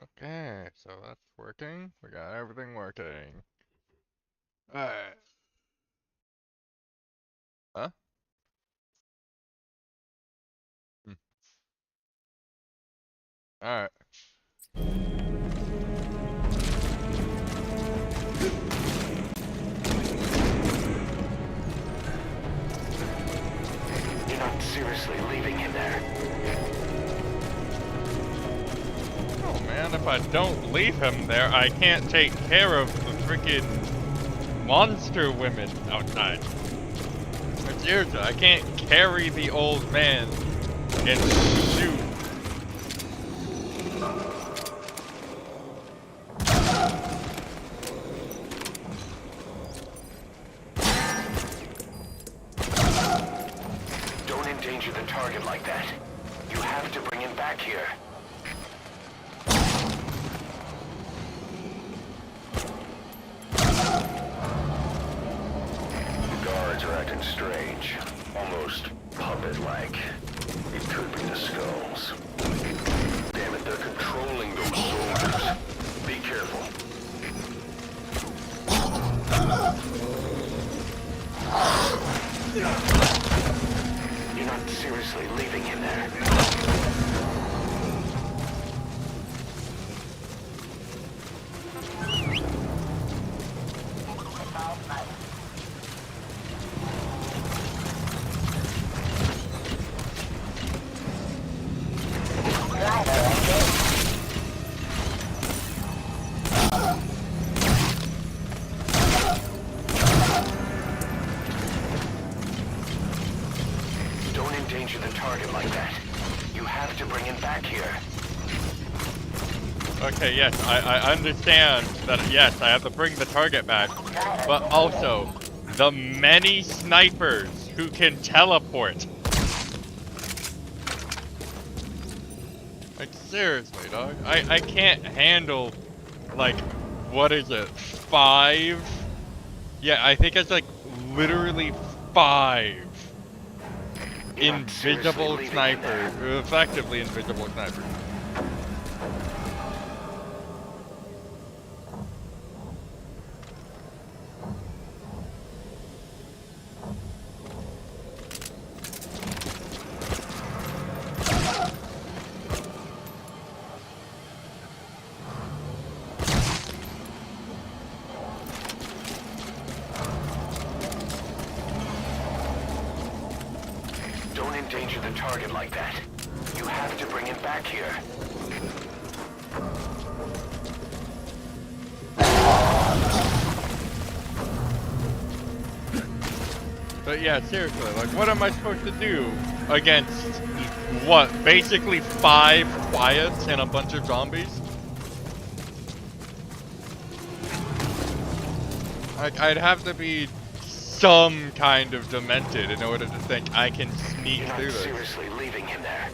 Okay, so that's working. We got everything working. Alright. Huh? Hmm. Alright. You're not seriously leaving him there. Oh man, if I don't leave him there, I can't take care of the freaking monster women outside. But seriously, I can't carry the old man and shoot. Don't endanger the target like that. You have to bring him back here. The guards are acting strange. Almost puppet-like. It could be the skulls. Damn it, they're controlling those soldiers. Be careful. You're not seriously leaving him there. Don't endanger the target like that. You have to bring him back here. Okay, yes, I understand that, yes, I have to bring the target back, but also, the many snipers who can teleport. Like, seriously, dog, I can't handle, like, what is it, 5? Yeah, I think it's like, literally 5 invisible snipers, effectively invisible snipers. Don't endanger the target like that. You have to bring him back here. But yeah, seriously, like, what am I supposed to do against, what, basically 5 quiets and a bunch of zombies? Like, I'd have to be some kind of demented in order to think I can sneak You're through not this. seriously leaving him there.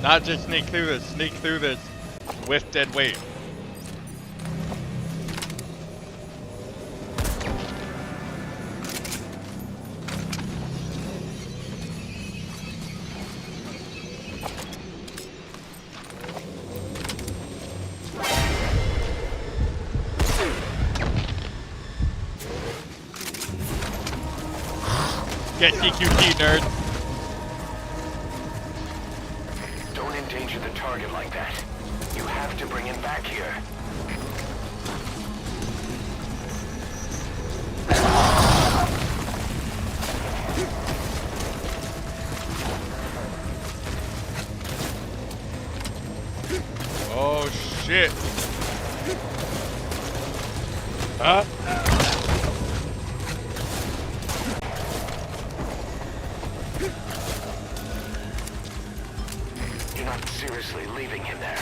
Not just sneak through this with dead weight. Get CQT, nerd. Don't endanger the target like that. You have to bring him back here. Oh shit. Huh? You're not seriously leaving him there.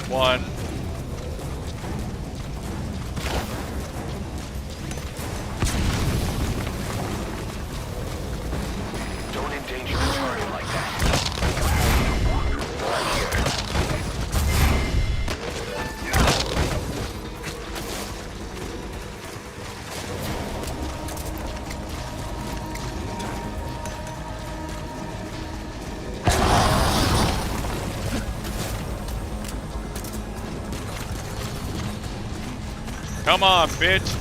One. Don't endanger the target like that. Come on, bitch.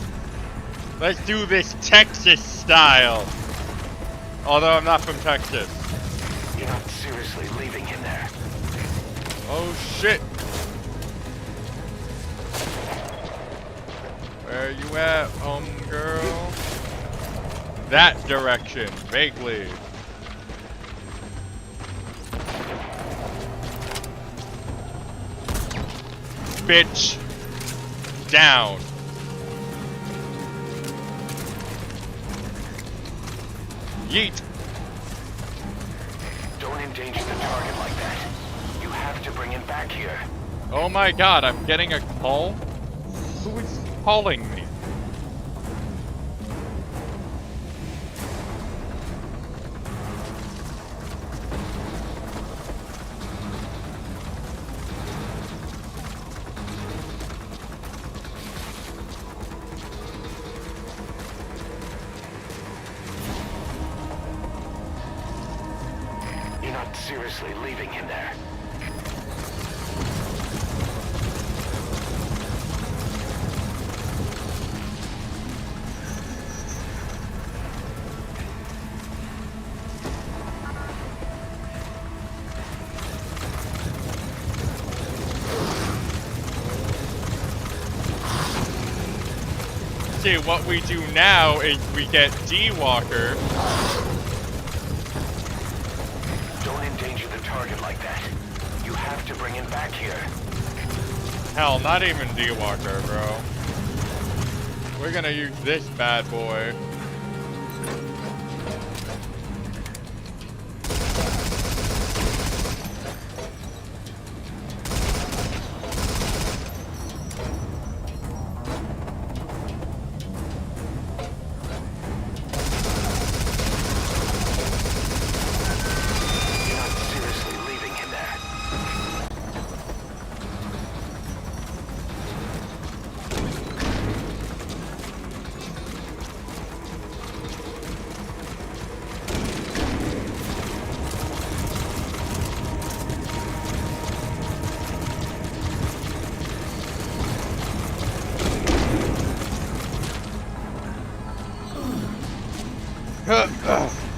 Let's do this Texas style. Although I'm not from Texas. You're not seriously leaving him there. Oh shit. Where you at, girl? That direction, vaguely. Bitch. Down. Yeet. Don't endanger the target like that. You have to bring him back here. Oh my god, I'm getting a call? Who is calling me? You're not seriously leaving him there. See, what we do now is we get D-Walker. Don't endanger the target like that. You have to bring him back here. Hell, not even D-Walker, bro. We're gonna use this bad boy. You're not seriously leaving him there.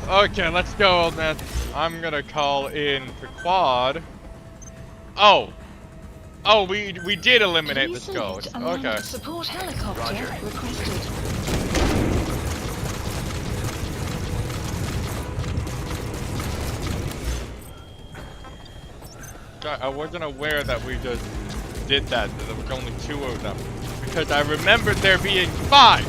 Okay, let's go, old man. I'm gonna call in the quad. Oh. Oh, we did eliminate the skulls. Okay. Support helicopter Roger. requested. I wasn't aware that we just did that. There was only 2 of them. Because I remembered there being 5!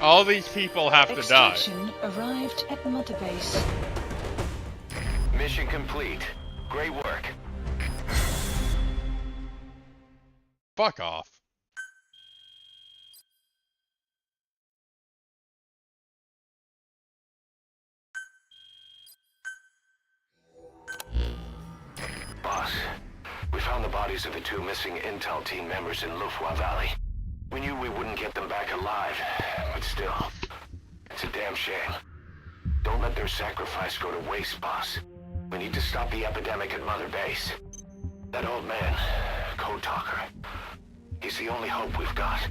All these people have to die. Extraction arrived at Mother Base. Mission complete. Great work. Fuck off. Boss, we found the bodies of the 2 missing Intel team members in Lufwa Valley. We knew we wouldn't get them back alive, but still, it's a damn shame. Don't let their sacrifice go to waste, boss. We need to stop the epidemic at Mother Base. That old man, Code Talker, he's the only hope we've got.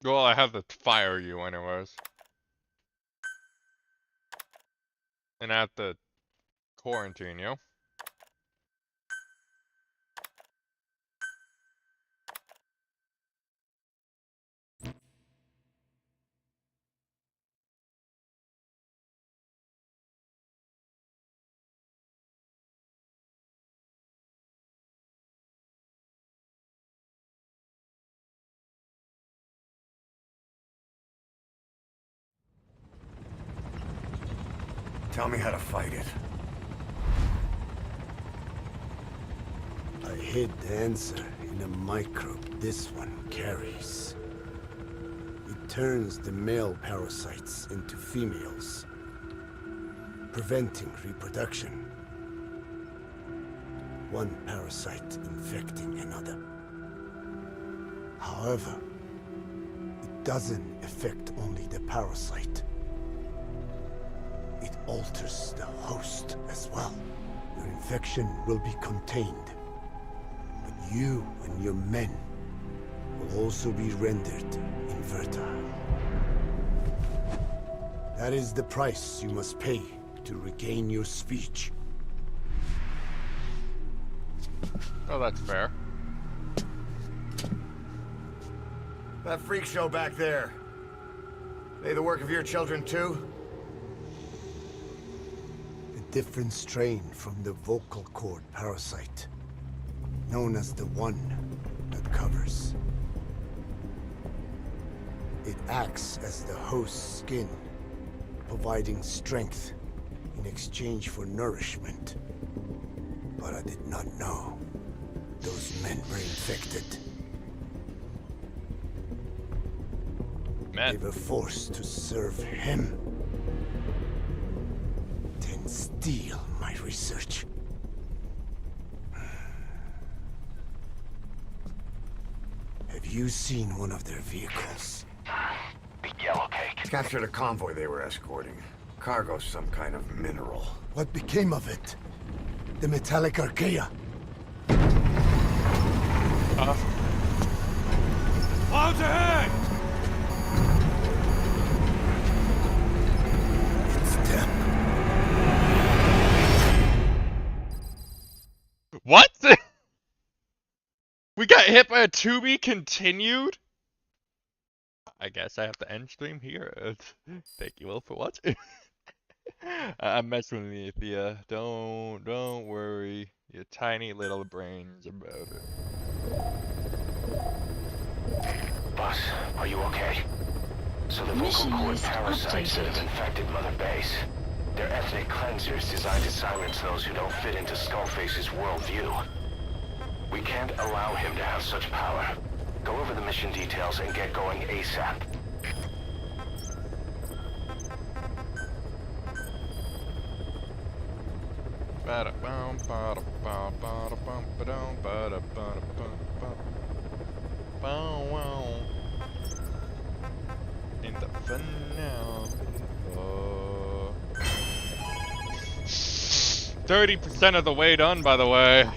Well, I have to fire you anyways. And I have to quarantine you. Tell me how to fight it. I hid the answer in a microbe this one carries. It turns the male parasites into females, preventing reproduction. One parasite infecting another. However, it doesn't affect only the parasite. It alters the host as well. Your infection will be contained, but you and your men will also be rendered infertile. That is the price you must pay to regain your speech. Oh, that's fair. That freak show back there. They the work of your children too? A different strain from the vocal cord parasite, known as the one that covers. It acts as the host's skin, providing strength in exchange for nourishment. But I did not know those men were infected. They were forced to serve him, then steal my research. Have you seen one of their vehicles? The yellow cake. Captured a convoy they were escorting. Cargo, some kind of mineral. What became of it? The metallic archaea? Clouds ahead! It's them. What? We got hit by a to be continued? I guess I have to end stream here. Thank you all for watching. I'm messing with you, Thea. Don't worry. Your tiny little brains about it. Boss, are you okay? So the vocal Mission cord list parasites that have updated. infected Mother Base. They're ethnic cleansers designed to silence those who don't fit into Skullface's worldview. We can't allow him to have such power. Go over the mission details and get going ASAP. In the finale. 30% of the way done, by the way.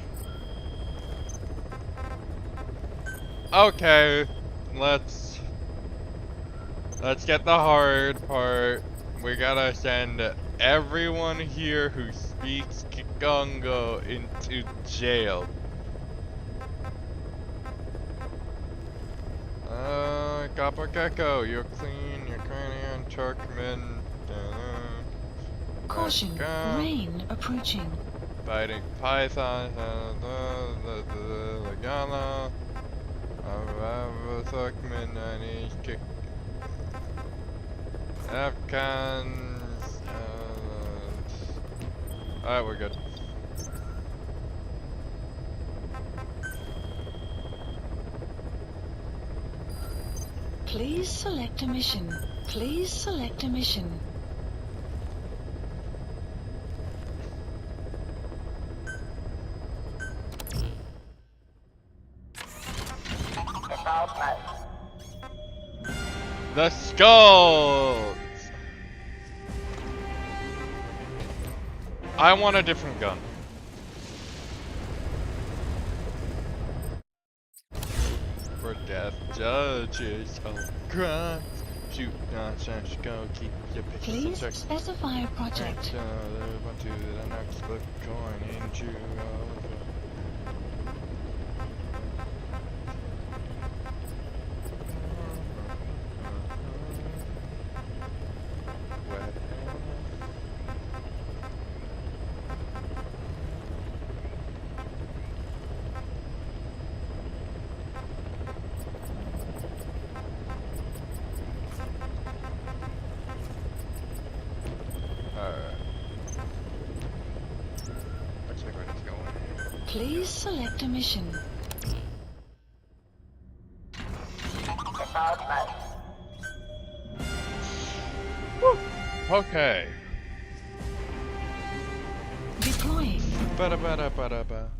Okay, let's get the hard part. We gotta send everyone here who speaks Kikongo into jail. Copper Gecko, you're clean, Ukrainian, Turkmen. Caution, rain approaching. Fighting pythons, Lagana, Thurkman, Afghans. Alright, we're good. Please select a mission. Please select a mission. The skulls! I want a different gun. For death judges of crimes. Shoot nonsense, go keep your pictures in Please check. specify a project. Want to the next flip coin into Please select a mission. Okay. Deploying. Ba-da-ba-da-ba-da-ba.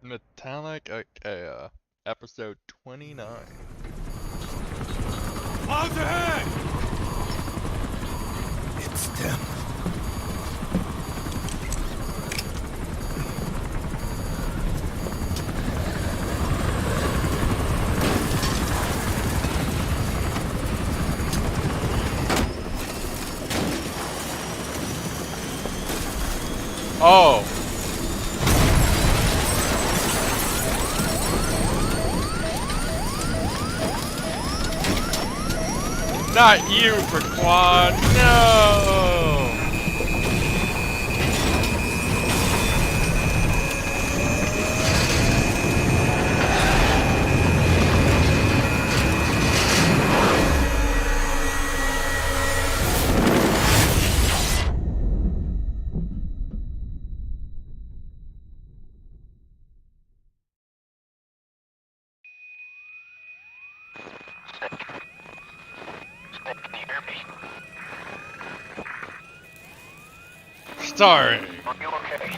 Metallic, okay, episode 29. Out ahead! It's them. Oh! Not you, Fraquan, no! Sorry. Are you okay?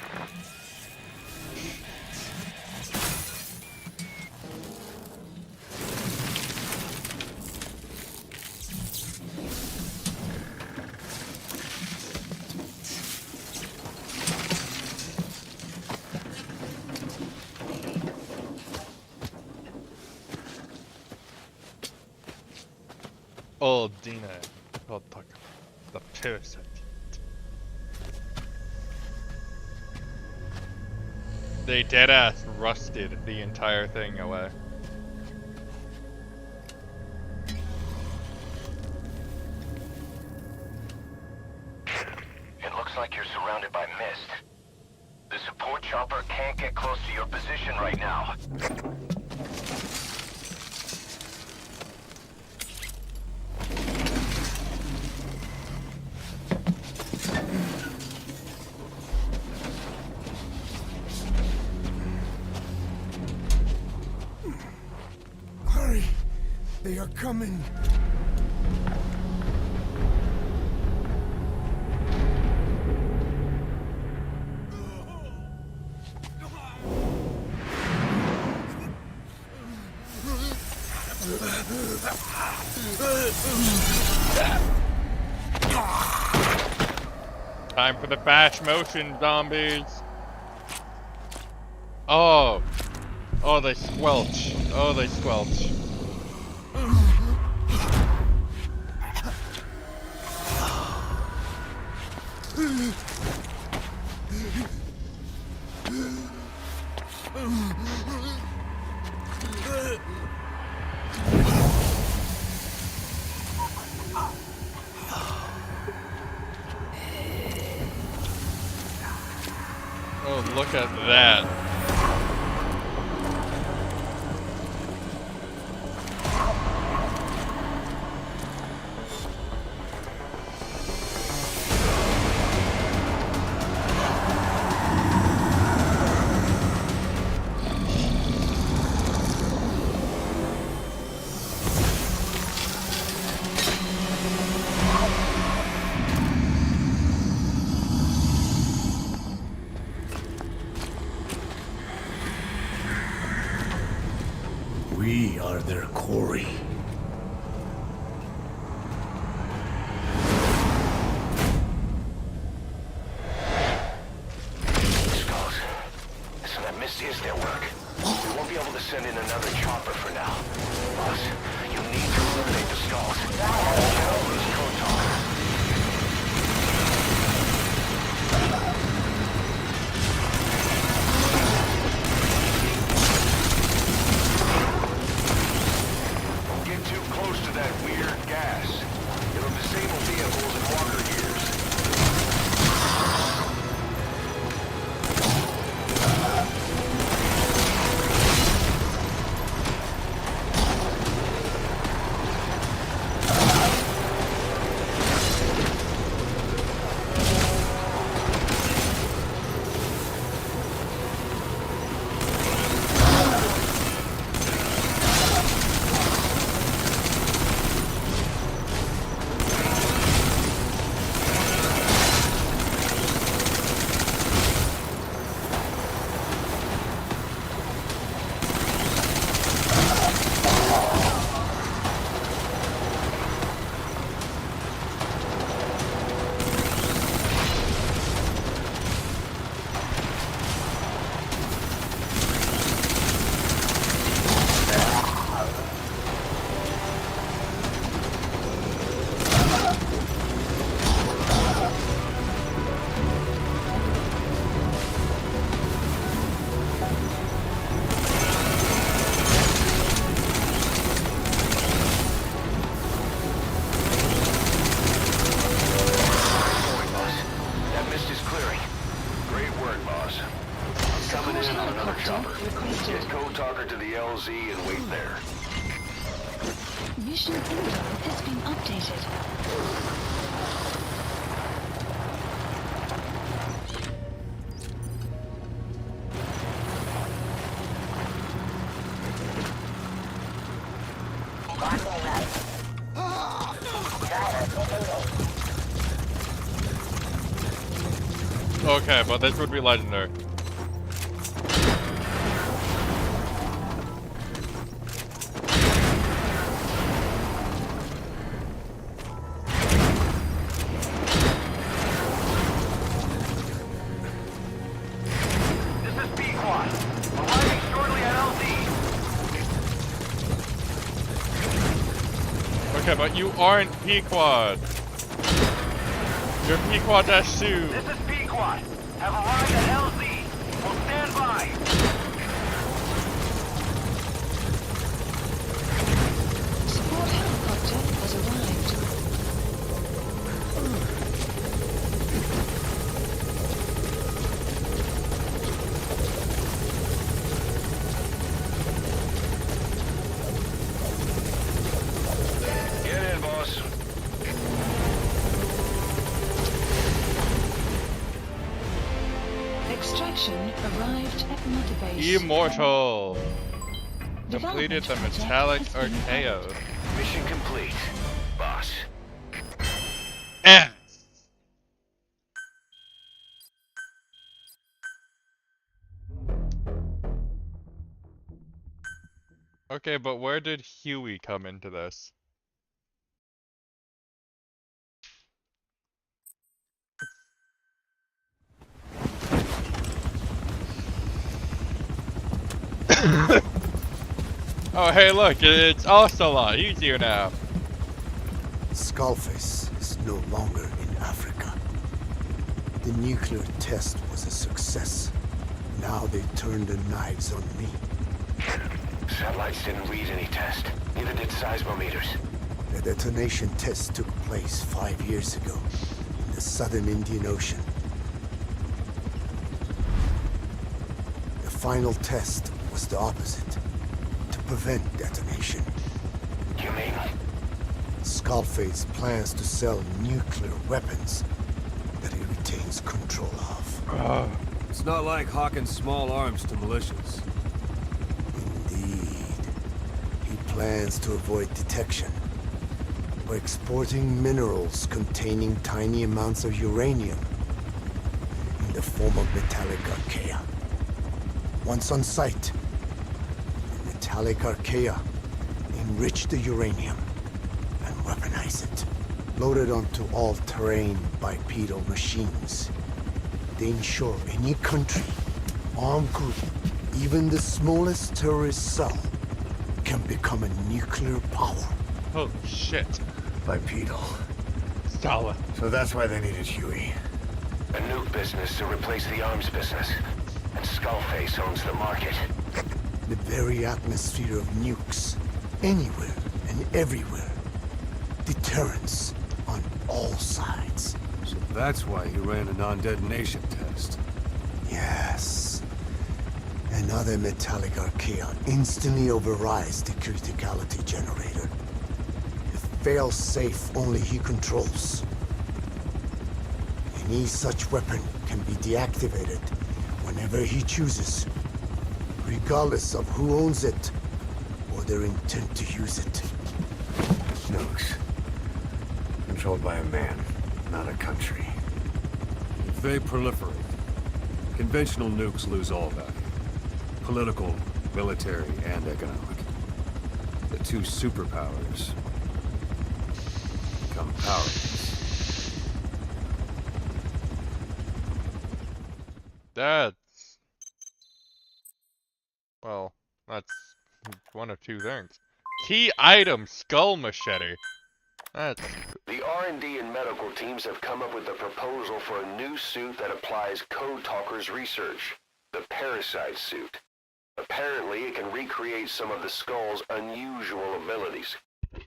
Oh, Dina. Oh, fuck. The parasite. They deadass rusted the entire thing away. It looks like you're surrounded by mist. The support chopper can't get close to your position right now. Hurry! They are coming! Time for the fast motion, zombies. Oh. Oh, they squelch. Oh, they squelch. look at that. We are their quarry. Skulls. Listen, that mist is their work. We won't be able to send in another chopper for now. Boss, you need to eliminate the skulls. Cannot lose CoR. Get too close to that weird gas. It'll disable vehicles and walker gears. And wait there. Mission order has been updated. Okay, but this would be legendary. Okay, but you aren't Pequod. You're Pequod-2. This is Pequod. Have arrived at LZ. We'll stand by. Support helicopter has arrived. Get in, boss. Extraction arrived at Mother Base. Immortal. Development Completed the project metallic has been Archaeo. Mission complete, boss. Eh. Okay, but where did Huey come into this? Oh, hey, look, it's also a lot easier now. Skullface is no longer in Africa. The nuclear test was a success. Now they turned their knives on me. Satellites didn't read any test. Neither did seismometers. The detonation test took place 5 years ago in the southern Indian Ocean. final test was the opposite. To prevent detonation. You mean? Skullface plans to sell nuclear weapons that he retains control of. It's not like hawking small arms to militias. Indeed. He plans to avoid detection by exporting minerals containing tiny amounts of uranium in the form of metallic archaea. Once on site, the metallic archaea enrich the uranium and weaponize it. Loaded onto all-terrain bipedal machines. They ensure any country, armed group, even the smallest terrorist cell, can become a nuclear power. Holy shit. Bipedal. Stala. So that's why they needed Huey. A nuke business to replace the arms business. And Skullface owns the market. The very atmosphere of nukes, anywhere and everywhere. Deterrence on all sides. So that's why he ran a non-detonation test. Yes. Another metallic archaea instantly overrides the criticality generator. A fail-safe only he controls. Any such weapon can be deactivated whenever he chooses, regardless of who owns it or their intent to use it. Nukes. Controlled by a man, not a country. If they proliferate, conventional nukes lose all value. Political, military, and economic. The two superpowers become powerless. That's... Well, that's one of two things. Key item, skull machete. That's... The R&D and medical teams have come up with a proposal for a new suit that applies Code Talker's research. The Parasite suit. Apparently, it can recreate some of the Skull's unusual abilities.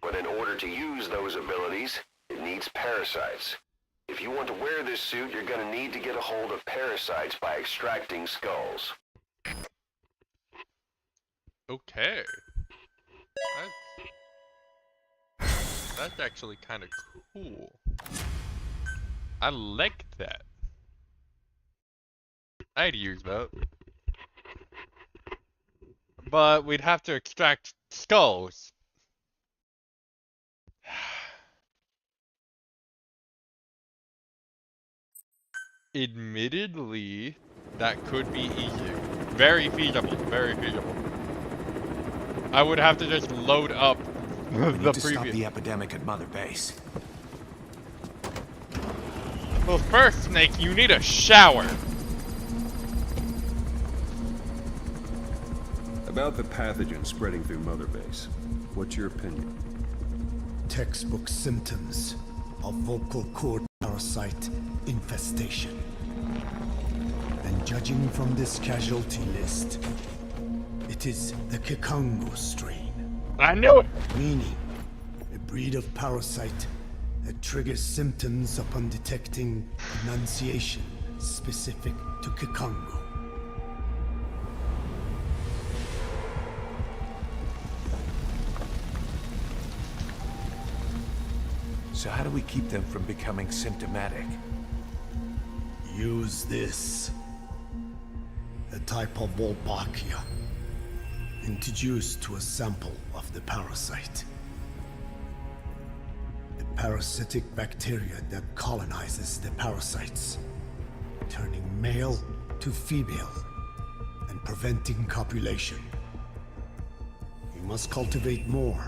But in order to use those abilities, it needs parasites. If you want to wear this suit, you're gonna need to get a hold of parasites by extracting skulls. Okay. That's actually kind of cool. I like that. I'd use that. But we'd have to extract skulls. Admittedly, that could be easier. Very feasible, very feasible. I would have to just load up the to previous. stop the epidemic at Mother Base. Well, first, Snake, you need a shower. About the pathogen spreading through Mother Base, what's your opinion? Textbook symptoms of vocal cord parasite infestation. And judging from this casualty list, it is the Kikongo strain. I knew it! Meaning, a breed of parasite that triggers symptoms upon detecting enunciation specific to Kikongo. So how do we keep them from becoming symptomatic? Use this. A type of Wolbachia, introduced to a sample of the parasite. A parasitic bacteria that colonizes the parasites, turning male to female and preventing copulation. You must cultivate more.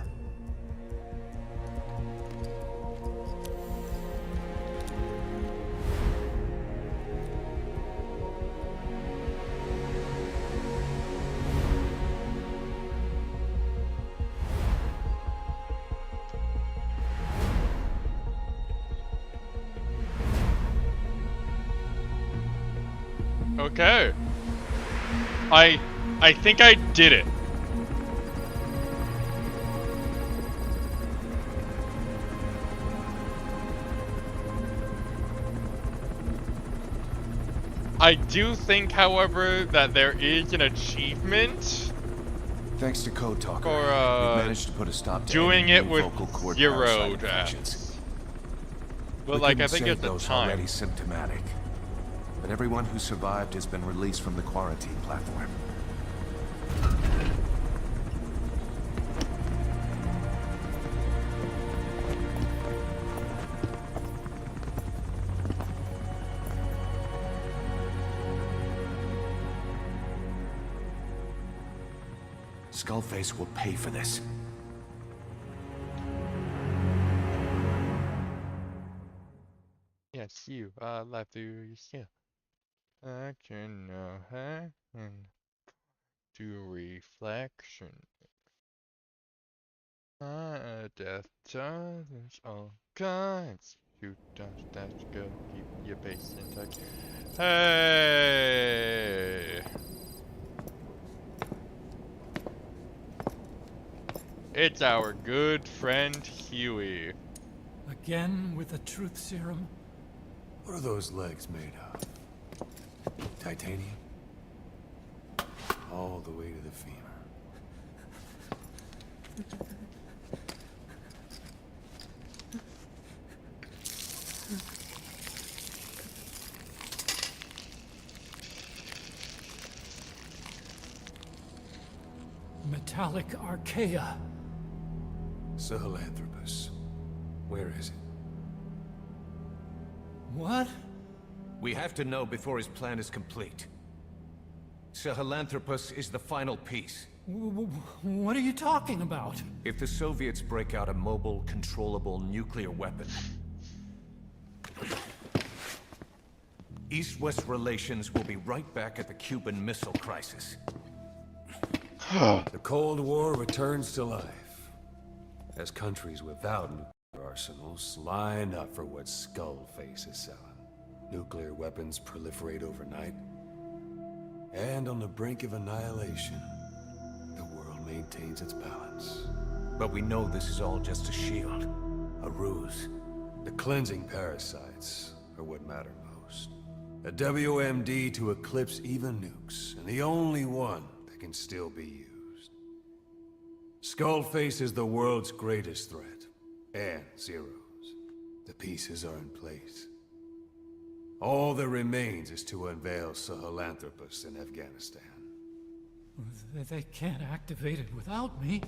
Okay. I think I did it. I do think, however, that there is an achievement Thanks to Code Talker, for we've managed to put a stop to doing any it new with vocal cord 0 parasite infections. deaths. But We like, I couldn't think save it's a those time. already symptomatic. But everyone who survived has been released from the quarantine platform. Skullface will pay for this. Yes, you. Life through your skin. I can know her and to reflection. Death there's all kinds. Shoot, dodge, dash, go. Keep your base intact. Hey! It's our good friend Huey. Again with the truth serum? What are those legs made of? Titanium? All the way to the femur. Metallic archaea. Sahelanthropus. Where is it? What? We have to know before his plan is complete. Sahelanthropus is the final piece. What are you talking about? If the Soviets break out a mobile, controllable nuclear weapon, East-West relations will be right back at the Cuban Missile Crisis. The Cold War returns to life, as countries without nuclear arsenals line up for what Skullface is selling. Nuclear weapons proliferate overnight, and on the brink of annihilation, the world maintains its balance. But we know this is all just a shield, a ruse. The cleansing parasites are what matter most. A WMD to eclipse even nukes, and the only one that can still be used. Skullface is the world's greatest threat, and Zero's. The pieces are in place. All that remains is to unveil Sahelanthropus in Afghanistan. They can't activate it without me.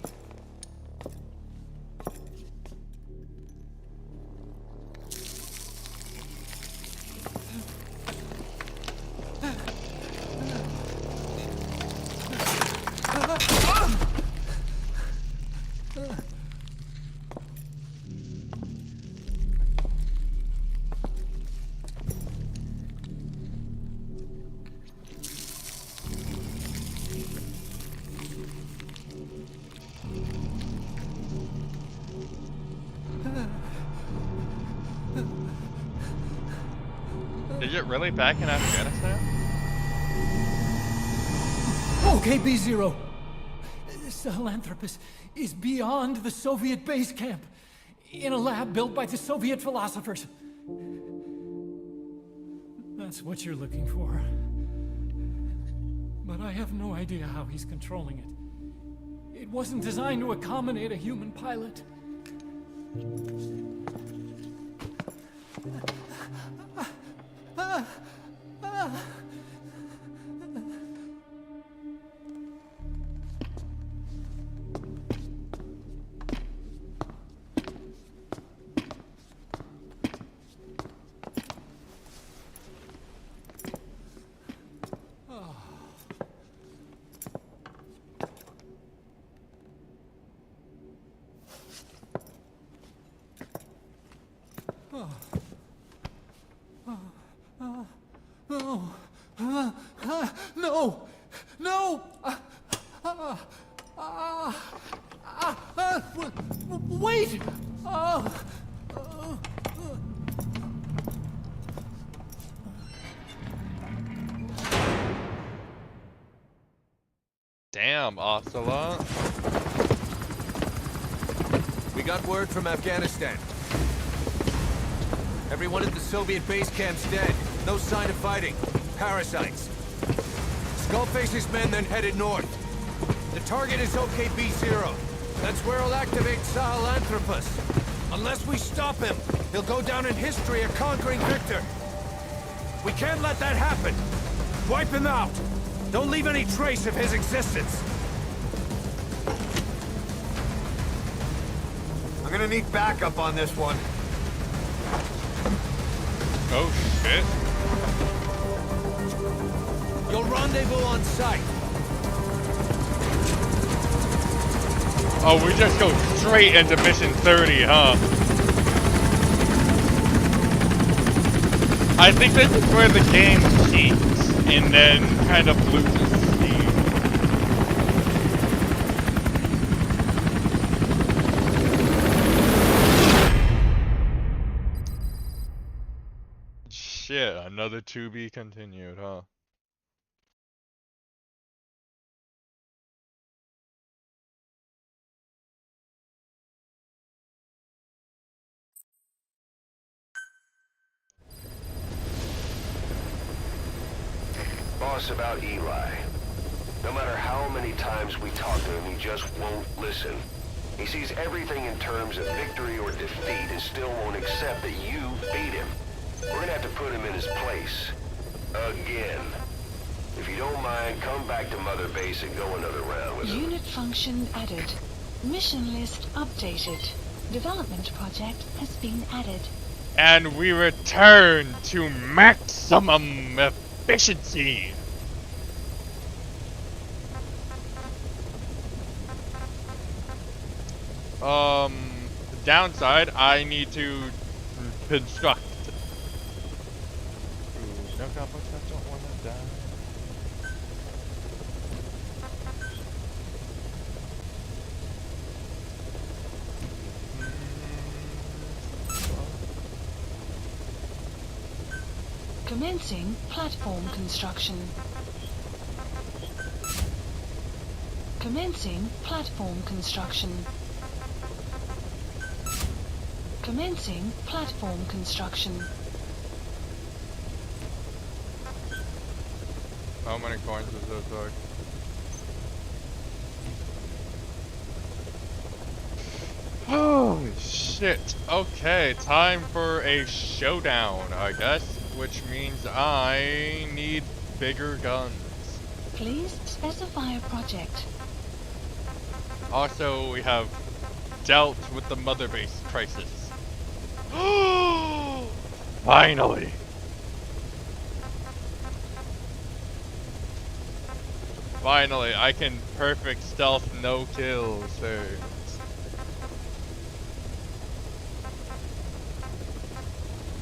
Is it really back in Afghanistan? Okay, B0. Sahelanthropus is beyond the Soviet base camp, in a lab built by the Soviet philosophers. That's what you're looking for. But I have no idea how he's controlling it. It wasn't designed to accommodate a human pilot. No! No! Wait! Damn, Ocelot. We got word from Afghanistan. Everyone at the Soviet base camp's dead. No sign of fighting. parasites. Skullface's men then headed north. The target is OKB-0. That's where he'll activate Sahelanthropus. Unless we stop him, he'll go down in history a conquering victor. We can't let that happen. Wipe him out. Don't leave any trace of his existence. I'm gonna need backup on this one. Oh shit. You'll rendezvous on site. Oh, we just go straight into mission 30, huh? I think this is where the game cheats and then kind of loses steam. Shit, another to be continued, huh? Boss, about Eli. No matter how many times we talk to him, he just won't listen. He sees everything in terms of victory or defeat and still won't accept that you beat him. We're gonna have to put him in his place. Again. If you don't mind, come back to Mother Base and go another round with him. Unit function added. Mission list updated. Development project has been added. And we return to maximum efficiency. The downside, I need to construct. Ooh, no complex, I don't want to die. Commencing platform construction. Commencing platform construction. Commencing platform construction. How many coins is this like? Holy shit. Okay, time for a showdown, I guess. Which means I need bigger guns. Please specify a project. Also, we have dealt with the mother base crisis. Finally! Finally, I can perfect stealth no kills things.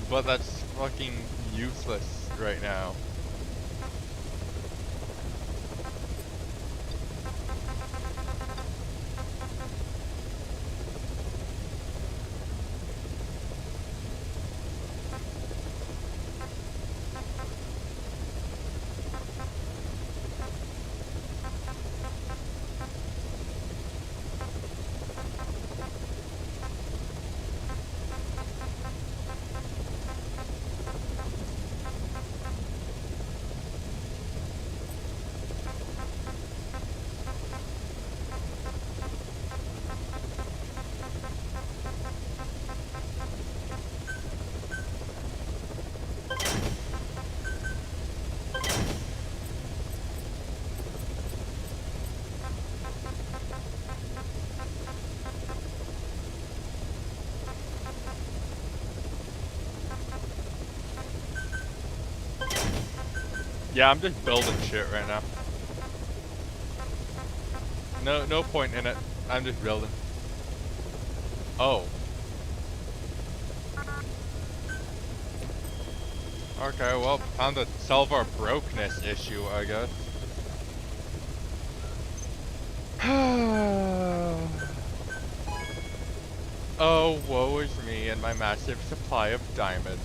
But that's fucking useless right now. Yeah, I'm just building shit right now. No point in it. I'm just building. Oh. Okay, well, time to solve our brokenness issue, I guess. Oh, woe is me and my massive supply of diamonds.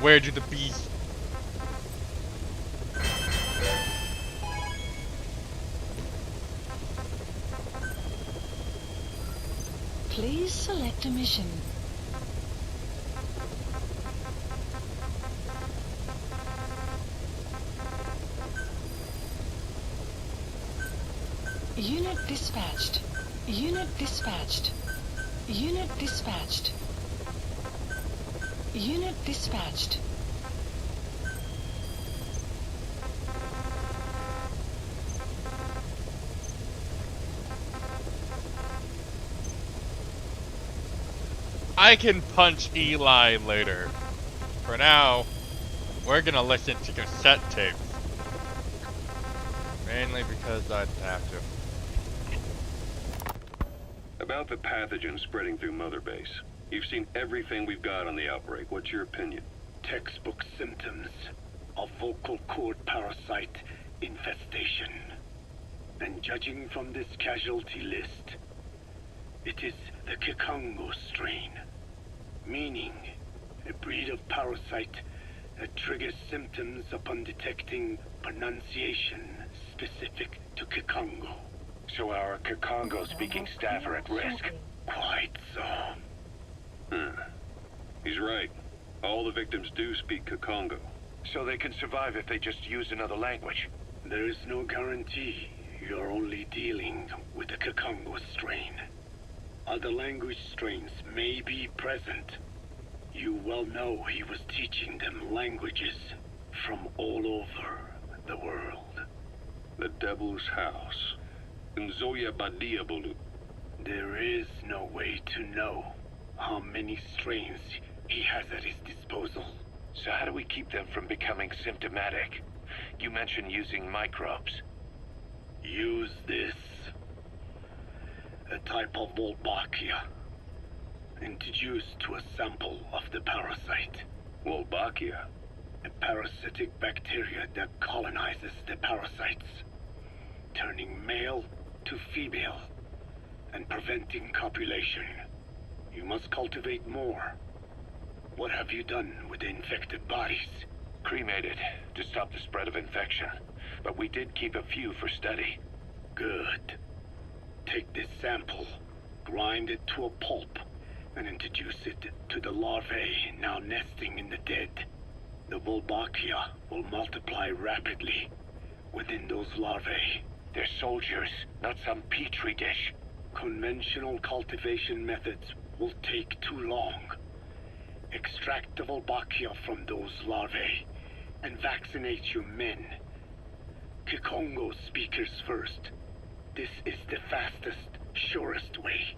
Where do the bees? Please select a mission. Unit dispatched. Unit dispatched. Unit dispatched. Unit dispatched. I can punch Eli later. For now, we're gonna listen to cassette tapes. Mainly because I'd have to. About the pathogen spreading through Mother Base. You've seen everything we've got on the outbreak. What's your opinion? Textbook symptoms of vocal cord parasite infestation. And judging from this casualty list, it is the Kikongo strain, meaning a breed of parasite that triggers symptoms upon detecting pronunciation specific to Kikongo. So our Kikongo-speaking staff are at risk. Quite so. He's right. All the victims do speak Kikongo. So they can survive if they just use another language. There is no guarantee. You're only dealing with the Kikongo strain. Other language strains may be present. You well know he was teaching them languages from all over the world. The Devil's House. Nzoya Badiabulu. There is no way to know how many strains he has at his disposal. So how do we keep them from becoming symptomatic? You mentioned using microbes. Use this. A type of Wolbachia. Introduced to a sample of the parasite. Wolbachia? A parasitic bacteria that colonizes the parasites, turning male to female and preventing copulation. You must cultivate more. What have you done with the infected bodies? Cremated to stop the spread of infection, but we did keep a few for study. Good. Take this sample, grind it to a pulp, and introduce it to the larvae now nesting in the dead. The Wolbachia will multiply rapidly within those larvae. They're soldiers, not some petri dish. Conventional cultivation methods will take too long. Extract the Wolbachia from those larvae and vaccinate your men. Kikongo speakers first. This is the fastest, surest way.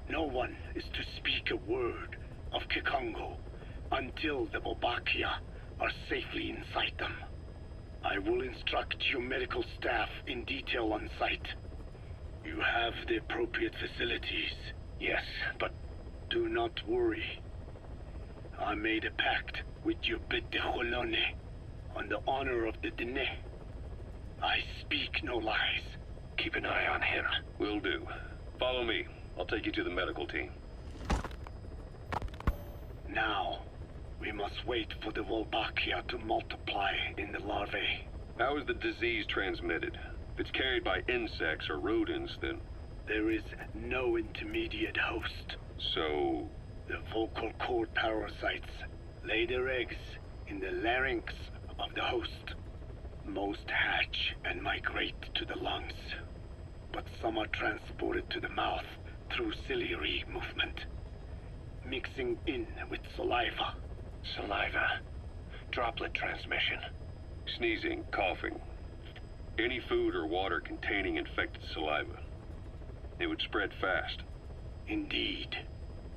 No one is to speak a word of Kikongo until the Wolbachia are safely inside them. I will instruct your medical staff in detail on site. You have the appropriate facilities. Yes, but do not worry. I made a pact with your Bit de Holone on the honor of the Dene. I speak no lies. Keep an eye on him. Will do. Follow me. I'll take you to the medical team. Now, we must wait for the Wolbachia to multiply in the larvae. How is the disease transmitted? If it's carried by insects or rodents, then... There is no intermediate host. So... The vocal cord parasites lay their eggs in the larynx of the host. Most hatch and migrate to the lungs, but some are transported to the mouth through ciliary movement, mixing in with saliva. Saliva. Droplet transmission. Sneezing, coughing. Any food or water containing infected saliva. It would spread fast. Indeed.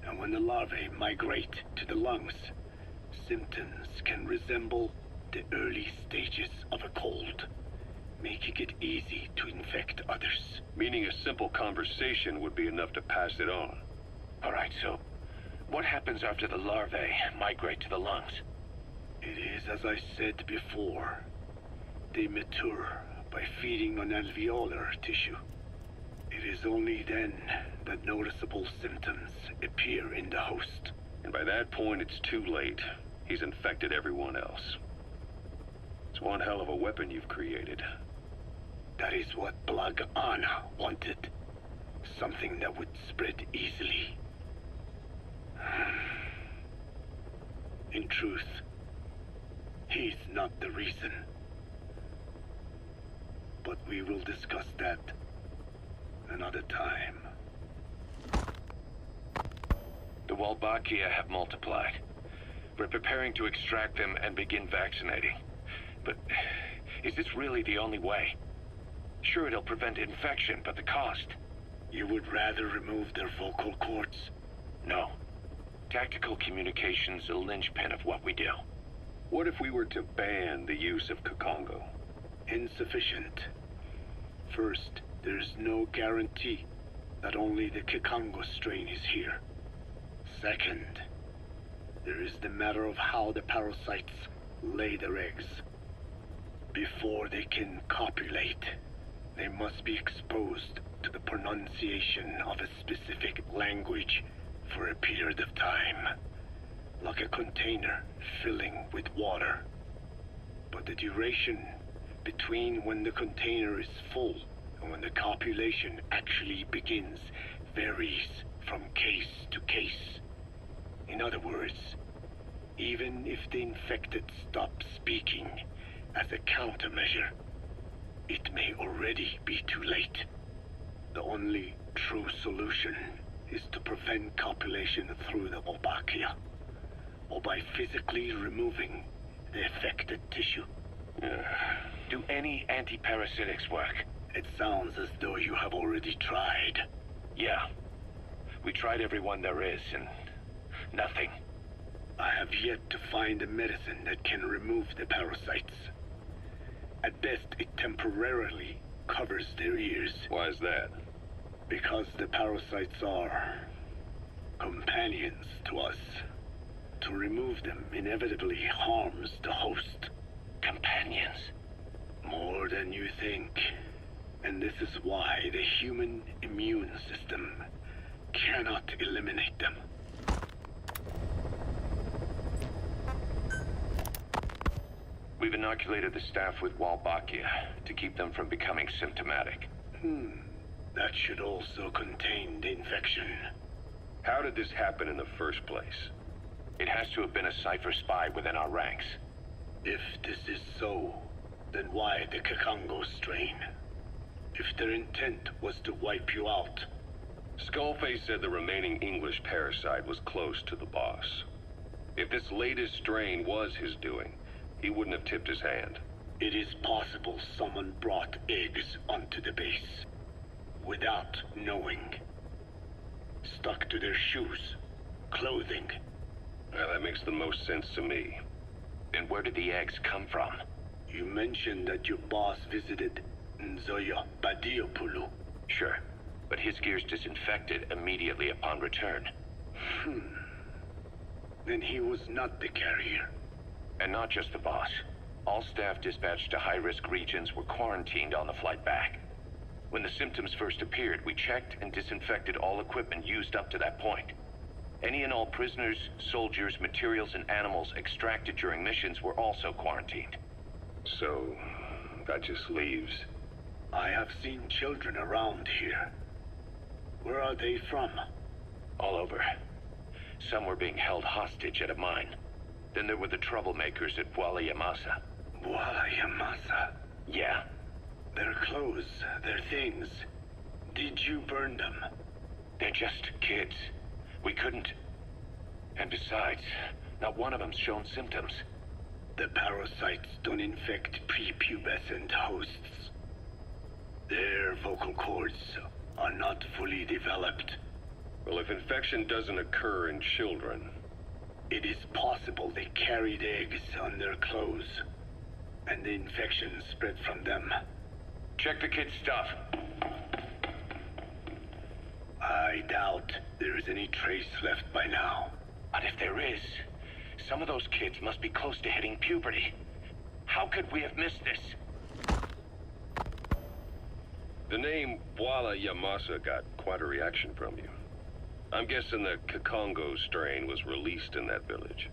And when the larvae migrate to the lungs, symptoms can resemble the early stages of a cold, making it easy to infect others. Meaning a simple conversation would be enough to pass it on. Alright, so what happens after the larvae migrate to the lungs? It is as I said before. They mature by feeding on alveolar tissue. It is only then that noticeable symptoms appear in the host. And by that point, it's too late. He's infected everyone else. It's one hell of a weapon you've created. That is what Blag Ana wanted. Something that would spread easily. In truth, he's not the reason. But we will discuss that another time. The Walbakia have multiplied. We're preparing to extract them and begin vaccinating. But is this really the only way? Sure, it'll prevent infection, but the cost? You would rather remove their vocal cords? No. Tactical communication's a linchpin of what we do. What if we were to ban the use of Kakongo? Insufficient. First, there's no guarantee that only the Kakongo strain is here. Second, there is the matter of how the parasites lay their eggs. Before they can copulate, they must be exposed to the pronunciation of a specific language for a period of time, like a container filling with water. But the duration between when the container is full and when the copulation actually begins varies from case to case. In other words, even if the infected stop speaking as a countermeasure, it may already be too late. The only true solution is to prevent copulation through the Wolbachia, or by physically removing the affected tissue. Do any antiparasitics work? It sounds as though you have already tried. Yeah. We tried every one there is, and nothing. I have yet to find a medicine that can remove the parasites. At best, it temporarily covers their ears. Why is that? Because the parasites are companions to us. To remove them inevitably harms the host. Companions? More than you think. And this is why the human immune system cannot eliminate them. We've inoculated the staff with Wolbachia to keep them from becoming symptomatic. That should also contain the infection. How did this happen in the first place? It has to have been a Cypher spy within our ranks. If this is so, then why the Kakongo strain? If their intent was to wipe you out. Skullface said the remaining English parasite was close to the boss. If this latest strain was his doing, he wouldn't have tipped his hand. It is possible someone brought eggs onto the base without knowing. Stuck to their shoes, clothing. Well, that makes the most sense to me. And where did the eggs come from? You mentioned that your boss visited Nzoya Badiopulu. Sure, but his gear's disinfected immediately upon return. Then he was not the carrier. And not just the boss. All staff dispatched to high-risk regions were quarantined on the flight back. When the symptoms first appeared, we checked and disinfected all equipment used up to that point. Any and all prisoners, soldiers, materials, and animals extracted during missions were also quarantined. So, that just leaves... I have seen children around here. Where are they from? All over. Some were being held hostage at a mine. Then there were the troublemakers at Wala Yamasa. Wala Yamasa? Yeah. Their clothes, their things. Did you burn them? They're just kids. We couldn't. And besides, not one of them's shown symptoms. The parasites don't infect prepubescent hosts. Their vocal cords are not fully developed. Well, if infection doesn't occur in children... It is possible they carried eggs on their clothes, and the infection spread from them. Check the kid's stuff. I doubt there is any trace left by now. But if there is, some of those kids must be close to hitting puberty. How could we have missed this? The name Wala Yamasa got quite a reaction from you. I'm guessing the Kakongo strain was released in that village.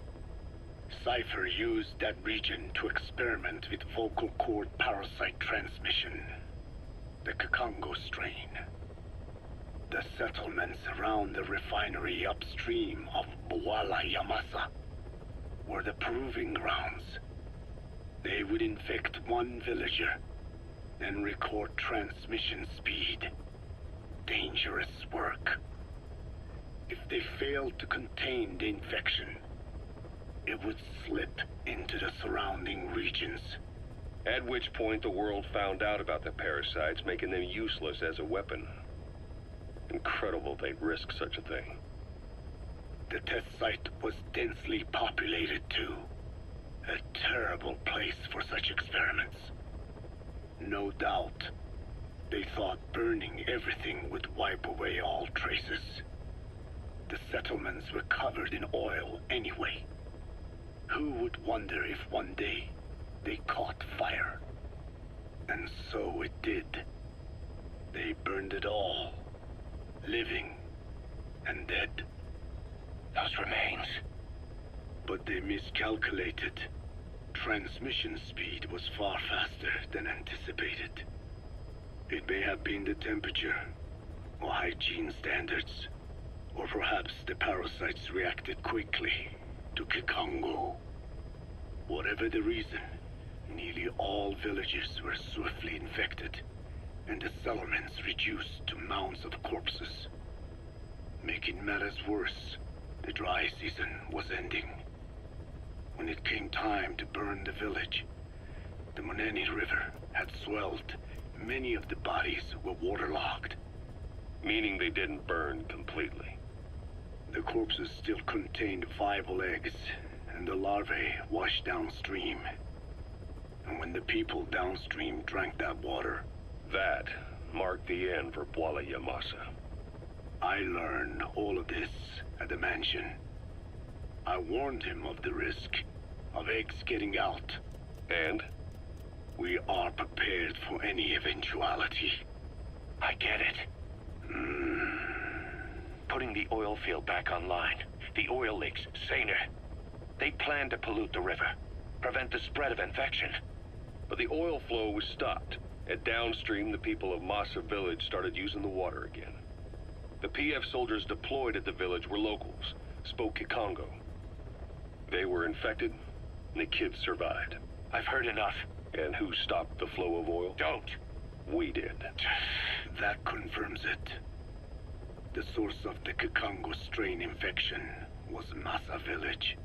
Cypher used that region to experiment with vocal cord parasite transmission. The Kakongo strain. The settlements around the refinery upstream of Boala Yamasa were the proving grounds. They would infect one villager, then record transmission speed. Dangerous work. If they failed to contain the infection, it would slip into the surrounding regions. At which point the world found out about the parasites, making them useless as a weapon. Incredible they'd risk such a thing. The test site was densely populated too. A terrible place for such experiments. No doubt, they thought burning everything would wipe away all traces. The settlements were covered in oil anyway. Who would wonder if one day they caught fire? And so it did. They burned it all, living and dead. Those remains. But they miscalculated. Transmission speed was far faster than anticipated. It may have been the temperature, or hygiene standards, or perhaps the parasites reacted quickly to Kikongo. Whatever the reason, nearly all villages were swiftly infected, and the settlements reduced to mounds of corpses. Making matters worse, the dry season was ending. When it came time to burn the village, the Moneni River had swelled. Many of the bodies were waterlogged. Meaning they didn't burn completely. The corpses still contained viable eggs, and the larvae washed downstream. And when the people downstream drank that water, that marked the end for Boala Yamasa. I learned all of this at the mansion. I warned him of the risk of eggs getting out. And? We are prepared for any eventuality. I get it. Putting the oil field back online. The oil leaks, saner. They plan to pollute the river, prevent the spread of infection. But the oil flow was stopped, and downstream the people of Masa village started using the water again. The PF soldiers deployed at the village were locals, spoke Kikongo. They were infected, and the kids survived. I've heard enough. And who stopped the flow of oil? Don't. We did. That confirms it. The source of the Kikongo strain infection was Masa village.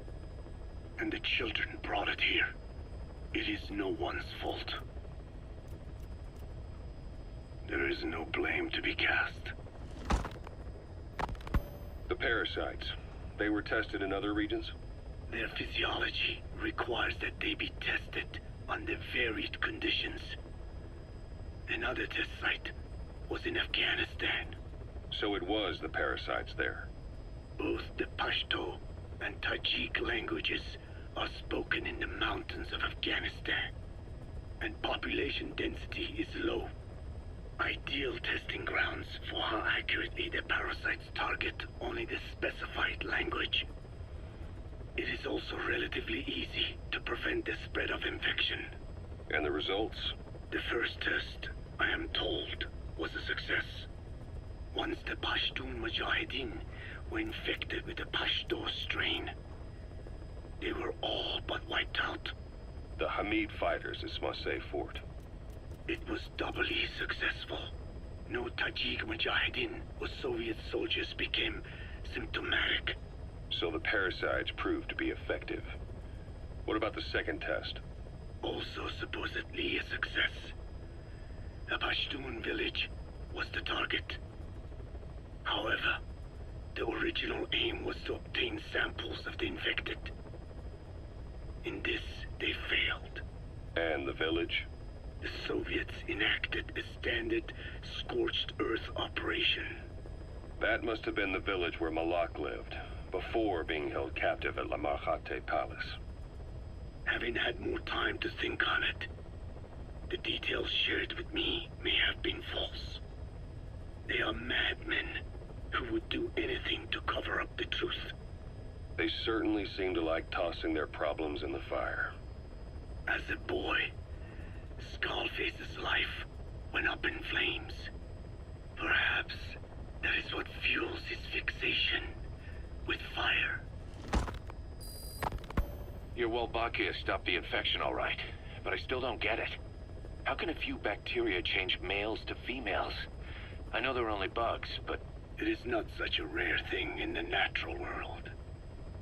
And the children brought it here. It is no one's fault. There is no blame to be cast. The parasites, they were tested in other regions? Their physiology requires that they be tested under varied conditions. Another test site was in Afghanistan. So it was the parasites there. Both the Pashto and Tajik languages are spoken in the mountains of Afghanistan, and population density is low. Ideal testing grounds for how accurately the parasites target only the specified language. It is also relatively easy to prevent the spread of infection. And the results? The first test, I am told, was a success. Once the Pashtun Mujahideen were infected with the Pashto strain, they were all but wiped out. The Hamid fighters at Smasei Fort. It was doubly successful. No Tajik Mujahideen or Soviet soldiers became symptomatic. So the parasites proved to be effective. What about the second test? Also supposedly a success. A Pashtun village was the target. However, the original aim was to obtain samples of the infected. In this, they failed. And the village? The Soviets enacted a standard scorched earth operation. That must have been the village where Malak lived, before being held captive at La Marjate Palace. Having had more time to think on it, the details shared with me may have been false. They are madmen who would do anything to cover up the truth. They certainly seem to like tossing their problems in the fire. As a boy, Skullface's life went up in flames. Perhaps That is what fuels his fixation with fire. Your Wolbachia stopped the infection all right, but I still don't get it. How can a few bacteria change males to females? I know they're only bugs, but... It is not such a rare thing in the natural world.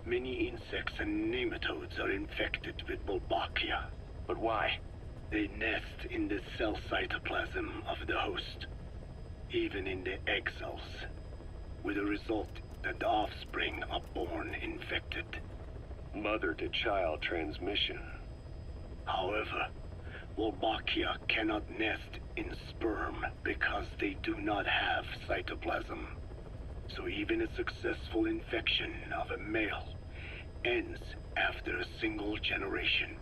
Many insects and nematodes are infected with Wolbachia. But why? They nest in the cell cytoplasm of the host, even in the egg cells, with the result that the offspring are born infected. Mother-to-child transmission. However, Wolbachia cannot nest in sperm because they do not have cytoplasm. So even a successful infection of a male ends after a single generation.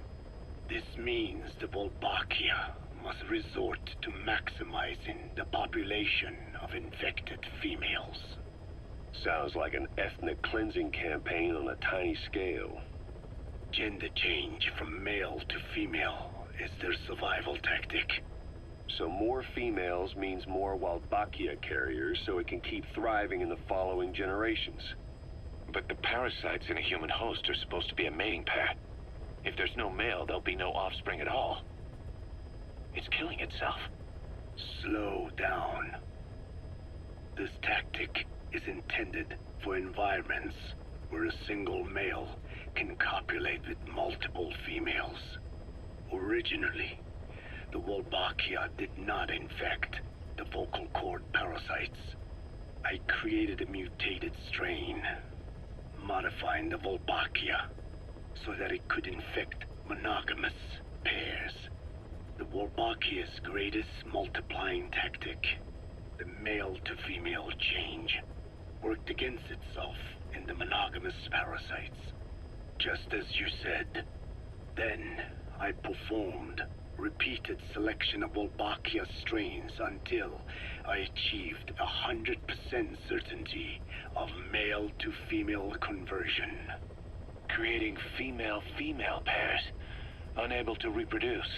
This means the Wolbachia must resort to maximizing the population of infected females. Sounds like an ethnic cleansing campaign on a tiny scale. Gender change from male to female is their survival tactic. So more females means more Wolbachia carriers, so it can keep thriving in the following generations. But the parasites in a human host are supposed to be a mating pair. If there's no male, there'll be no offspring at all. It's killing itself. Slow down. This tactic is intended for environments where a single male can copulate with multiple females. Originally, the Wolbachia did not infect the vocal cord parasites. I created a mutated strain, modifying the Wolbachia so that it could infect monogamous pairs. The Wolbachia's greatest multiplying tactic, the male-to-female change, worked against itself in the monogamous parasites. Just as you said. Then, I performed repeated selection of Wolbachia strains until I achieved 100% certainty of male-to-female conversion. Creating female-female pairs, unable to reproduce.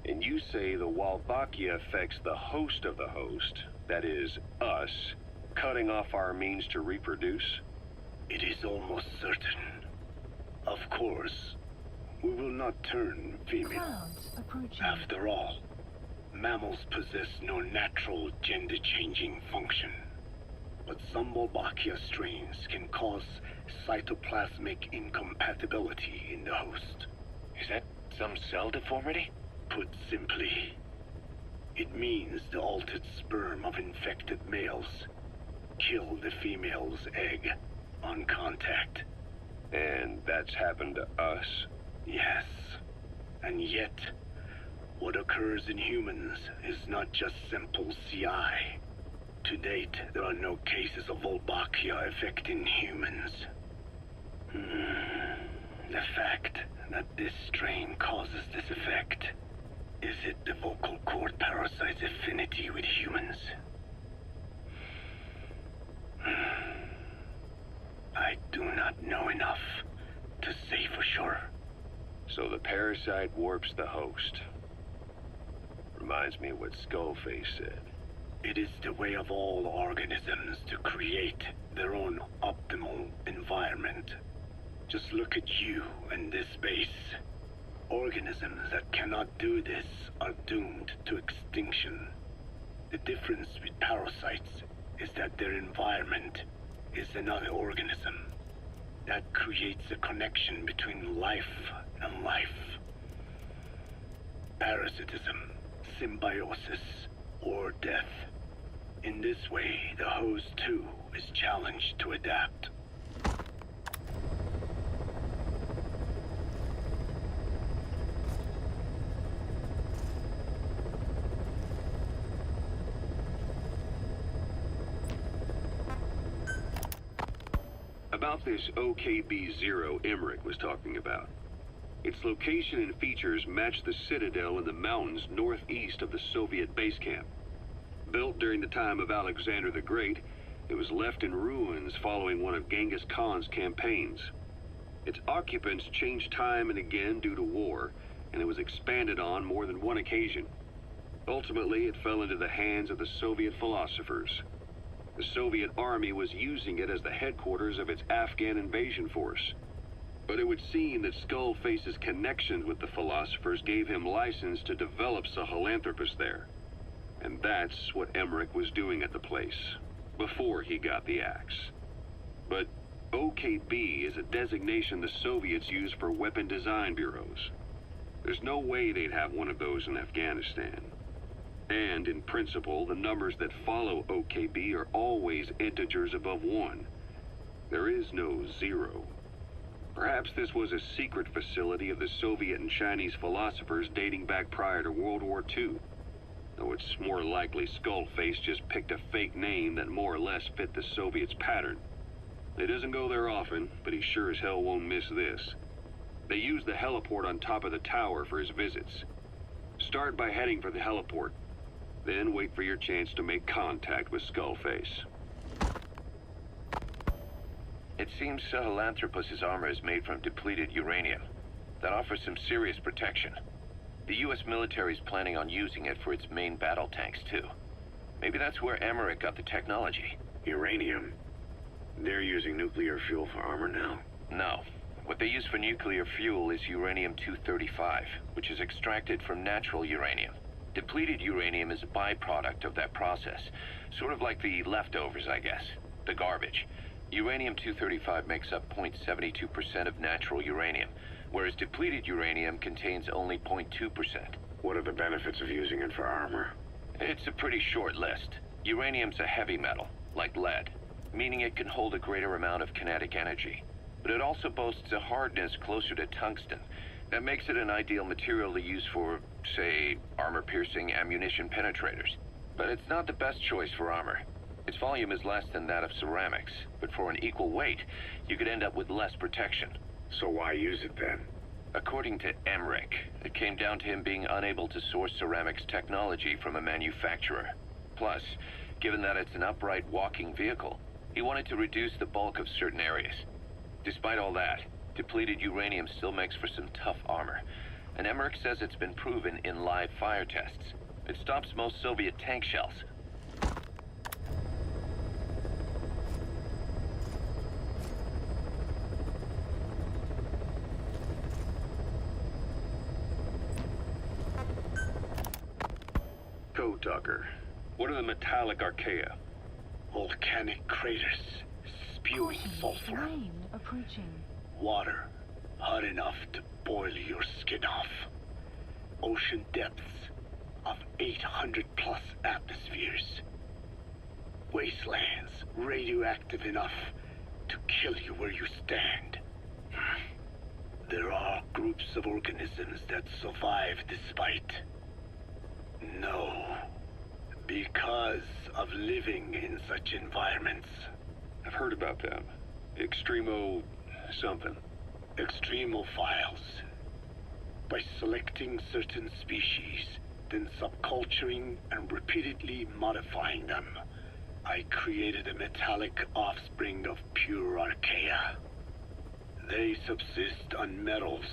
And you say the Wolbachia affects the host of the host, that is, us, cutting off our means to reproduce? It is almost certain. Of course, we will not turn female. Clouds approaching. After all, mammals possess no natural gender-changing function. But some Wolbachia strains can cause cytoplasmic incompatibility in the host. Is that some cell deformity? Put simply, it means the altered sperm of infected males kill the female's egg on contact. And that's happened to us? Yes. And yet, what occurs in humans is not just simple CI. To date, there are no cases of Wolbachia affecting humans. The fact that this strain causes this effect, is it the vocal cord parasite's affinity with humans? I do not know enough to say for sure. So the parasite warps the host. Reminds me of what Skullface said. It is the way of all organisms to create their own optimal environment. Just look at you and this base. Organisms that cannot do this are doomed to extinction. The difference with parasites is that their environment is another organism. That creates a connection between life and life. Parasitism, symbiosis, or death. In this way, the host too is challenged to adapt. About this OKB-0 Emmerich was talking about. Its location and features match the citadel in the mountains northeast of the Soviet base camp. Built during the time of Alexander the Great, it was left in ruins following one of Genghis Khan's campaigns. Its occupants changed time and again due to war, and it was expanded on more than one occasion. Ultimately, it fell into the hands of the Soviet philosophers. The Soviet army was using it as the headquarters of its Afghan invasion force. But it would seem that Skullface's connections with the philosophers gave him license to develop Sahelanthropus there. And that's what Emmerich was doing at the place, before he got the axe. But OKB is a designation the Soviets use for weapon design bureaus. There's no way they'd have one of those in Afghanistan. And in principle, the numbers that follow OKB are always integers above 1. There is no 0. Perhaps this was a secret facility of the Soviet and Chinese philosophers dating back prior to World War II. Though it's more likely Skullface just picked a fake name that more or less fit the Soviets' pattern. He doesn't go there often, but he sure as hell won't miss this. They use the heliport on top of the tower for his visits. Start by heading for the heliport. Then wait for your chance to make contact with Skullface. It seems Sahelanthropus' armor is made from depleted uranium. That offers some serious protection. The U.S. military is planning on using it for its main battle tanks, too. Maybe that's where Emmerich got the technology. Uranium? They're using nuclear fuel for armor now? No. What they use for nuclear fuel is uranium-235, which is extracted from natural uranium. Depleted uranium is a byproduct of that process. Sort of like the leftovers, I guess. The garbage. Uranium-235 makes up 0.72% of natural uranium, whereas depleted uranium contains only 0.2%. What are the benefits of using it for armor? It's a pretty short list. Uranium's a heavy metal, like lead, meaning it can hold a greater amount of kinetic energy. But it also boasts a hardness closer to tungsten. That makes it an ideal material to use for, say, armor-piercing ammunition penetrators. But it's not the best choice for armor. Its volume is less than that of ceramics, but for an equal weight, you could end up with less protection. So why use it then? According to Emmerich, it came down to him being unable to source ceramics technology from a manufacturer. Plus, given that it's an upright walking vehicle, he wanted to reduce the bulk of certain areas. Despite all that, depleted uranium still makes for some tough armor, and Emmerich says it's been proven in live fire tests. It stops most Soviet tank shells. Code Talker, what are the metallic archaea? Volcanic craters, spewing sulfur. Rain approaching. Water, hot enough to boil your skin off. Ocean depths of 800 plus atmospheres. Wastelands radioactive enough to kill you where you stand. There are groups of organisms that survive despite. No. Because of living in such environments. I've heard about them. Extremo... something. Extremophiles. By selecting certain species, then subculturing and repeatedly modifying them, I created a metallic offspring of pure archaea. They subsist on metals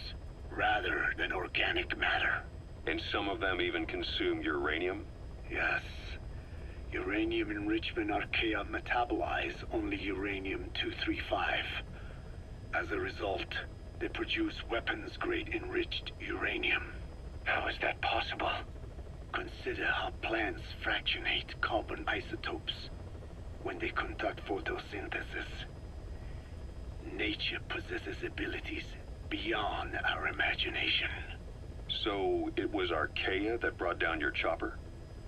rather than organic matter. And some of them even consume uranium? Yes. Uranium enrichment archaea metabolize only uranium-235. As a result, they produce weapons-grade enriched uranium. How is that possible? Consider how plants fractionate carbon isotopes when they conduct photosynthesis. Nature possesses abilities beyond our imagination. So it was archaea that brought down your chopper?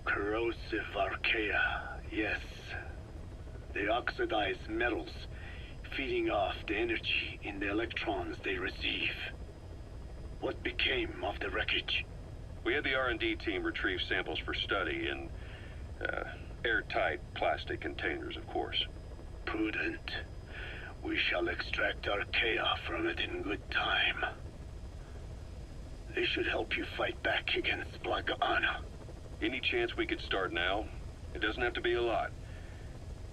Corrosive archaea, yes. They oxidize metals, feeding off the energy in the electrons they receive. What became of the wreckage? We had the R&D team retrieve samples for study in airtight plastic containers, of course. Prudent. We shall extract archaea from it in good time. They should help you fight back against Black Anna. Any chance we could start now? It doesn't have to be a lot.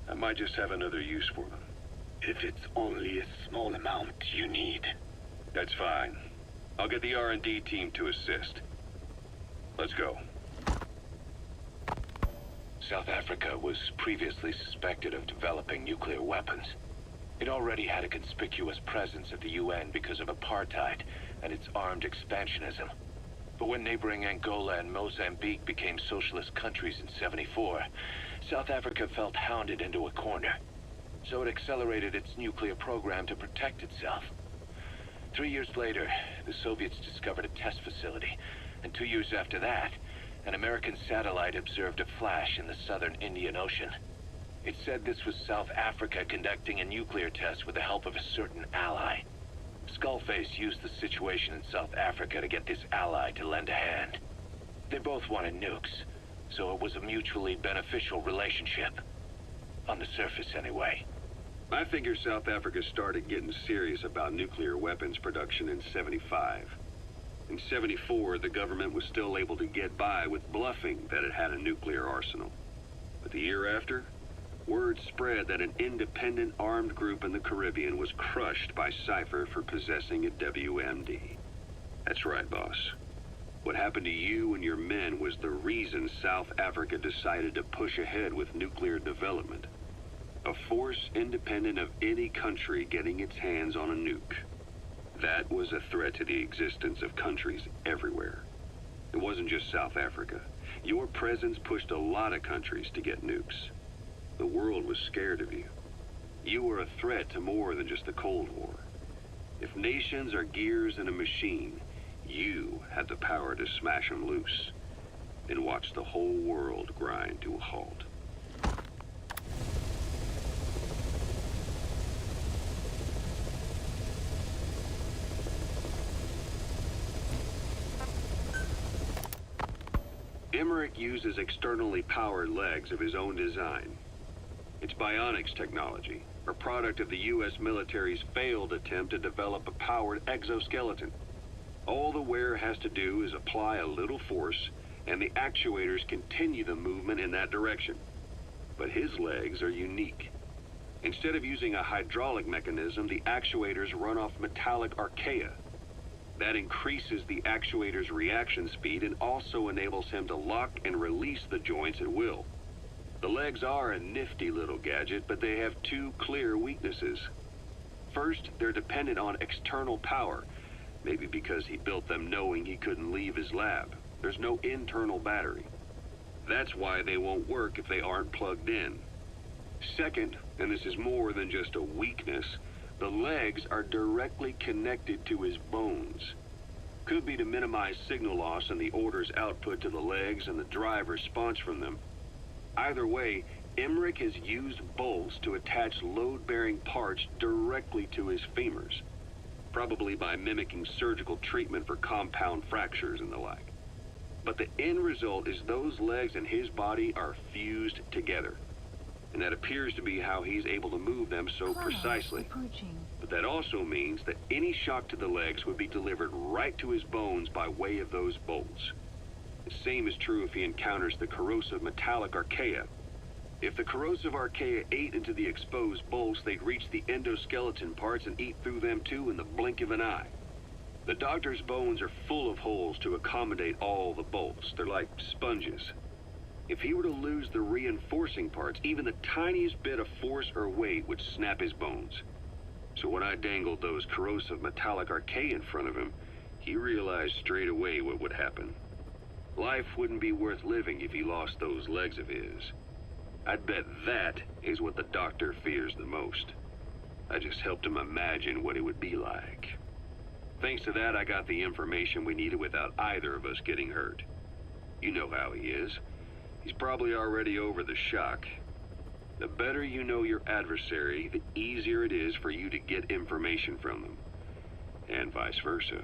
I might just have another use for them. If it's only a small amount you need. That's fine. I'll get the R&D team to assist. Let's go. South Africa was previously suspected of developing nuclear weapons. It already had a conspicuous presence at the UN because of apartheid and its armed expansionism. But when neighboring Angola and Mozambique became socialist countries in '74, South Africa felt hounded into a corner. So it accelerated its nuclear program to protect itself. 3 years later, the Soviets discovered a test facility, and 2 years after that, an American satellite observed a flash in the southern Indian Ocean. It said this was South Africa conducting a nuclear test with the help of a certain ally. Skullface used the situation in South Africa to get this ally to lend a hand. They both wanted nukes, so it was a mutually beneficial relationship. On the surface, anyway. I figure South Africa started getting serious about nuclear weapons production in '75. In '74, the government was still able to get by with bluffing that it had a nuclear arsenal. But the year after, word spread that an independent armed group in the Caribbean was crushed by Cypher for possessing a WMD. That's right, boss. What happened to you and your men was the reason South Africa decided to push ahead with nuclear development. A force independent of any country getting its hands on a nuke. That was a threat to the existence of countries everywhere. It wasn't just South Africa. Your presence pushed a lot of countries to get nukes. The world was scared of you. You were a threat to more than just the Cold War. If nations are gears in a machine, you had the power to smash them loose and watch the whole world grind to a halt. Emmerich uses externally powered legs of his own design. It's bionics technology, a product of the U.S. military's failed attempt to develop a powered exoskeleton. All the wearer has to do is apply a little force, and the actuators continue the movement in that direction. But his legs are unique. Instead of using a hydraulic mechanism, the actuators run off metallic archaea. That increases the actuator's reaction speed and also enables him to lock and release the joints at will. The legs are a nifty little gadget, but they have two clear weaknesses. First, they're dependent on external power, maybe because he built them knowing he couldn't leave his lab. There's no internal battery. That's why they won't work if they aren't plugged in. Second, and this is more than just a weakness, the legs are directly connected to his bones. Could be to minimize signal loss and the order's output to the legs and the drive response from them. Either way, Emmerich has used bolts to attach load-bearing parts directly to his femurs, probably by mimicking surgical treatment for compound fractures and the like. But the end result is those legs and his body are fused together. And that appears to be how he's able to move them so precisely. But that also means that any shock to the legs would be delivered right to his bones by way of those bolts. The same is true if he encounters the corrosive metallic archaea. If the corrosive archaea ate into the exposed bolts, they'd reach the endoskeleton parts and eat through them too in the blink of an eye. The doctor's bones are full of holes to accommodate all the bolts. They're like sponges. If he were to lose the reinforcing parts, even the tiniest bit of force or weight would snap his bones. So when I dangled those corrosive metallic archaea in front of him, he realized straight away what would happen. Life wouldn't be worth living if he lost those legs of his. I'd bet that is what the doctor fears the most. I just helped him imagine what it would be like. Thanks to that, I got the information we needed without either of us getting hurt. You know how he is. He's probably already over the shock. The better you know your adversary, the easier it is for you to get information from them. And vice versa.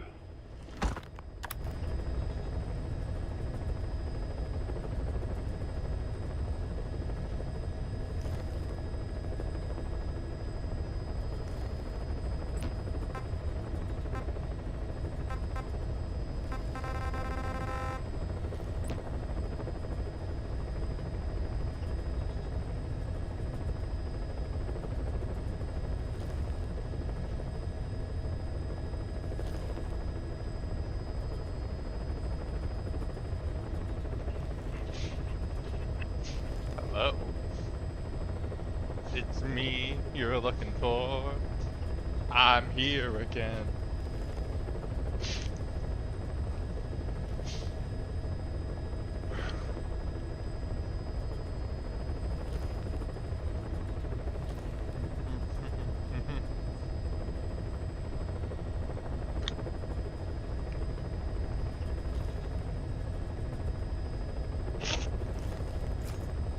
Uh-oh. It's me you're looking for. I'm here again.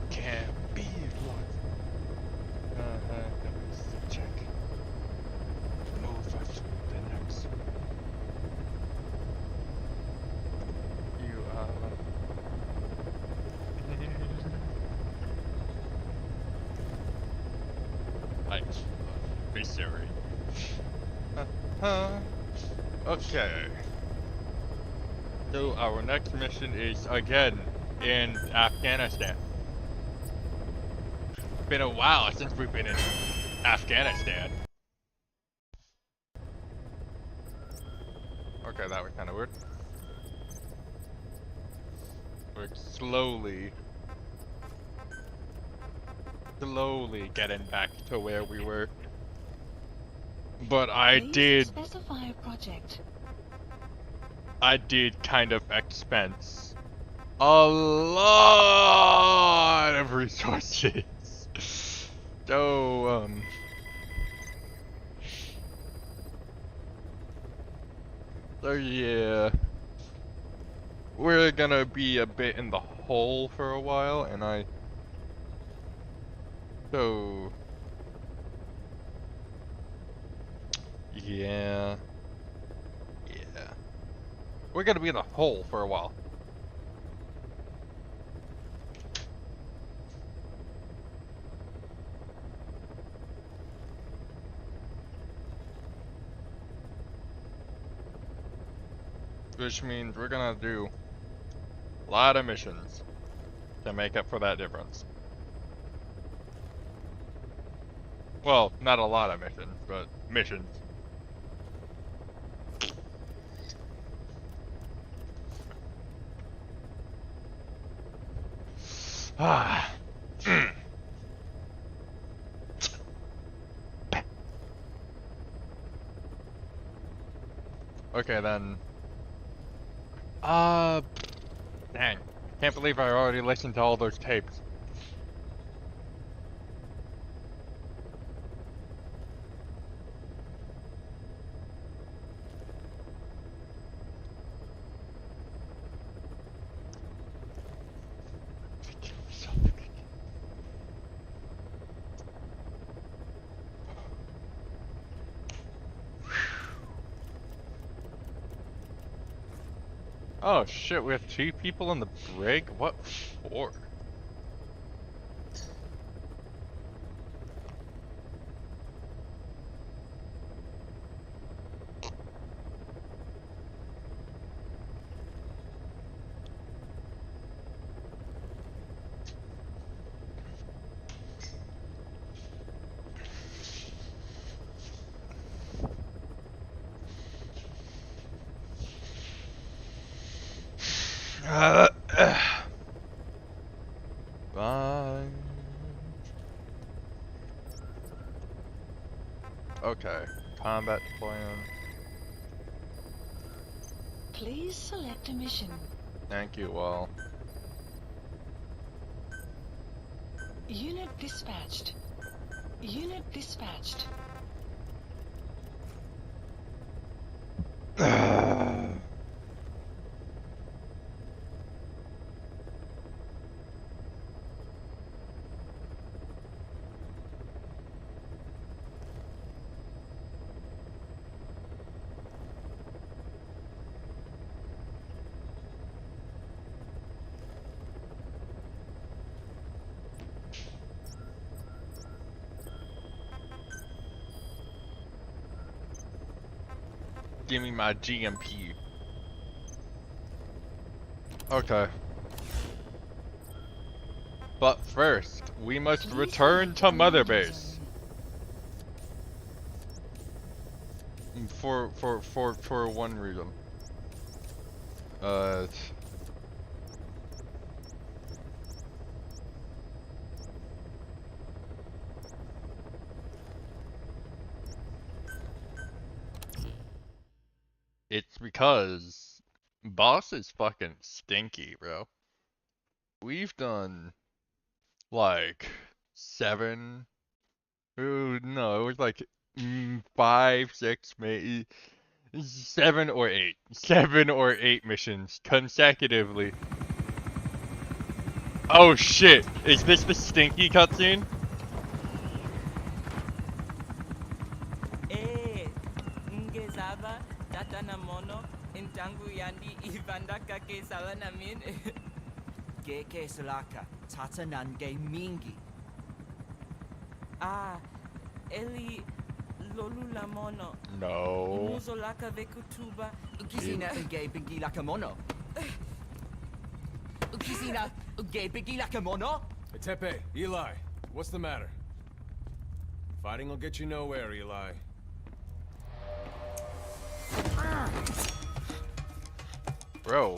Can't be one. That was the check. Move us to the next. You are. Nice. Be Siri. Okay. So our next mission is again in Afghanistan. Been a while since we've been in Afghanistan. Okay, that was kind of weird. We're slowly getting back to where we were. But I did specify a project. I did kind of expense a lot of resources. So, yeah. We're gonna be a bit in the hole for a while, and yeah. We're gonna be in the hole for a while. Which means we're gonna do a lot of missions to make up for that difference. Well, not a lot of missions, but missions. Ah. Okay then. Dang. Can't believe I already listened to all those tapes. Oh shit, we have 2 people in the brig? What for? Fine. Okay, combat plan. Please select a mission. Thank you all. Unit dispatched. Unit dispatched. Give me my GMP. Okay. But first, we must return to Mother Base. For one reason. because boss is fucking stinky, bro. We've done like 7. No, it was like 5, 6, maybe 7 or 8. 7 or 8 missions consecutively. Oh shit! Is this the stinky cutscene? Geke salaka, tata nange mingi. Ah, Eli lolula mono. No. Muzolaka vekutuba. Ukisina uge bingi laka mono. Ukisina uge bingi laka mono. Hey, Tepe, Eli, what's the matter? Fighting will get you nowhere, Eli. Bro.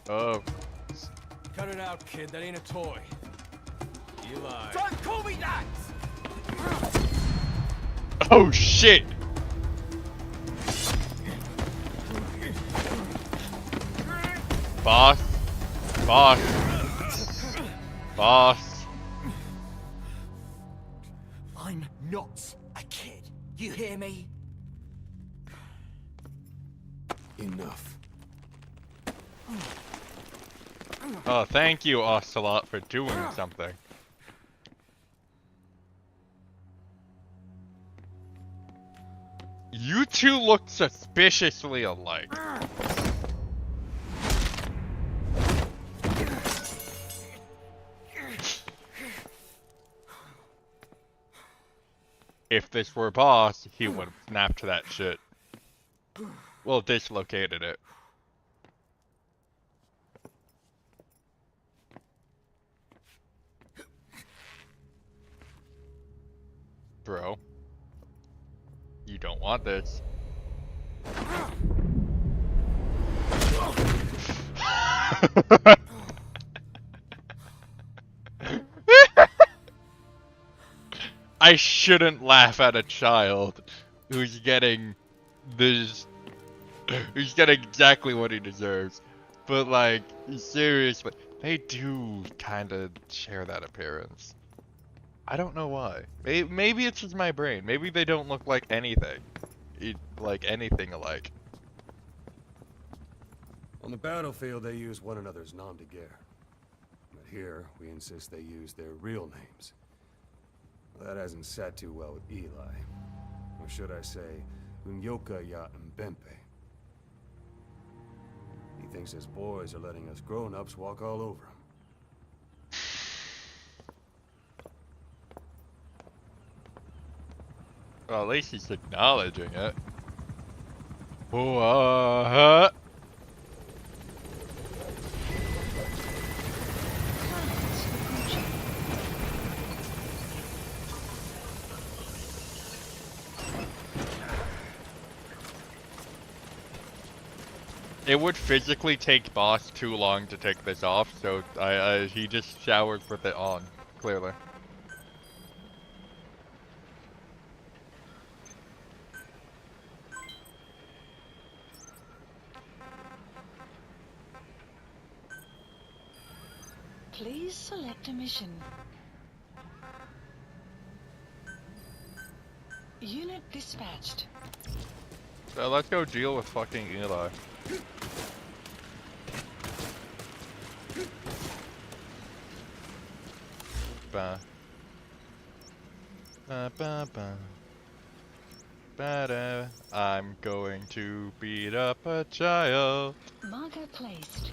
Oh. Cut it out, kid. That ain't a toy. Eli. Don't call me that! Oh shit! Boss. Boss. Boss. I'm not a kid. You hear me? Enough. Oh, thank you, Ocelot, for doing something. You two look suspiciously alike. If this were boss, he would have snapped that shit. Well, dislocated it. Bro. You don't want this. I shouldn't laugh at a child who's getting this, who's getting exactly what he deserves. But like, seriously, they do kind of share that appearance. I don't know why. Maybe it's just my brain. Maybe they don't look like anything. Like anything alike. On the battlefield, they use one another's nom de guerre. But here, we insist they use their real names. Well, that hasn't sat too well with Eli. Or should I say, Unyoka ya Mbempe. He thinks his boys are letting us grown-ups walk all over him. Well, at least he's acknowledging it. What? It would physically take boss too long to take this off, so he just showered with it on, clearly. Please select a mission. Unit dispatched. So let's go deal with fucking Eli. Ba. Ba ba ba. Ba-da. I'm going to beat up a child. Marker placed.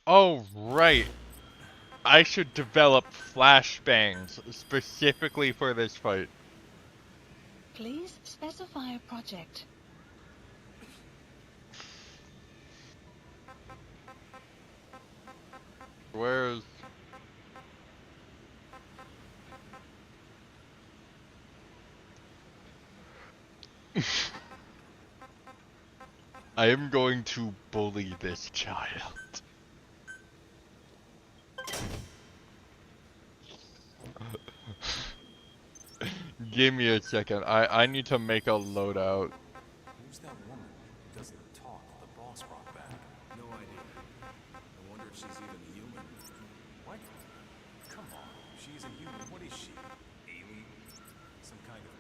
Oh, right. I should develop flashbangs specifically for this fight. Please specify a project. Where's... I am going to bully this child. Give me a second. I need to make a loadout. Who's that woman who doesn't talk the boss brought back? No idea. I wonder if she's even human. What? Come on. She's a human. What is she? Alien? Some kind of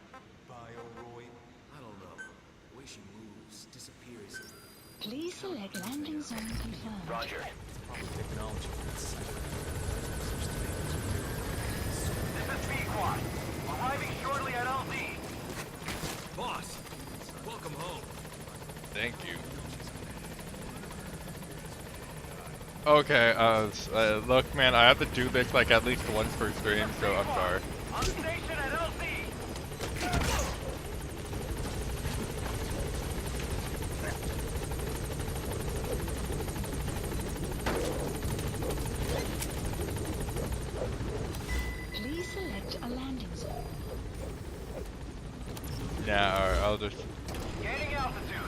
bioroid? I don't know. The way she moves, disappears. Please select landing zone confirmed. Roger. Probably technology from that site. This is B-Quad. Arriving shortly at LZ. Boss, welcome home. Thank you. Okay, look, man, I have to do this like at least once per stream, so I'm sorry. On station at LZ. Please select a landing zone. Yeah, alright, I'll just... Gaining altitude.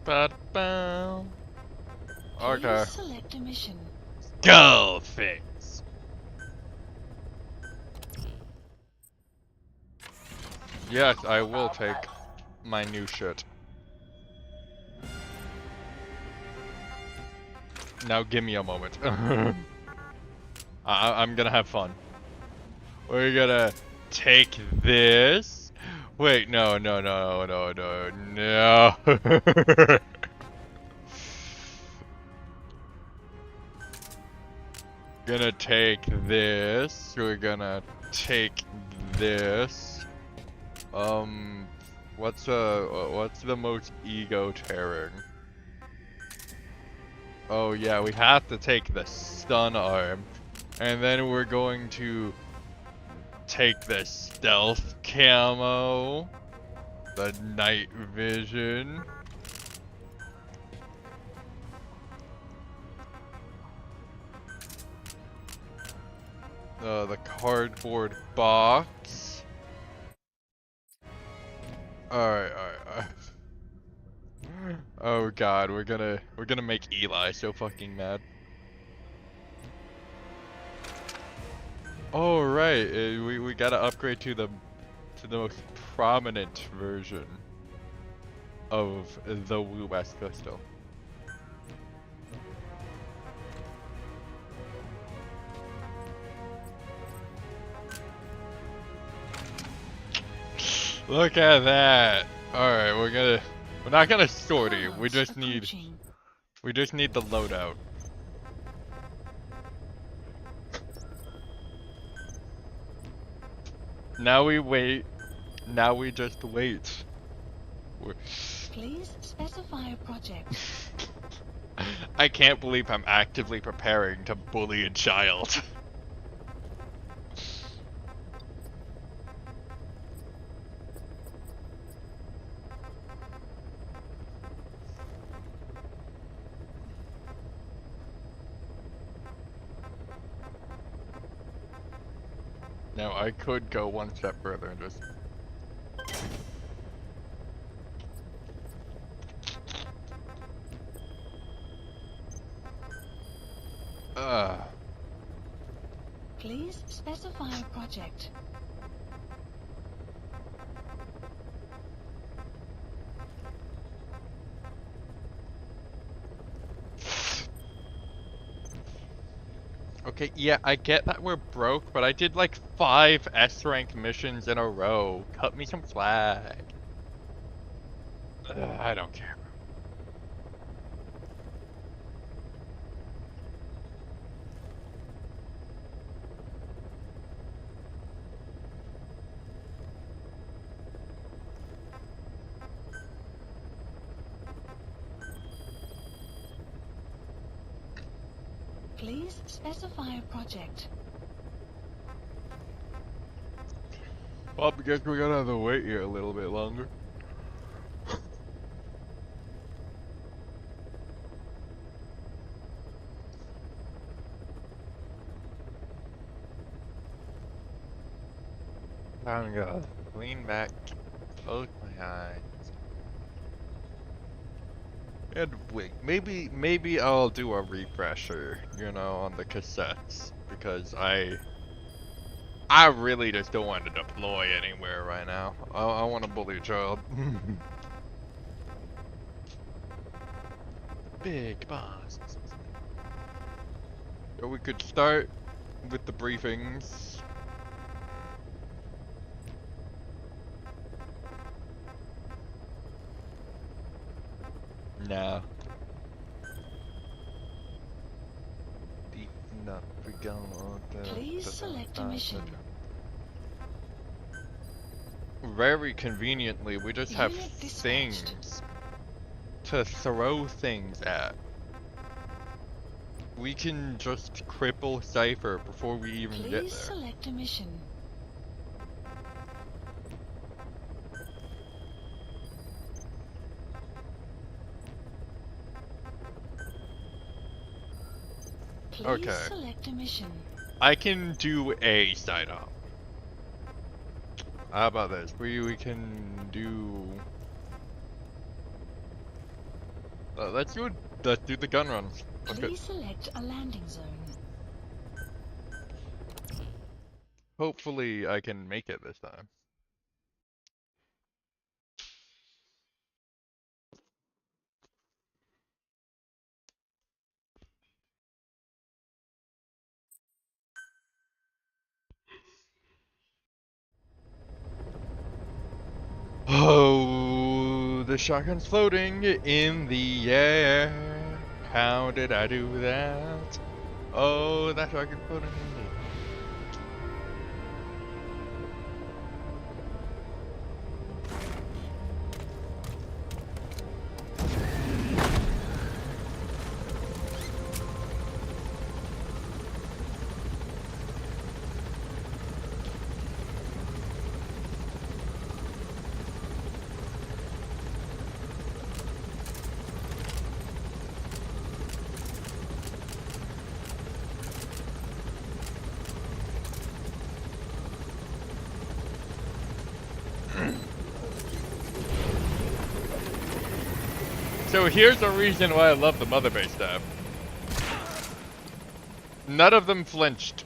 Ba-da-bow. Okay. Please select a mission. Go fix. Yes, I will take my new shit. Now give me a moment. I'm gonna have fun. We're gonna take this. Wait, no. Gonna take this. We're gonna take this. What's the most ego tearing? Oh yeah, we have to take the stun arm, and then we're going to take the stealth camo, the night vision. The cardboard box. Alright. Oh god, we're gonna make Eli so fucking mad. Oh right, we gotta upgrade to the most prominent version of the Wu S crystal. Look at that. Alright, we're not gonna sortie. We just need the loadout. Now we wait. Now we just wait. Please specify a project. I can't believe I'm actively preparing to bully a child. Now I could go one step further and just... Please specify a project. Okay, yeah, I get that we're broke, but I did like 5 S-rank missions in a row. Cut me some slack. I don't care. Please specify a project. Well, I guess we're gonna have to wait here a little bit longer. I'm gonna lean back, close my eyes, and wait. Maybe I'll do a refresher, you know, on the cassettes, because I really just don't want to deploy anywhere right now. I want to bully a child. Big boss. So we could start with the briefings. No. Please select a mission. Very conveniently, we just have Unit dispatched. things to throw things at. We can just cripple Cypher before we even get Please there. select a mission. Please Okay. select a mission. I can do a side op. How about this? We can do. Let's do the gun runs. Let's go. Please select a landing zone. Hopefully, I can make it this time. Oh, the shotgun's floating in the air. How did I do that? Oh, that shotgun's floating in the air. So here's the reason why I love the mother base tab. None of them flinched.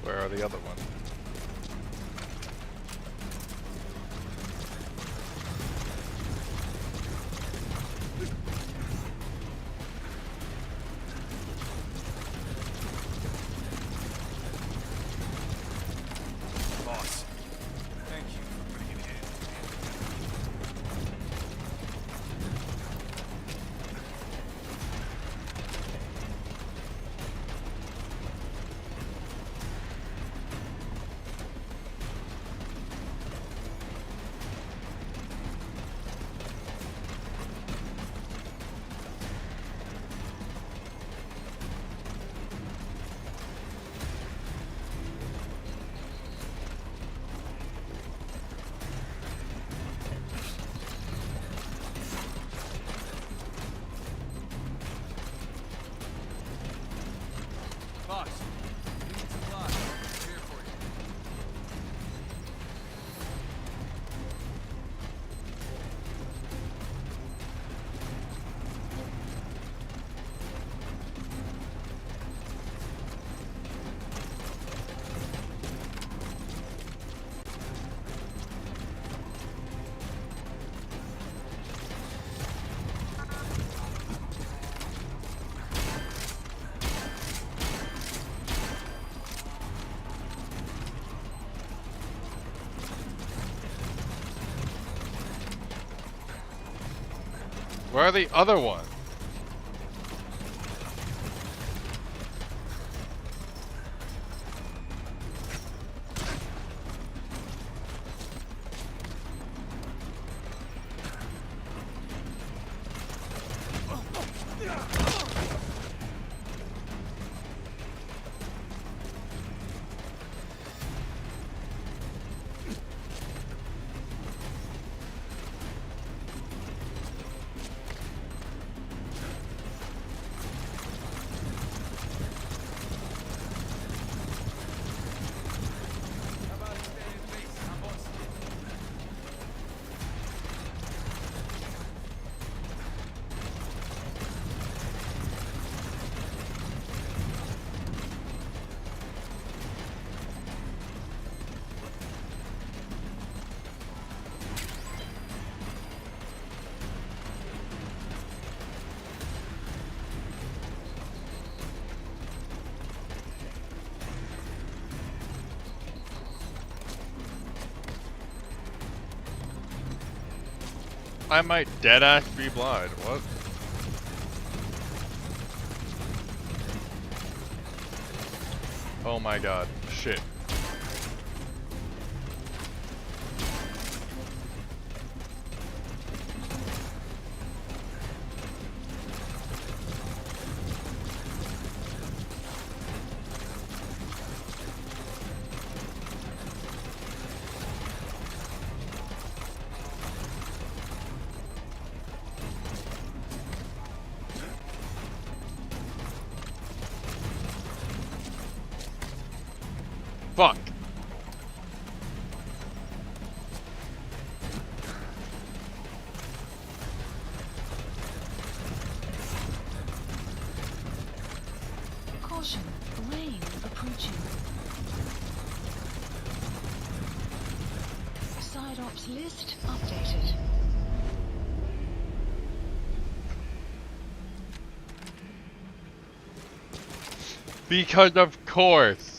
Where are the other ones? Boss, thank you for putting it in. Boss, you need supplies. We're here for you. Where are the other ones? I might deadass be blind. What? Oh my god. Shit. Fuck. Caution, rain approaching. Side ops list updated. Because of course.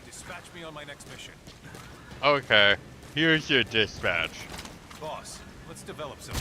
Dispatch me on my next mission. Okay. Here's your dispatch. Boss, let's develop some.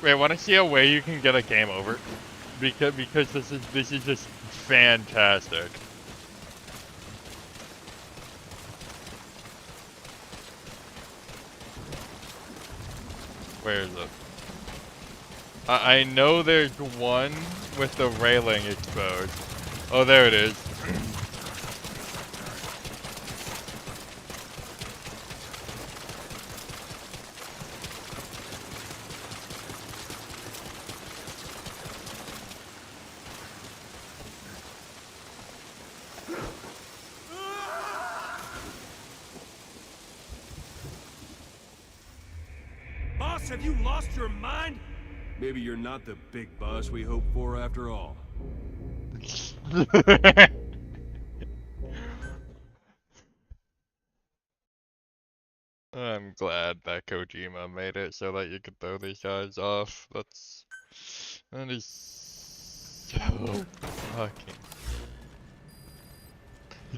Wait, want to see a way you can get a game over? Because this is just fantastic. Where is it? I know there's one with the railing exposed. Oh, there it is. Boss, have you lost your mind? Maybe you're not the big boss we hoped for after all. I'm glad that Kojima made it so that you could throw these guys off. That is so fucking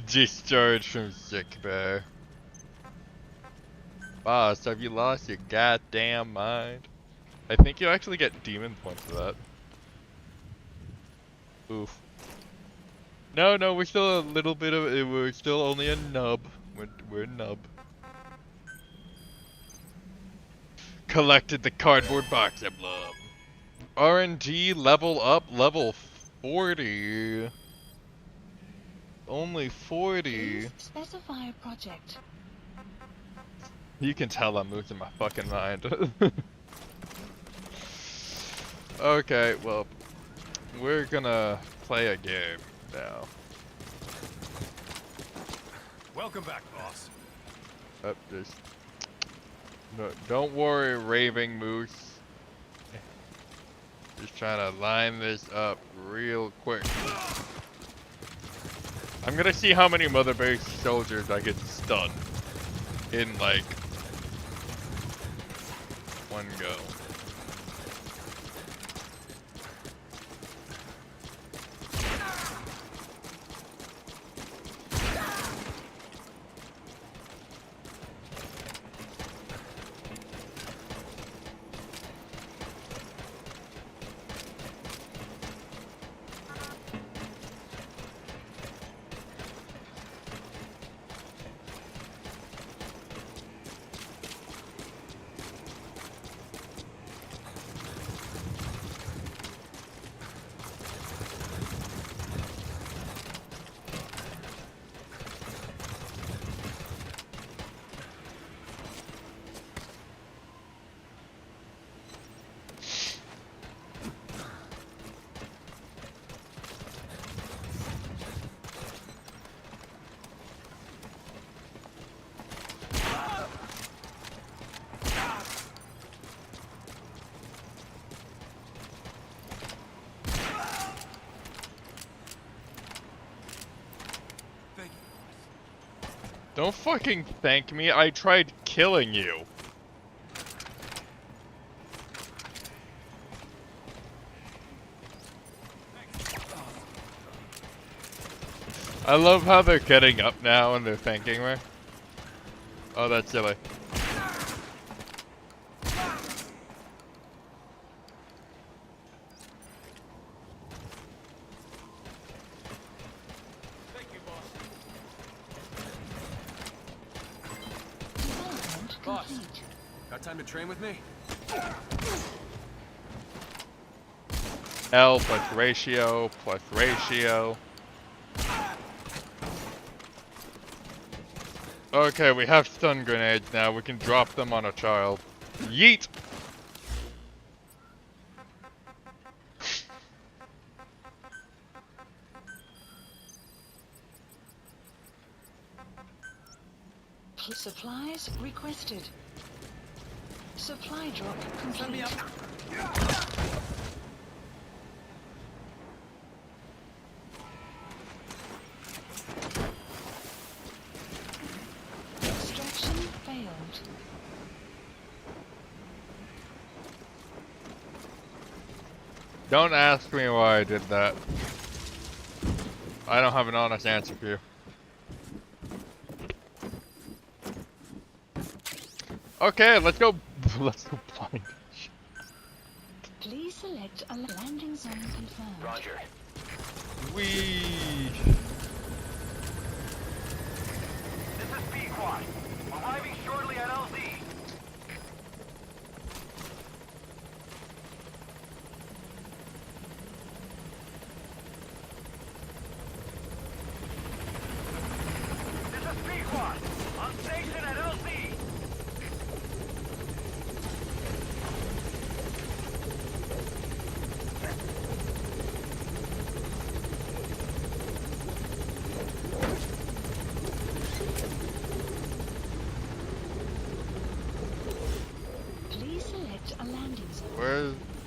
discharged from sick bay. Boss, have you lost your goddamn mind? I think you actually get demon points for that. Oof. No, we're still a little bit of it. We're still only a nub. We're a nub. Collected the cardboard box emblem. RNG level up, level 40. Only 40. Please specify a project. You can tell I'm losing my fucking mind. Okay, well, we're gonna play a game now. Welcome back, boss. Just no, don't worry, Raving Moose. Just trying to line this up real quick. I'm gonna see how many Mother Base soldiers I get stunned in like one go. Don't fucking thank me, I tried killing you. I love how they're getting up now and they're thanking me. Oh, that's silly. Time to train with me? L plus ratio plus ratio. Okay, we have stun grenades now. We can drop them on a child. Yeet! Supplies requested. Supply drop complete. Let me up. Extraction failed. Don't ask me why I did that. I don't have an honest answer for you. Okay, let's go. Let's go blind. Please select a landing zone confirmed. Roger. Wee. This is P-Quad. Arriving shortly at LZ. This is P-Quad. On station at LZ.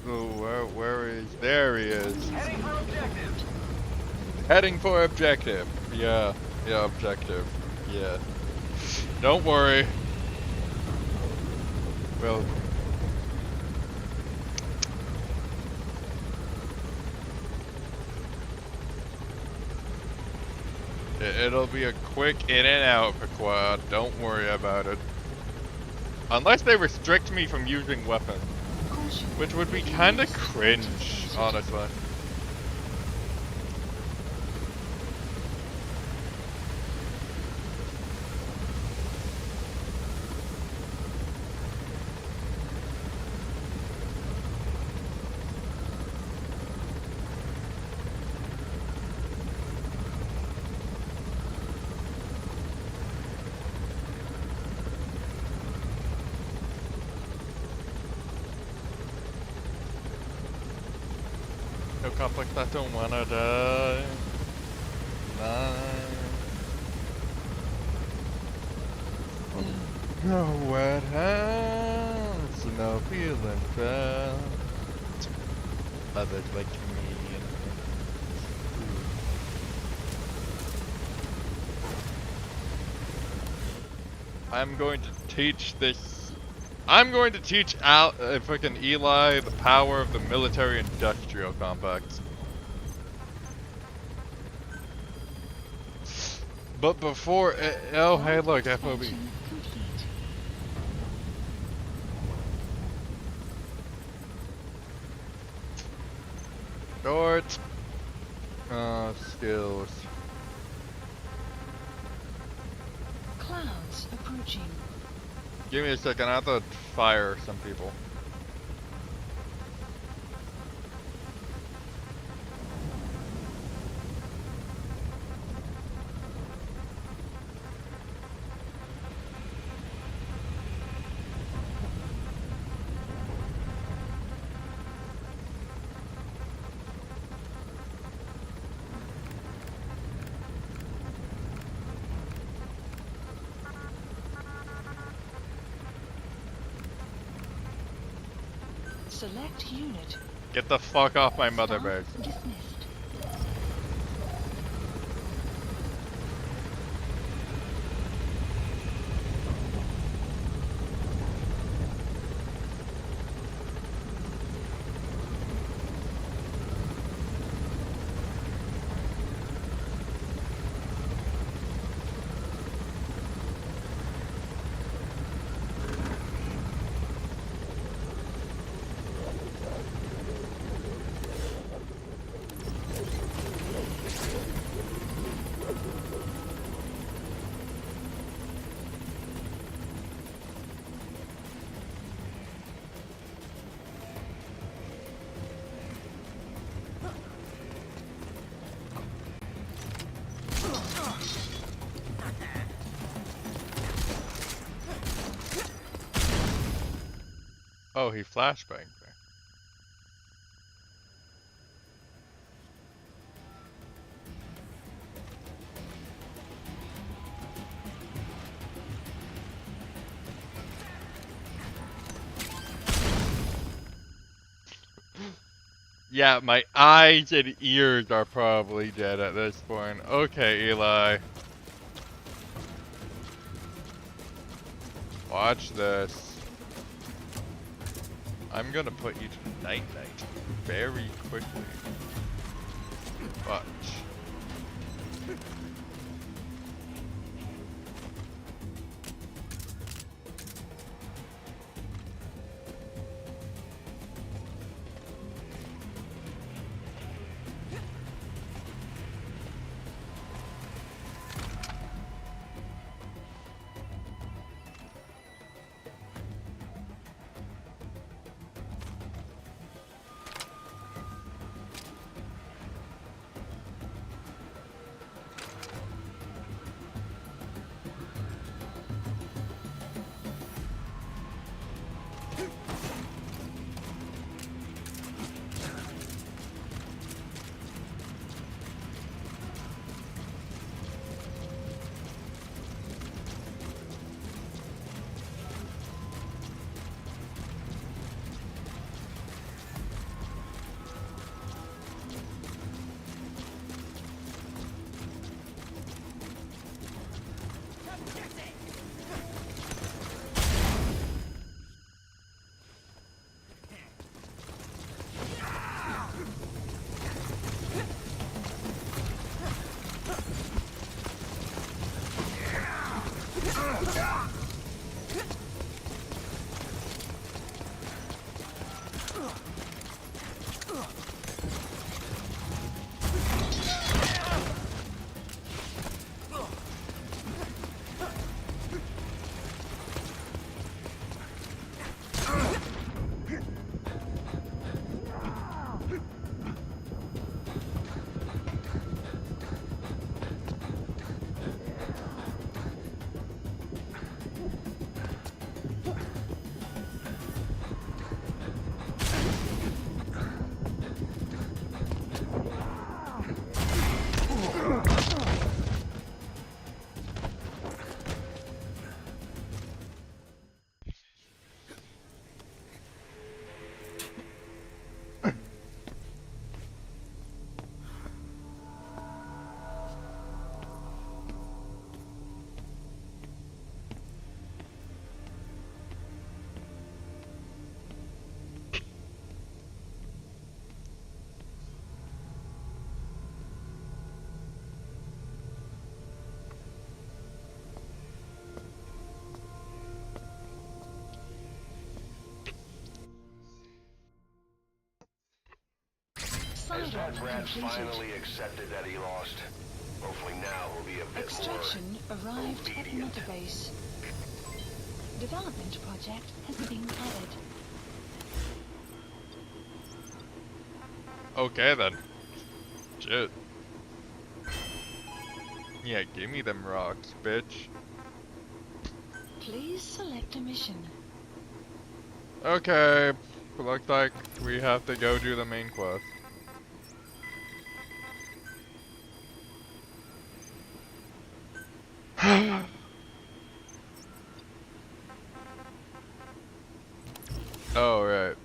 Oh, where is? There he is. Heading for objective. Heading for objective. Yeah, objective. Yeah. Don't worry. Well. It'll be a quick in and out for Quad. Don't worry about it. Unless they restrict me from using weapons. Which would be kinda cringe, honestly. No conflict, I don't wanna die. Nah. No wet hands, no feeling felt. Others like me. I'm going to teach freaking Eli the power of the military-industrial complex. But before, oh hey look, FOB. Short. Skills. Clouds approaching. Give me a second, I have to fire some people. Select unit. Get the fuck off my mother base. Dismissed. Oh, he flashbanged me. Yeah, my eyes and ears are probably dead at this point. Okay, Eli. Watch this. I'm gonna put you to night-night very quickly. Watch. Has that Sign-off brat completed. finally accepted that he lost? Hopefully now we'll be a bit Extraction more arrived at obedient. Metabase. Development project has been added. Okay then. Shit. Yeah, give me them rocks, bitch. Please select a mission. Okay. Looks like we have to go do the main quest. Oh, right.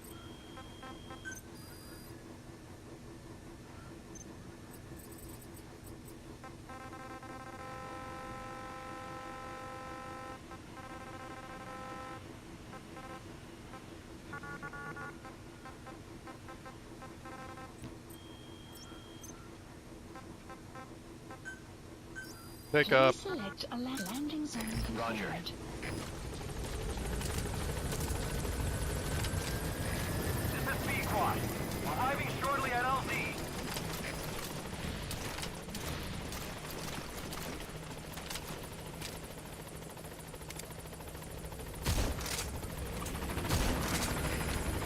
Pick Please up. select a landing zone confirmed. Roger. This is B-Quad. Arriving shortly at LZ.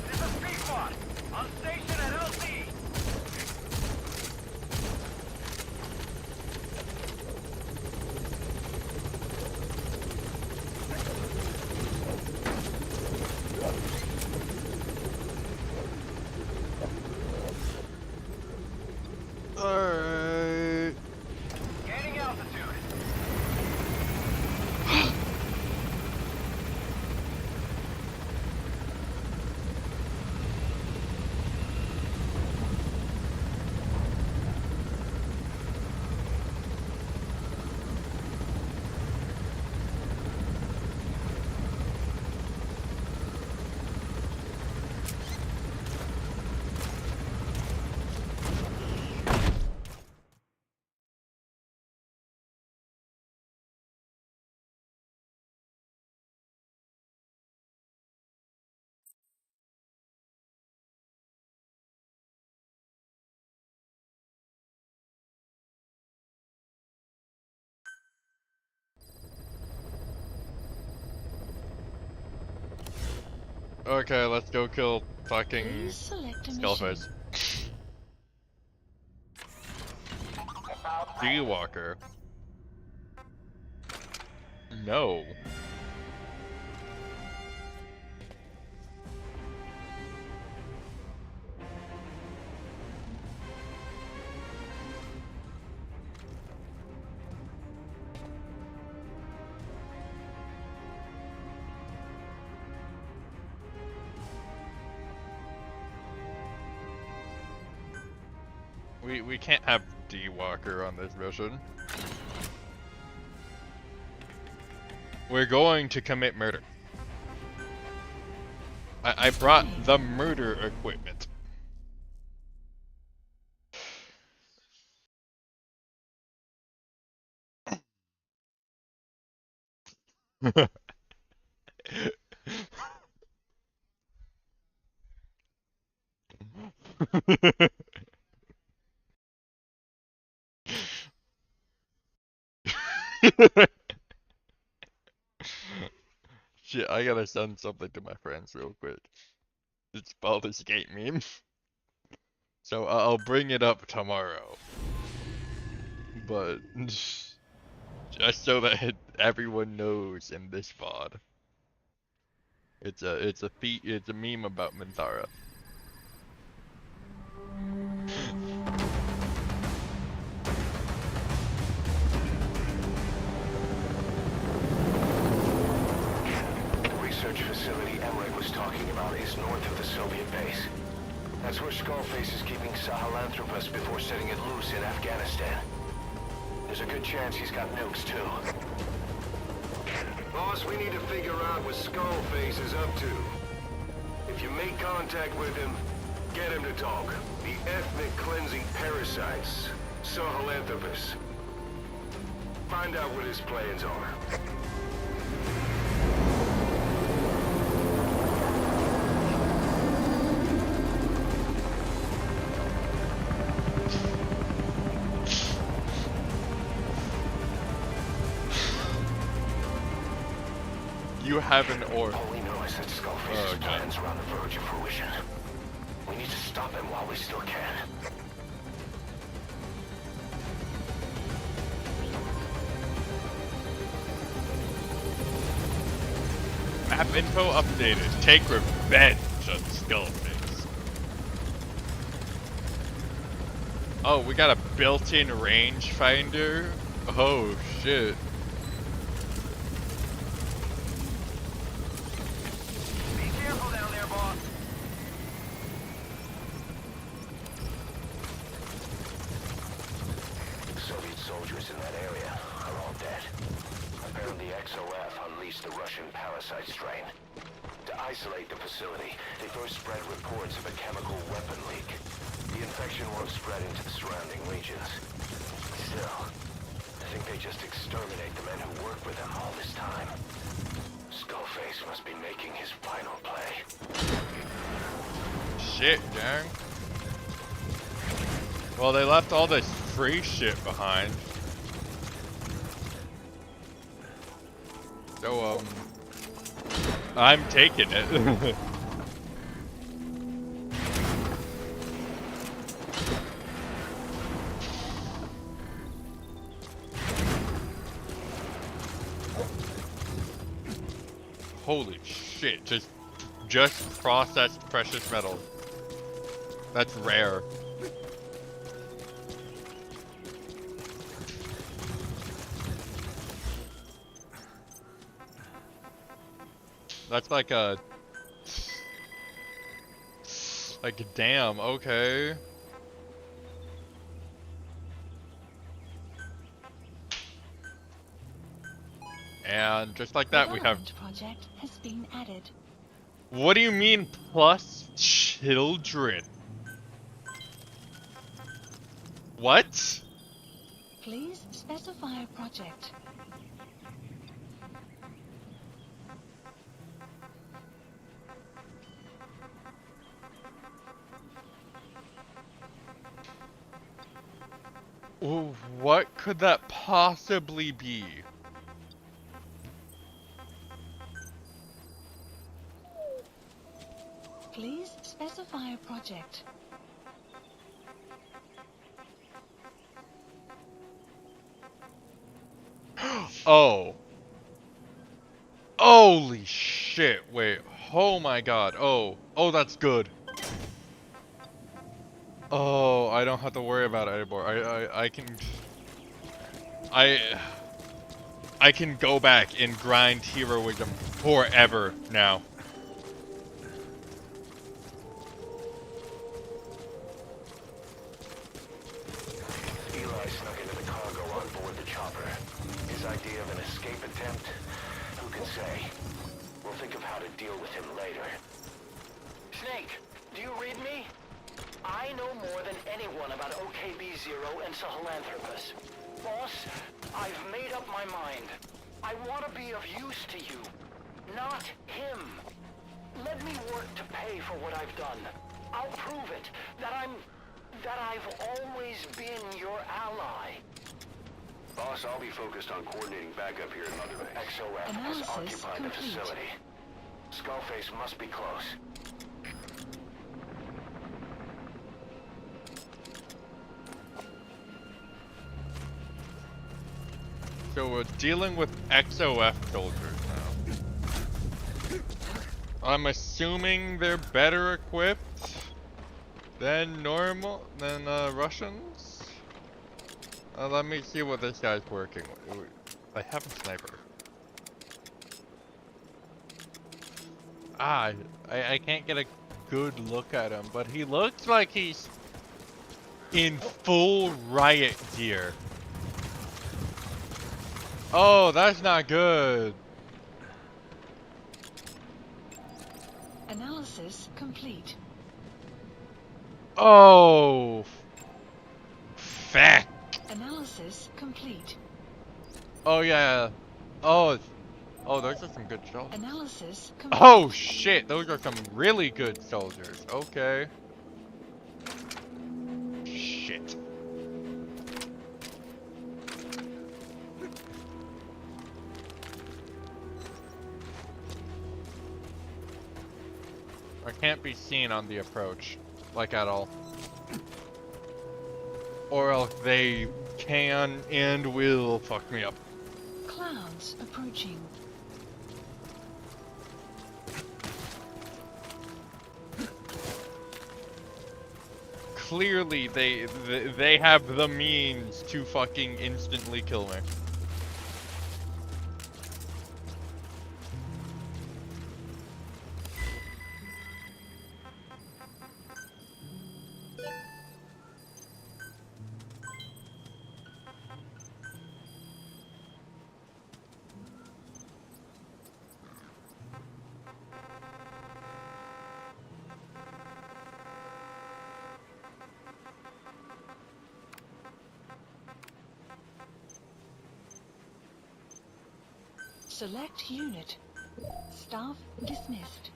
This is B-Quad. On station at LZ. Alright. Gaining altitude. Okay, let's go kill fucking Please select a mission. Skullface. D-Walker. No. We can't have D-Walker on this mission. We're going to commit murder. I brought the murder equipment. Shit, I gotta send something to my friends real quick. It's Baldur's Gate meme. So I'll bring it up tomorrow. But just so that everyone knows in this VOD. It's a meme about Minthara. Research facility Emmerich was talking about is north of the Soviet base. That's where Skullface is keeping Sahelanthropus before setting it loose in Afghanistan. There's a good chance he's got nukes, too. Boss, we need to figure out what Skullface is up to. If you make contact with him, get him to talk. The ethnic cleansing parasites, Sahelanthropus. Find out what his plans are. do have an orb. All we know is that Skullface's plans are on the verge of fruition. We need to stop him while we still can. Map info updated. Take revenge on Skullface. Oh, we got a built-in rangefinder? Oh, shit. Be careful down there, boss. Soviet soldiers in that area are all dead. Apparently XOF unleashed the Russian parasite strain. To isolate the facility, they first spread reports of a chemical weapon leak. The infection won't spread into the surrounding regions. Still, I think they just exterminate the men who worked with them all this time. Skullface must be making his final play. Shit, gang. Well, they left all this free shit behind. So, I'm taking it. Holy shit, just processed precious metals. That's rare. That's like a... Like, damn, okay. And just like that, we have... Project has been added. What do you mean, plus children? What? Please specify a project. What could that possibly be? Please specify a project. Oh. Holy shit, wait. Oh my god. Oh, that's good. Oh, I don't have to worry about it anymore. I can go back and grind heroism forever now. Eli snuck into the cargo on board the chopper. His idea of an escape attempt? Who can say? We'll think of how to deal with him later. Snake, do you read me? I know more than anyone about OKB-0 and Sahelanthropus. Boss, I've made up my mind. I want to be of use to you, not him. Let me work to pay for what I've done. I'll prove it, that I've always been your ally. Boss, I'll be focused on coordinating backup here in Mother Base. XOF has occupied the facility. Skullface must be close. So we're dealing with XOF soldiers now. I'm assuming they're better equipped than Russians? Let me see what this guy's working with. I have a sniper. I can't get a good look at him, but he looks like he's in full riot gear. Oh, that's not good. Analysis complete. Oh, fuck. Analysis complete. Oh yeah. Oh, those are some good soldiers. Analysis complete. Oh shit, those are some really good soldiers. Okay. Shit. I can't be seen on the approach, like at all. Or else they can and will fuck me up. Clouds approaching. Clearly, they have the means to fucking instantly kill me. Select unit. Staff dismissed.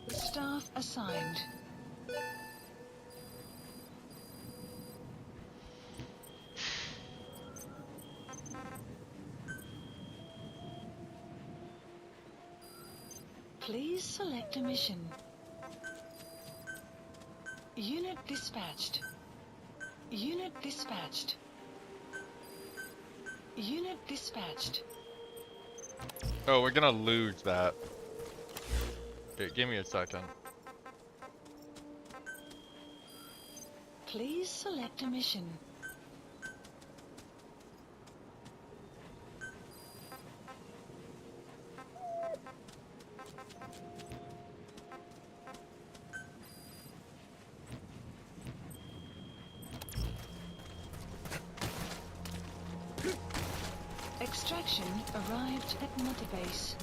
Staff assigned. Please select a mission. Unit dispatched. Unit dispatched. Unit dispatched. Oh, we're gonna lose that. Okay, give me a second. Please select a mission. Extraction arrived at Mother Base.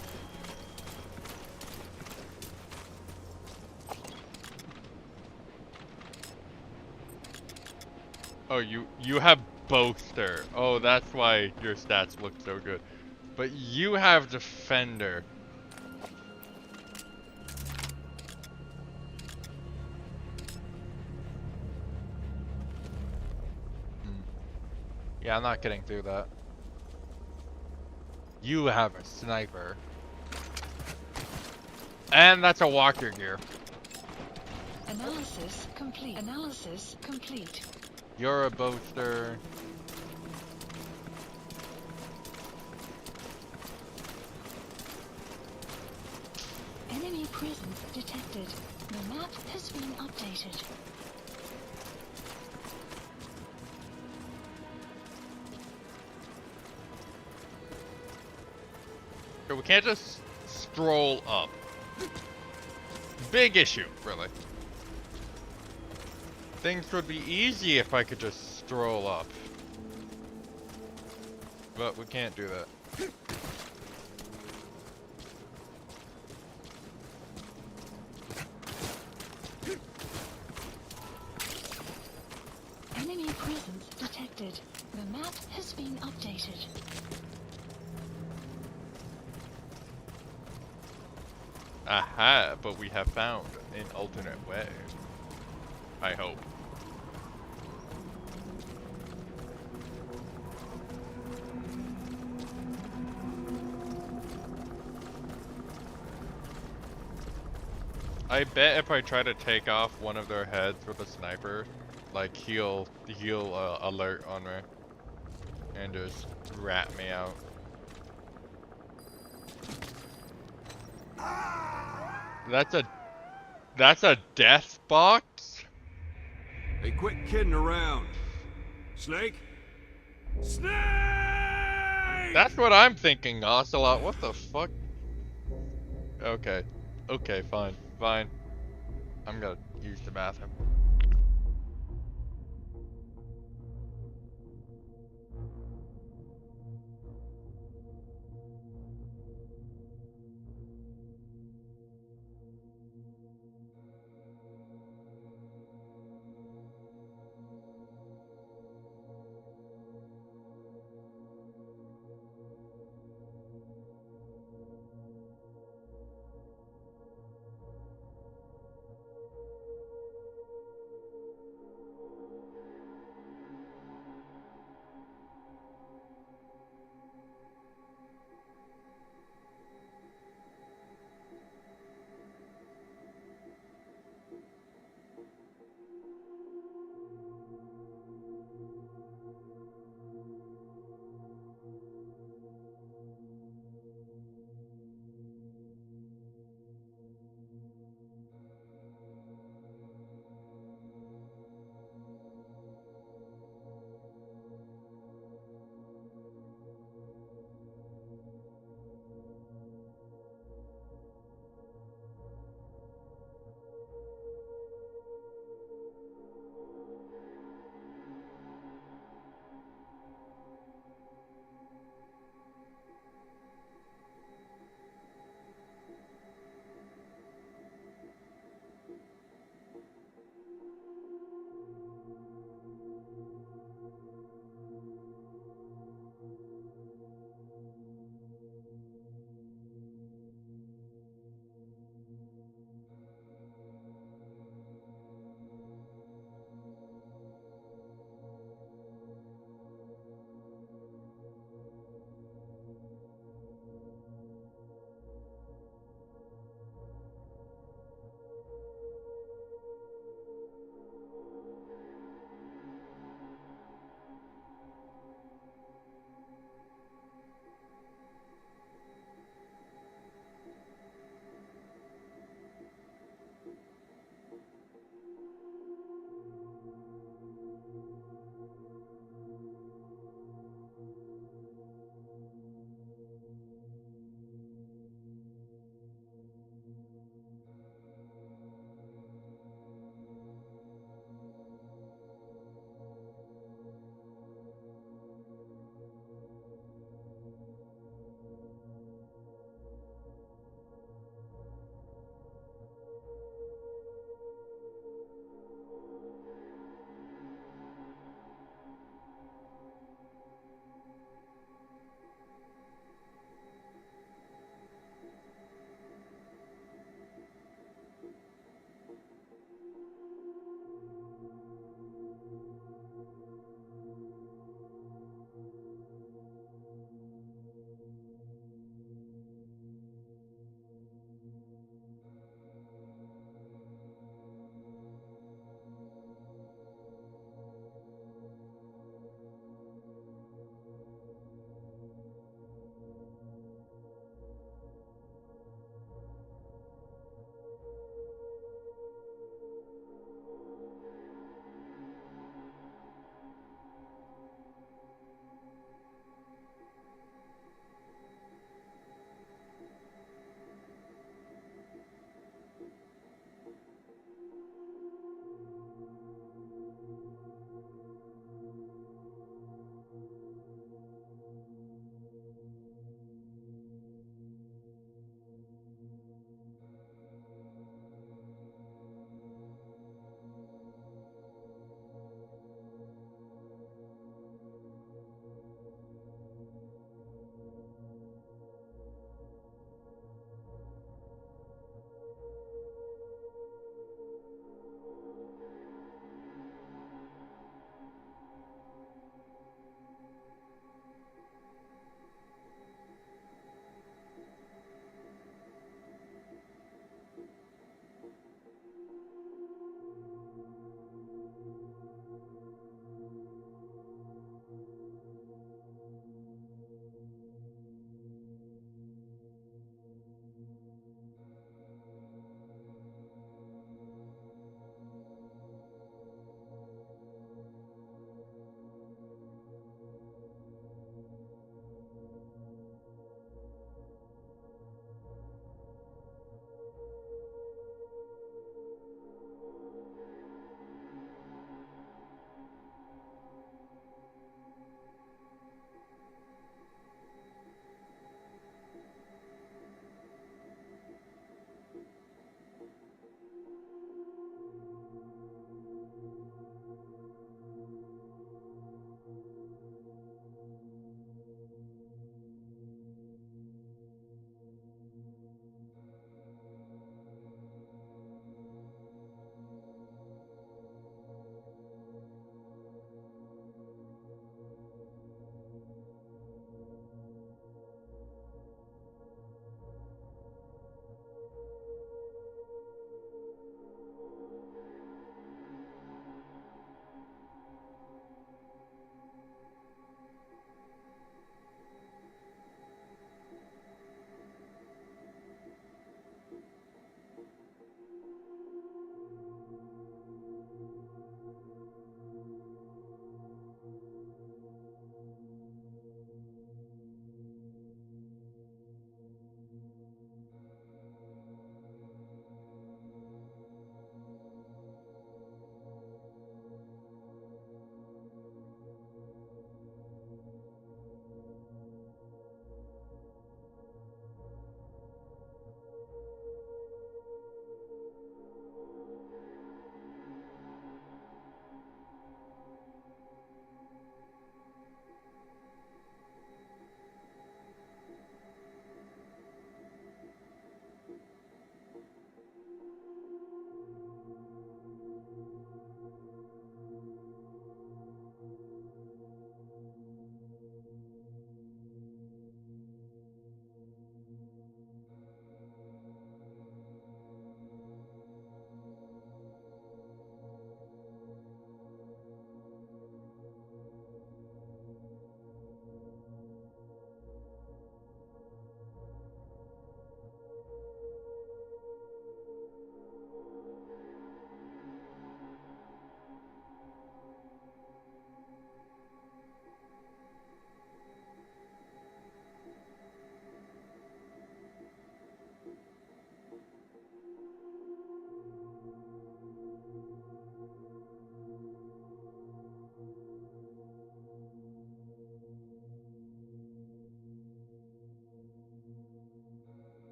Oh, you have Boaster. Oh, that's why your stats look so good. But you have Defender. Yeah, I'm not getting through that. You have a Sniper. And that's a Walker gear. Analysis complete. Analysis complete. You're a Boaster. Enemy presence detected. The map has been updated. So we can't just stroll up. Big issue, really. Things would be easy if I could just stroll up. But we can't do that. Enemy presence detected. The map has been updated. Aha, but we have found an alternate way. I hope. I bet if I try to take off one of their heads with a sniper, like he'll alert on me and just rat me out. That's a death box? Hey, quit kidding around. Snake? Snake! That's what I'm thinking, Ocelot. What the fuck? Okay. Okay, fine. Fine. I'm gonna use the bathroom.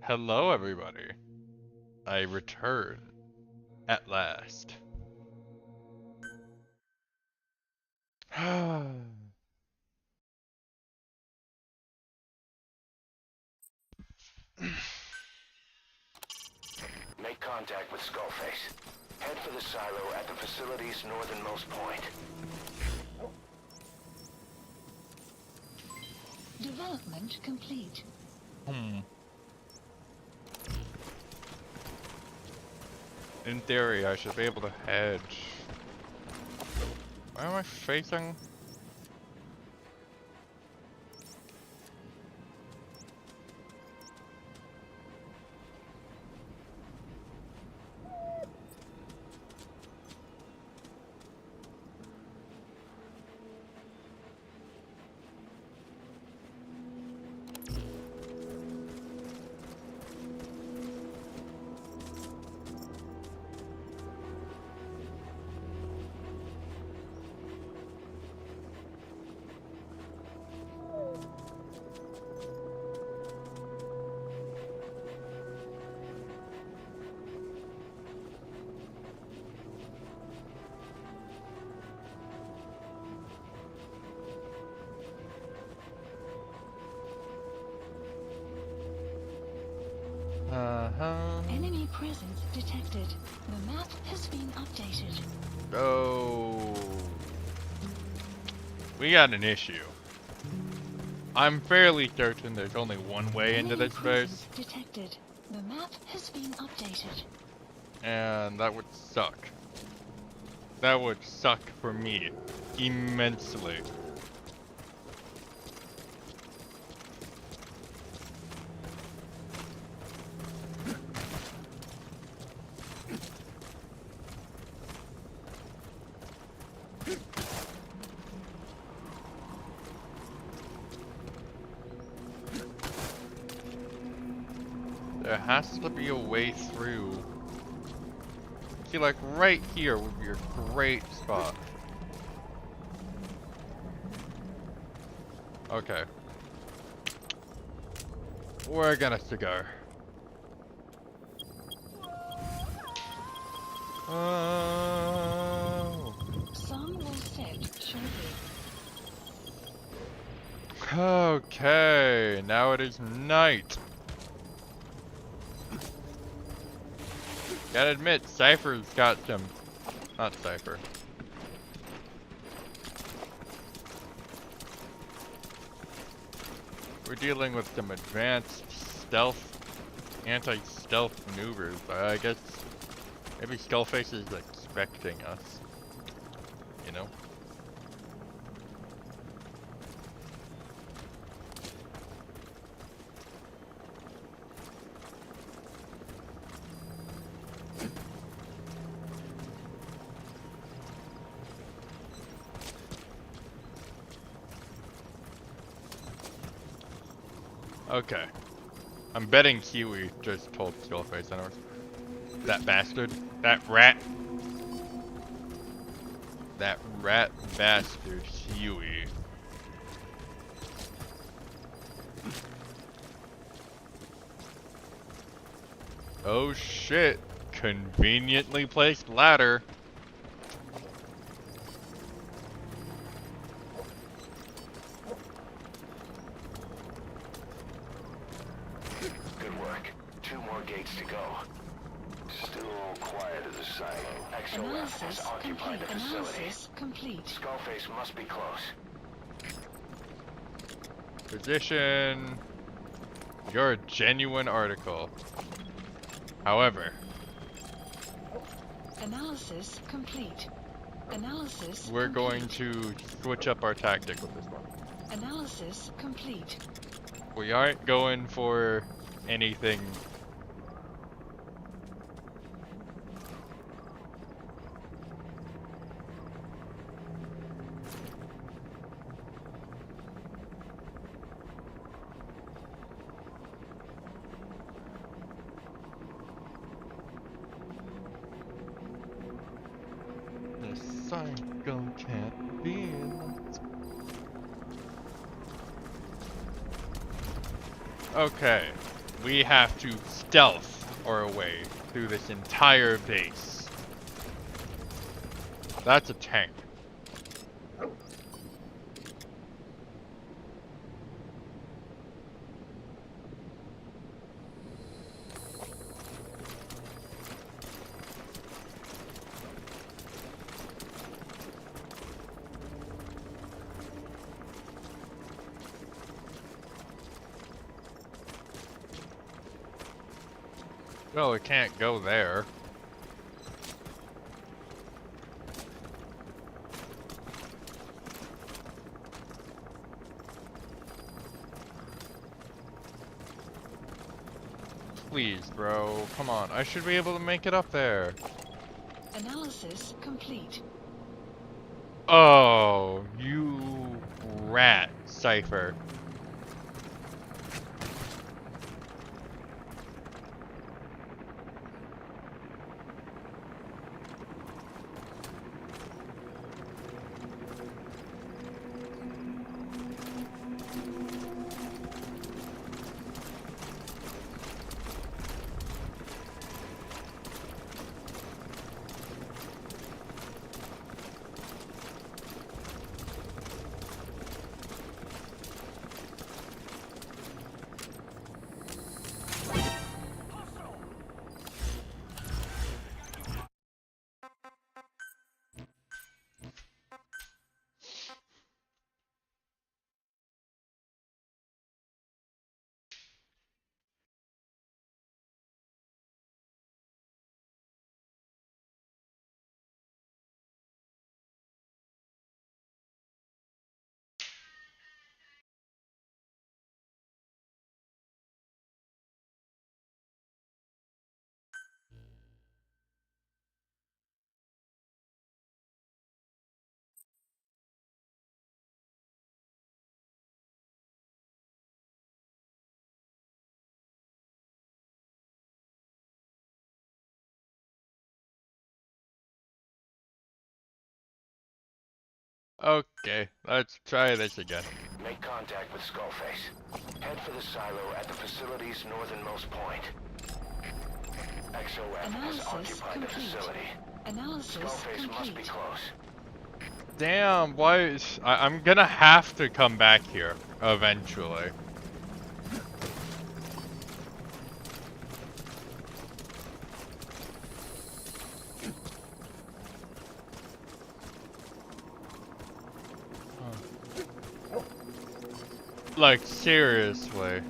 Hello, everybody. I return at last. Make contact with Skullface. Head for the silo at the facility's northernmost point. Development complete. In theory, I should be able to hedge. Where am I facing? Enemy presence detected. The map has been updated. Oh. We got an issue. I'm fairly certain there's only one way into this base. Detected. The map has been updated. And that would suck. That would suck for me immensely. There has to be a way through. See, like right here would be a great spot. Okay. We're gonna have to go. Oh. Sun will set shortly. Okay, now it is night. Gotta admit, Cypher's got some... Not Cypher. We're dealing with some advanced stealth, anti-stealth maneuvers. I guess maybe Skullface is expecting us. You know? Okay. I'm betting Kiwi just told Skullface anyways. That bastard. That rat. That rat bastard Kiwi. Oh shit. Conveniently placed ladder. Good work. 2 more gates to go. Still quiet at the silo. Exolab has occupied the facility. Analysis complete. Skullface must be close. Position. You're a genuine article. However, Analysis complete. Analysis we're complete. going to switch up our tactic with this one. Analysis complete. We aren't going for anything. The cycle can't be lost. Okay. we have to stealth our way through this entire base. That's a tank. Well, we can't go there. Please, bro. Come on. I should be able to make it up there. Analysis complete. Oh, you rat, Cypher. Okay, let's try this again. Make contact with Skullface. Head for the silo at the facility's northernmost point. XOF has occupied the facility. Skullface must be close. Damn, why is... I'm gonna have to come back here, eventually. Like, seriously.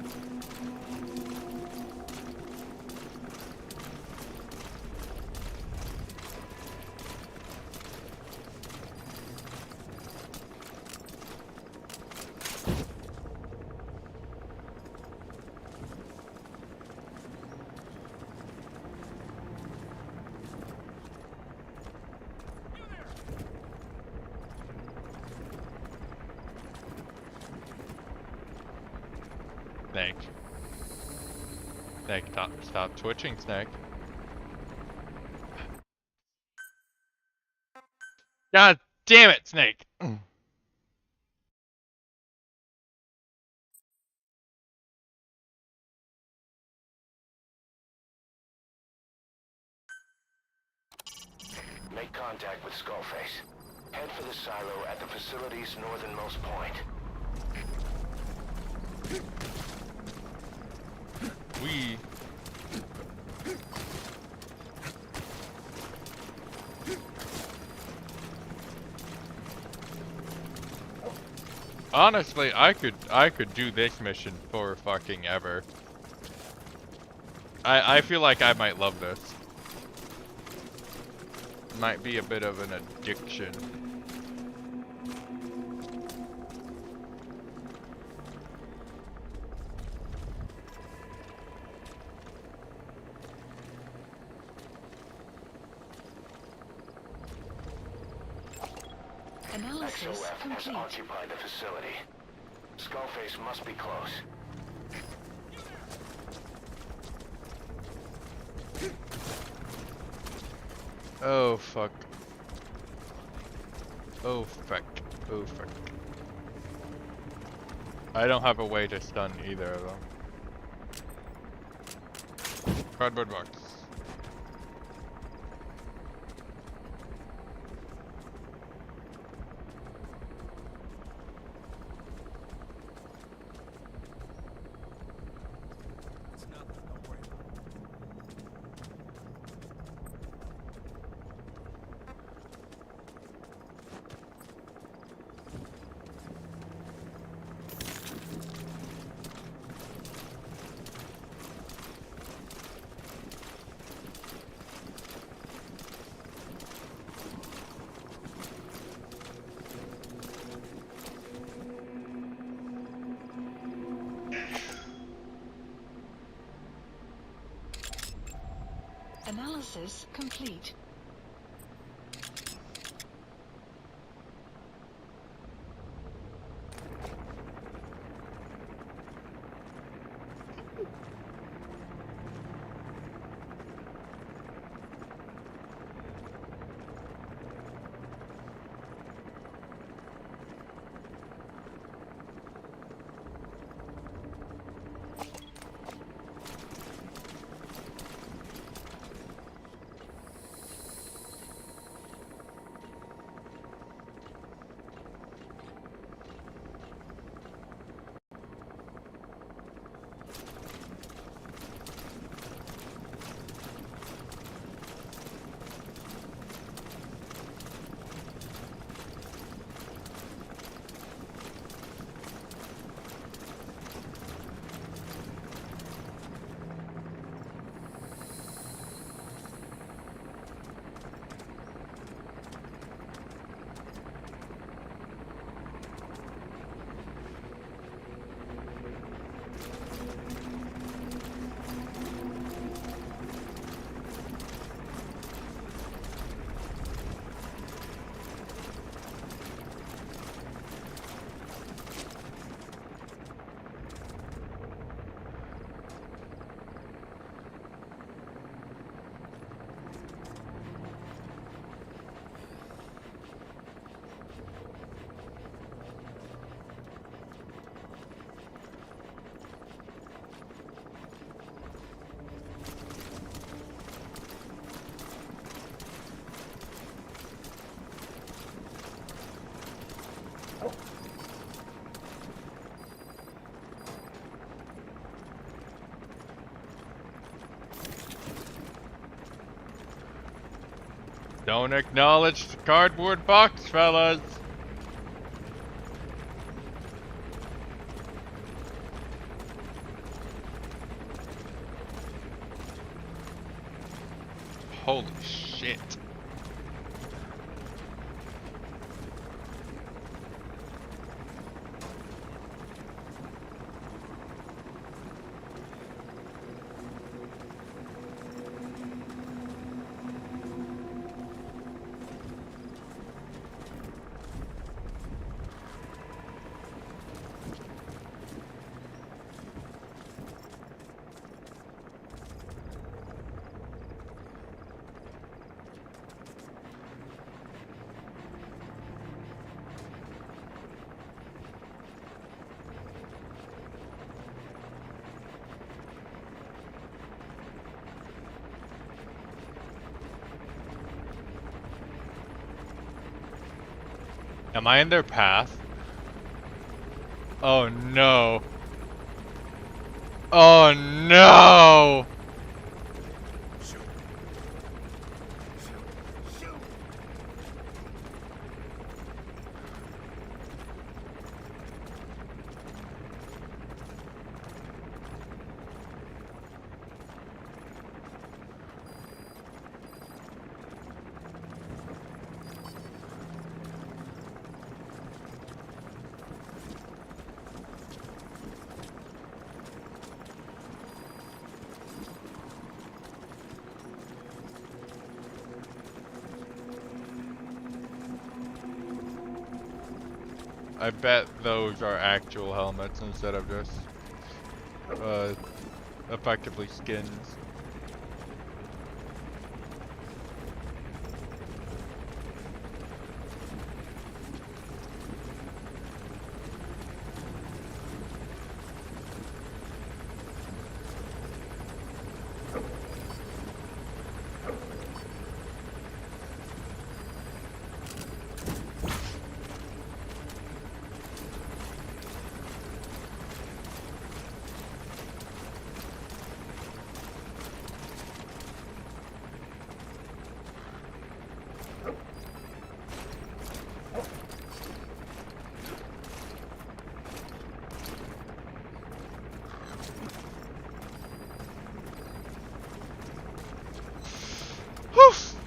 Snake. Snake, stop twitching, Snake. God damn it, Snake! Make contact with Skullface. Head for the silo at the facility's northernmost point. We... Honestly, I could do this mission for fucking ever. I feel like I might love this. Might be a bit of an addiction. Analysis XOF has complete. occupied the facility. Skullface must be close. Oh fuck. Oh fuck. Oh fuck. I don't have a way to stun either of them. Cardboard box. It's nothing, don't worry about Analysis complete. Don't acknowledge the cardboard box, fellas. Holy shit. Am I in their path? Oh no. Oh no! I bet those are actual helmets instead of just effectively skins.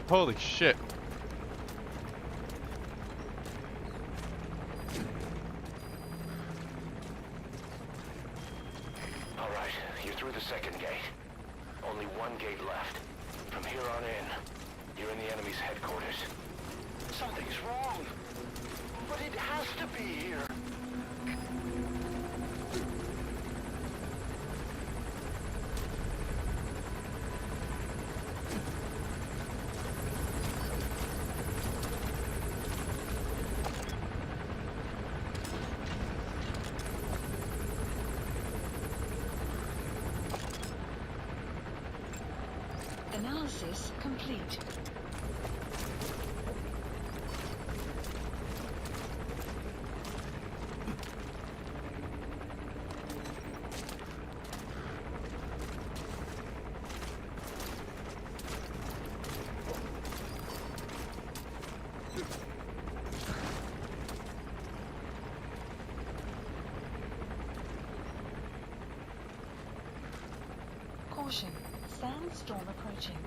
Holy shit. All right, you're through the second gate. Only one gate left. From here on in, you're in the enemy's headquarters. Something's wrong. But it has to be here. Analysis complete. Caution. Sandstorm approaching.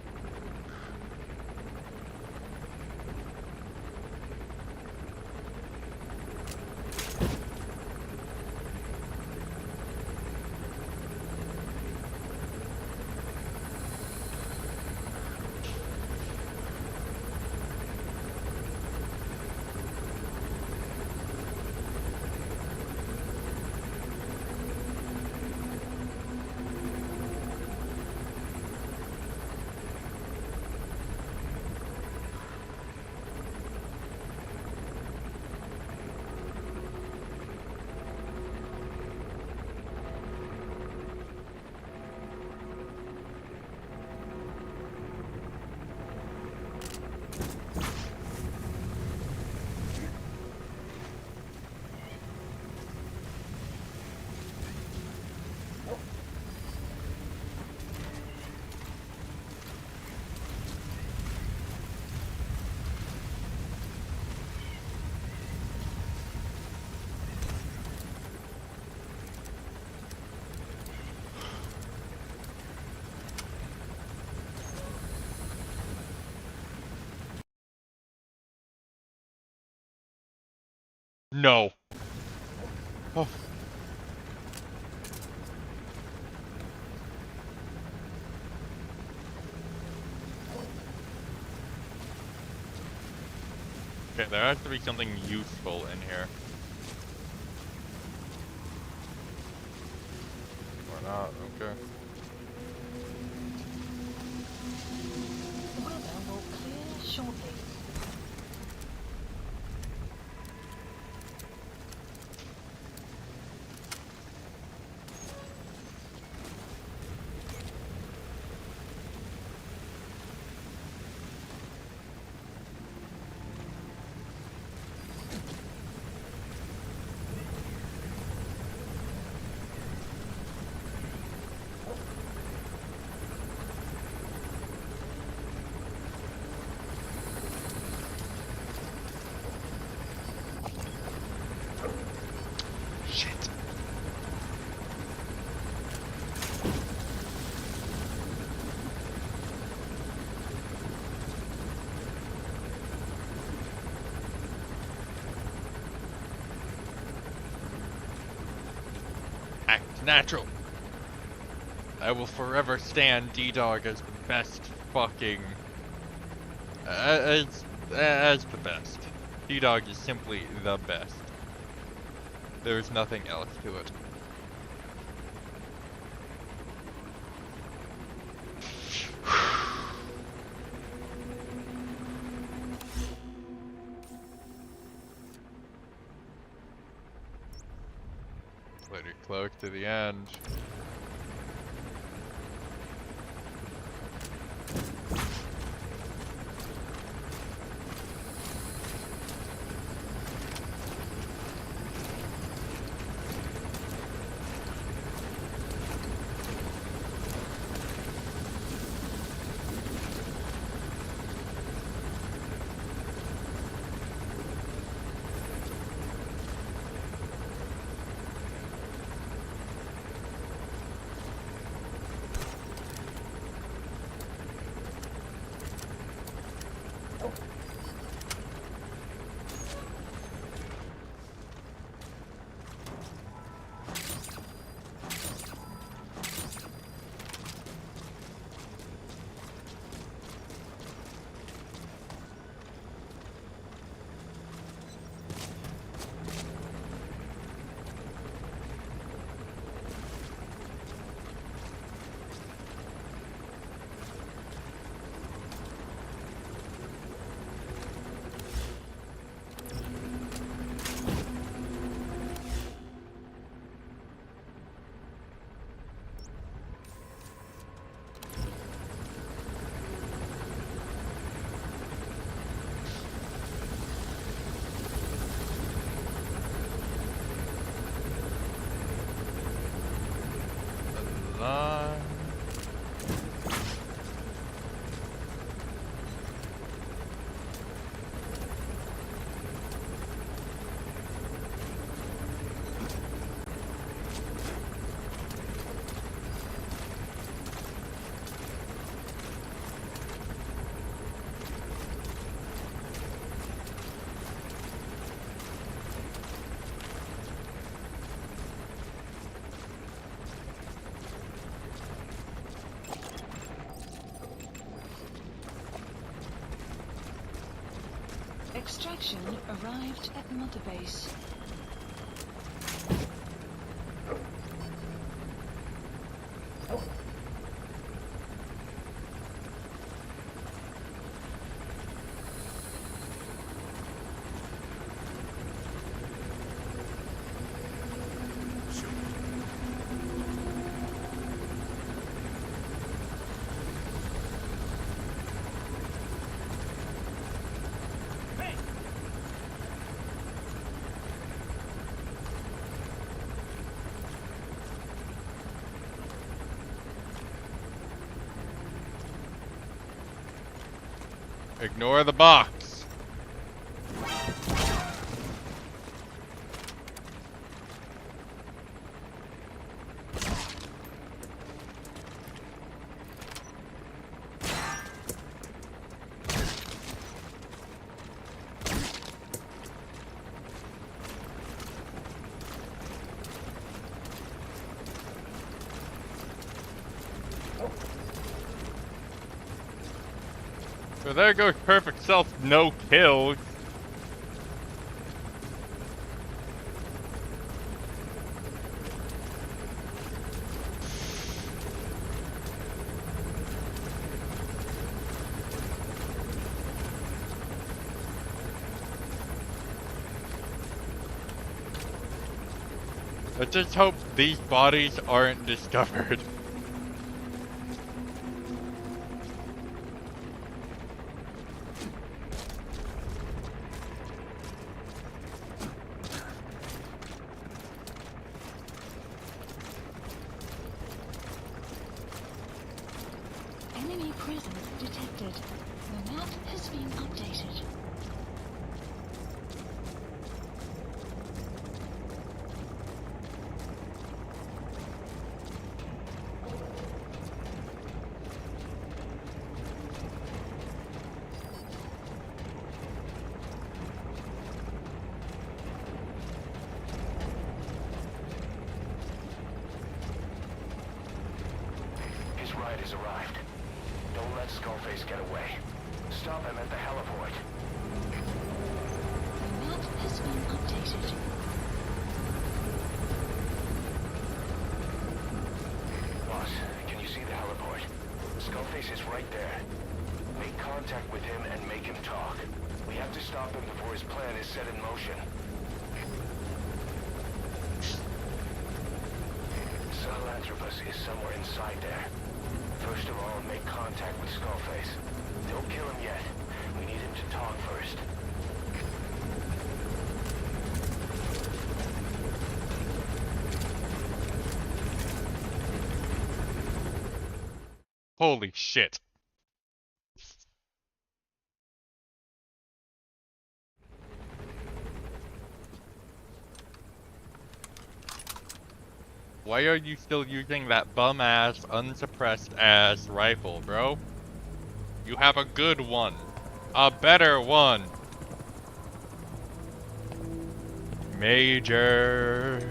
No. Oh. Okay, there has to be something useful in here. Or not, okay. The weather will clear shortly. Act natural. I will forever stand D-Dog as the best fucking... as the best. D-Dog is simply the best. There's nothing else to it. Put your cloak to the end. Extraction arrived at Mother Base. Ignore the box. So there goes Perfect Self, no kills. I just hope these bodies aren't discovered. Enemy presence detected. The map has been updated. His ride has arrived. Don't let Skullface get away. Stop him at the heliport. The map has been updated. Boss, can you see the heliport? Skullface is right there. Make contact with him and make him talk. We have to stop him before his plan is set in motion. Sahelanthropus is somewhere inside there. First of all, make contact with Skullface. Don't kill him yet. We need him to talk first. Holy shit. Why are you still using that bum-ass, unsuppressed-ass rifle, bro? You have a good one. A better one. Major.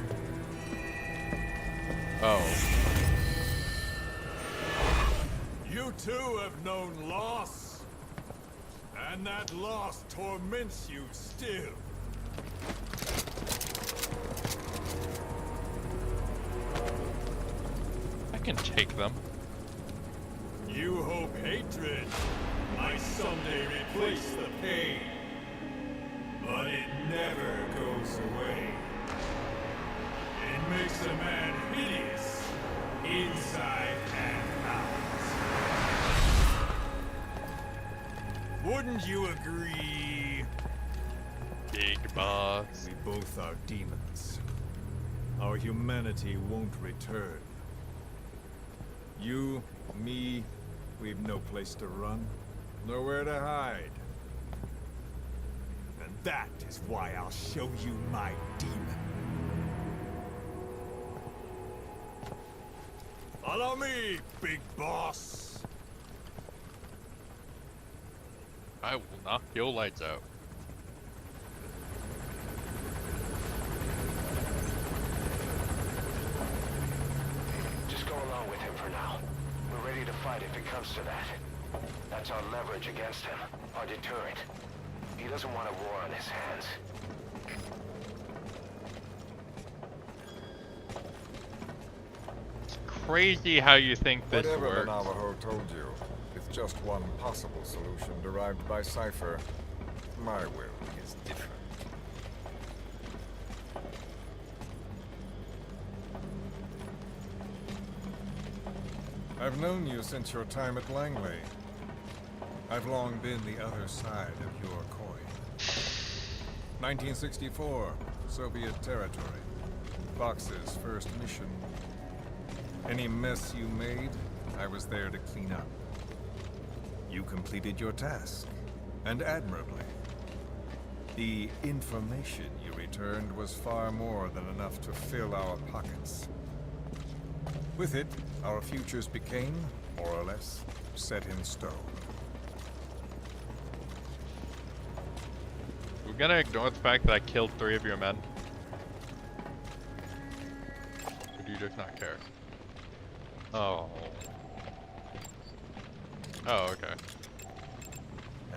Oh. You too have known loss. And that loss torments you still. I can take them. You hope hatred might someday replace the pain. But it never goes away. It makes a man hideous, inside and out. Wouldn't you agree? Big boss. We both are demons. Our humanity won't return. You, me, we've no place to run, nowhere to hide. And that is why I'll show you my demon. Follow me, big boss. I will knock your lights out. Just go along with him for now. We're ready to fight if it comes to that. That's our leverage against him, our deterrent. He doesn't want a war on his hands. Crazy how you think this Whatever works. the Navajo told you, it's just one possible solution derived by Cypher. My will is different. I've known you since your time at Langley. I've long been the other side of your coin. 1964, Soviet territory. Fox's first mission. Any mess you made, I was there to clean up. You completed your task, and admirably. The information you returned was far more than enough to fill our pockets. With it, our futures became, more or less, set in stone. We're gonna ignore the fact that I killed 3 of your men. Or do you just not care? Oh. Oh, okay.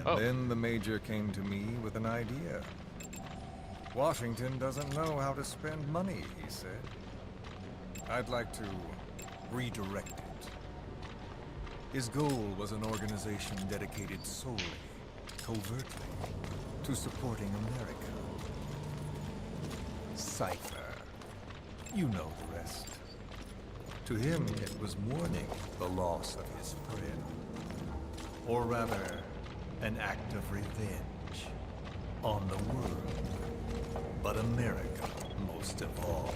And then the Major came to me with an idea. Washington doesn't know how to spend money, he said. I'd like to redirect it. His goal was an organization dedicated solely, covertly, to supporting America. Cypher. You know the rest. To him, it was mourning the loss of his friend. Or rather, an act of revenge on the world, but America most of all.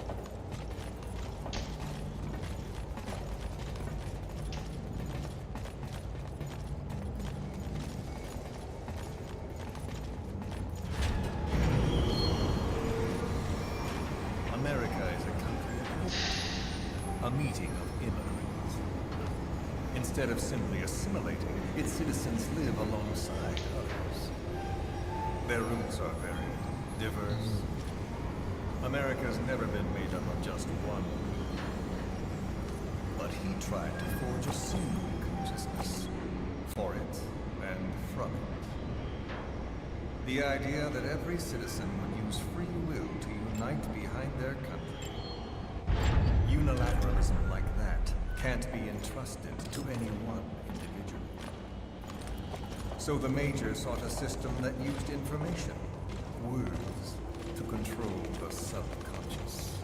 America is a country of hope, a meeting of immigrants. Instead of simply assimilating, its citizens live alongside others. Their roots are very diverse. America's never been made up of just one group. But he tried to forge a single consciousness for it and from it. The idea that every citizen would use free will to unite behind their country. Unilateralism like that can't be entrusted to any one individual. So the Major sought a system that used information, words, to control the subconscious.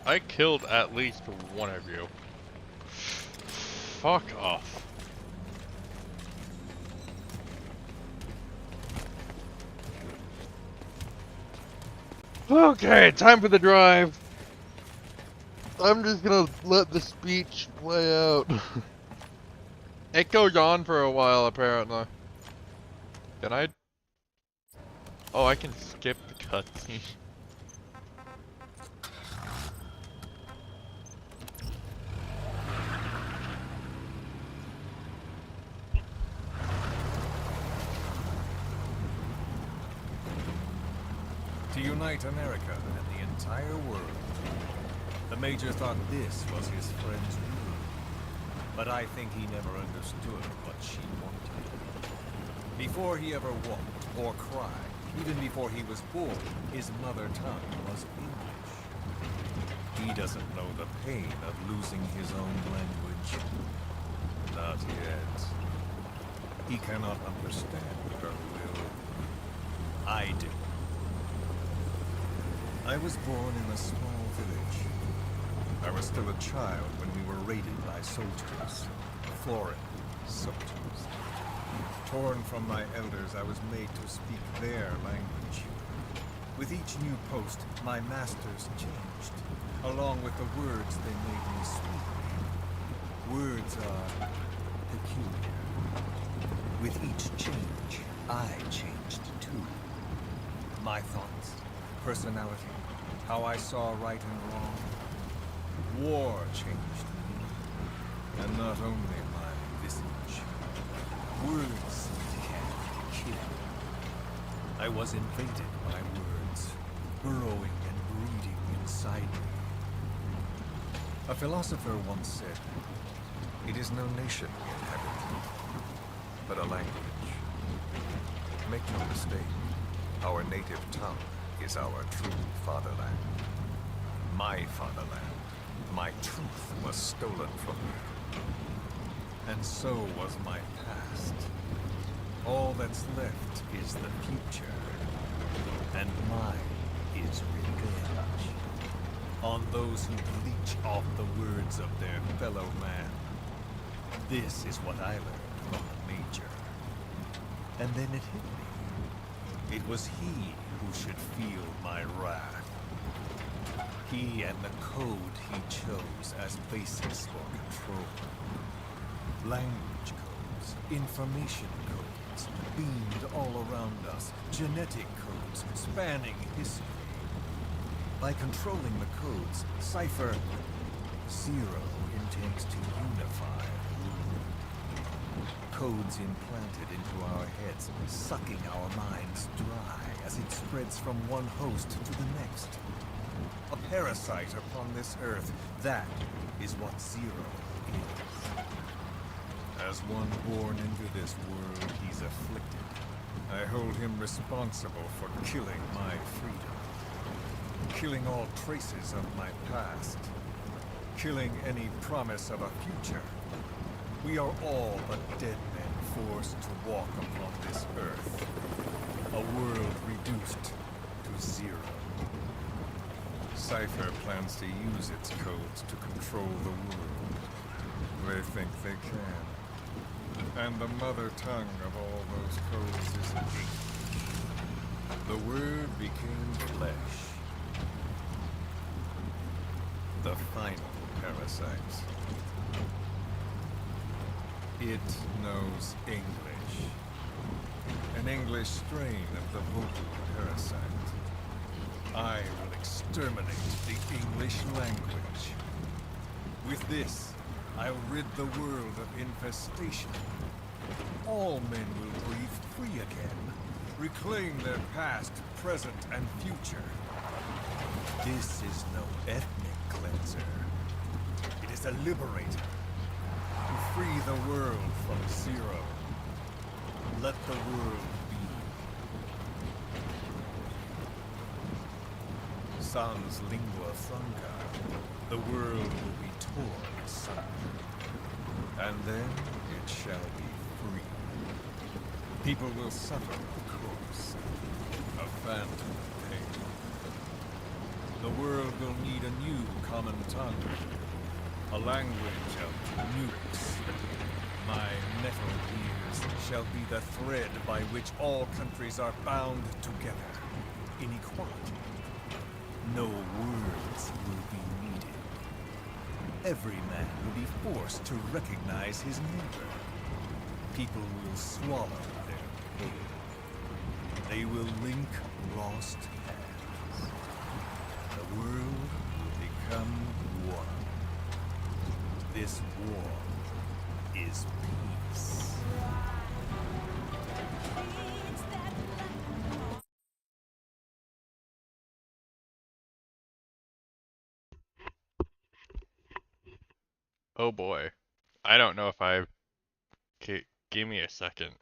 I killed at least one of you. Fuck off. Okay, time for the drive. I'm just gonna let the speech play out. It goes on for a while, apparently. Can I? Oh, I can skip the cutscene. To unite America and the entire world. The Major thought this was his friend's rule. But I think he never understood what she wanted. Before he ever walked or cried, even before he was born, his mother tongue was English. He doesn't know the pain of losing his own language. Not yet. He cannot understand her will. I do. I was born in a small village. I was still a child when we were raided by soldiers. Foreign soldiers. Torn from my elders, I was made to speak their language. With each new post, my masters changed, along with the words they made me speak. Words are peculiar. With each change, I changed too. My thoughts, personality, how I saw right and wrong. War changed me, and not only my visage. Words can kill. I was invaded by words, burrowing and breeding inside me. A philosopher once said, "It is no nation we inhabit, but a language." Make no mistake, our native tongue is our true fatherland. My fatherland. My truth was stolen from me. And so was my past. All that's left is the future. And mine is revenge. On those who bleach off the words of their fellow man. This is what I learned from the Major. And then it hit me. It was he who should feel my wrath. He and the code he chose as basis for control. Language codes, information codes, beamed all around us. Genetic codes spanning history. By controlling the codes, Cypher Zero intends to unify rule. Codes implanted into our heads, sucking our minds dry as it spreads from one host to the next. A parasite upon this earth, that is what Zero is. As one born into this world, he's afflicted. I hold him responsible for killing my freedom. Killing all traces of my past. Killing any promise of a future. We are all but dead men forced to walk upon this earth. A world reduced to zero. Cypher plans to use its codes to control the world. They think they can. And the mother tongue of all those codes is English. The word became flesh. The final parasite. It knows English. An English strain of the vocal parasite. I will exterminate the English language. With this, I'll rid the world of infestation. All men will breathe free again, reclaim their past, present, and future. This is no ethnic cleanser. It is a liberator. To free the world from Zero. Let the world be. Sans lingua franca, the world will be torn asunder. And then it shall be free. People will suffer, of course. A phantom pain. The world will need a new common tongue. A language of nukes. My metal gears shall be the thread by which all countries are bound together. In equality. No words will be needed. Every man will be forced to recognize his neighbor. People will swallow their pain. They will link lost hands. The world will become one. This war is peace. Oh boy. I don't know if I... Okay, give me a second.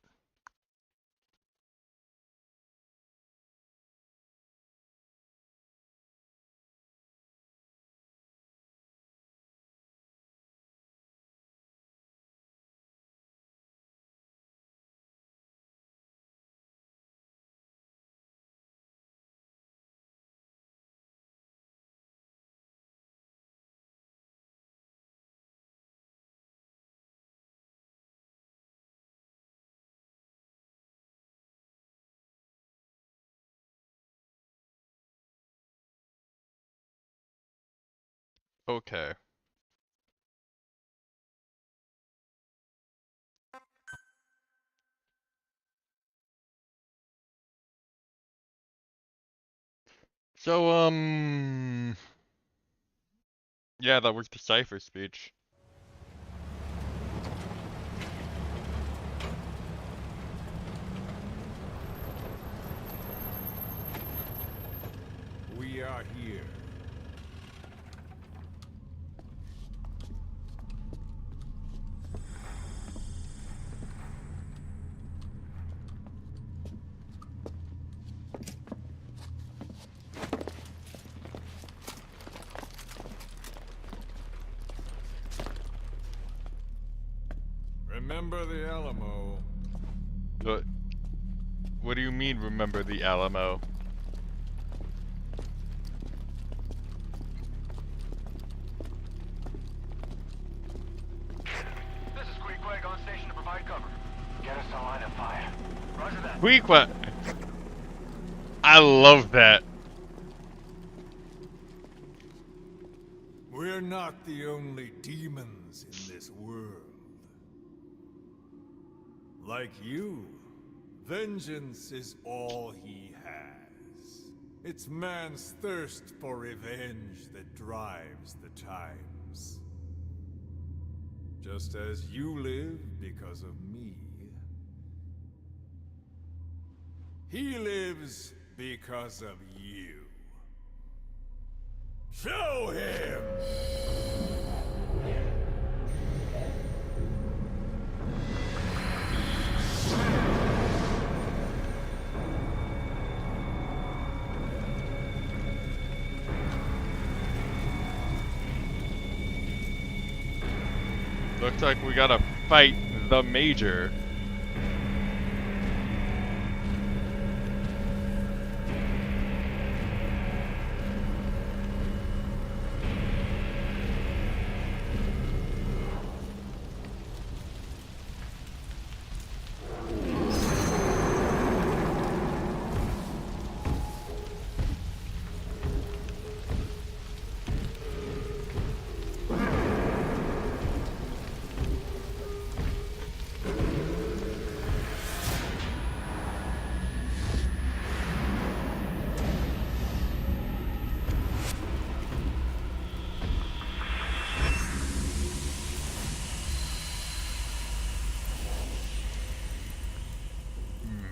Okay. So, yeah, that was the Cypher speech. We are here. Remember the Alamo. What do you mean, remember the Alamo? This is Queequeg on station to provide cover. Get us a line of fire. Roger that. Queequeg! I love that. We're not the only demons in this world. Like you, vengeance is all he has. It's man's thirst for revenge that drives the times. Just as you live because of me, he lives because of you. Show him! Looks like we gotta fight the Major.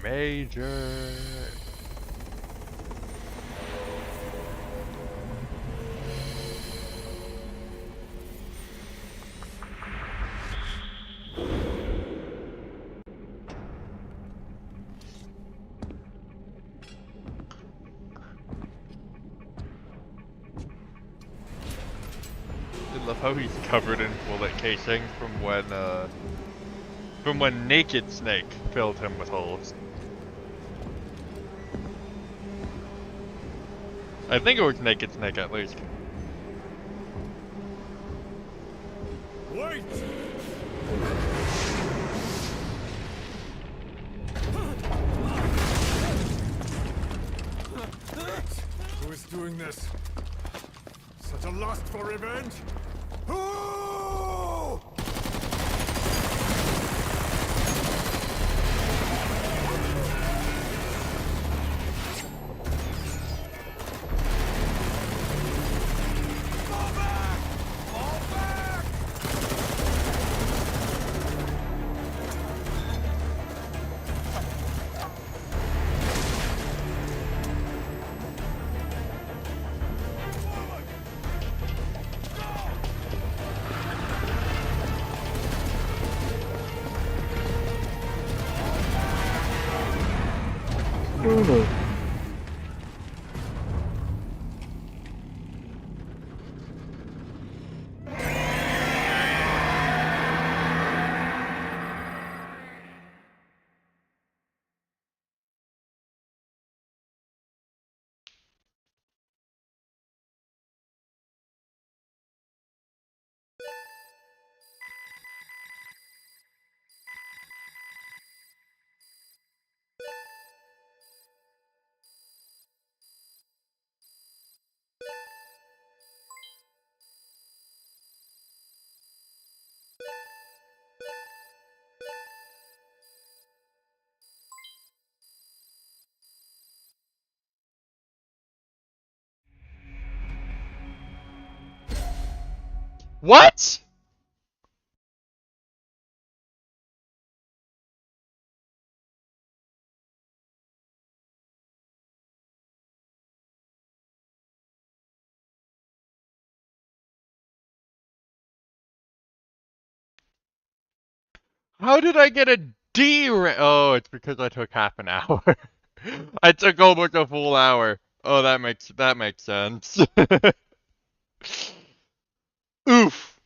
Major. I love how he's covered in bullet casings from when Naked Snake filled him with holes. I think it was Naked Snake at least. Wait! Who is doing this? Such a lust for revenge? Who? What? How did I get a D rank? Oh, it's because I took half an hour. I took almost a full hour. Oh, that makes sense. Oof.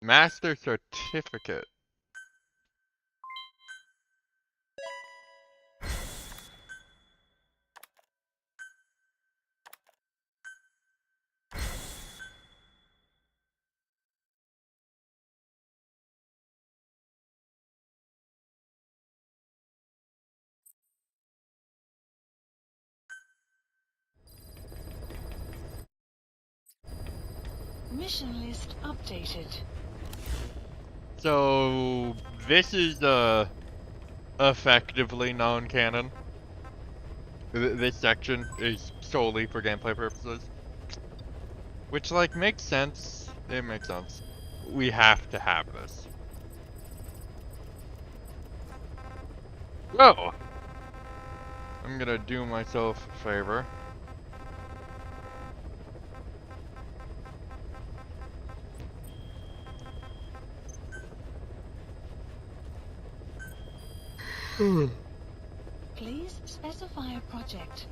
Master certificate. Mission list updated. So this is effectively non-canon. This section is solely for gameplay purposes, which like makes sense. It makes sense. We have to have this. Whoa! I'm gonna do myself a favor. Please specify a project.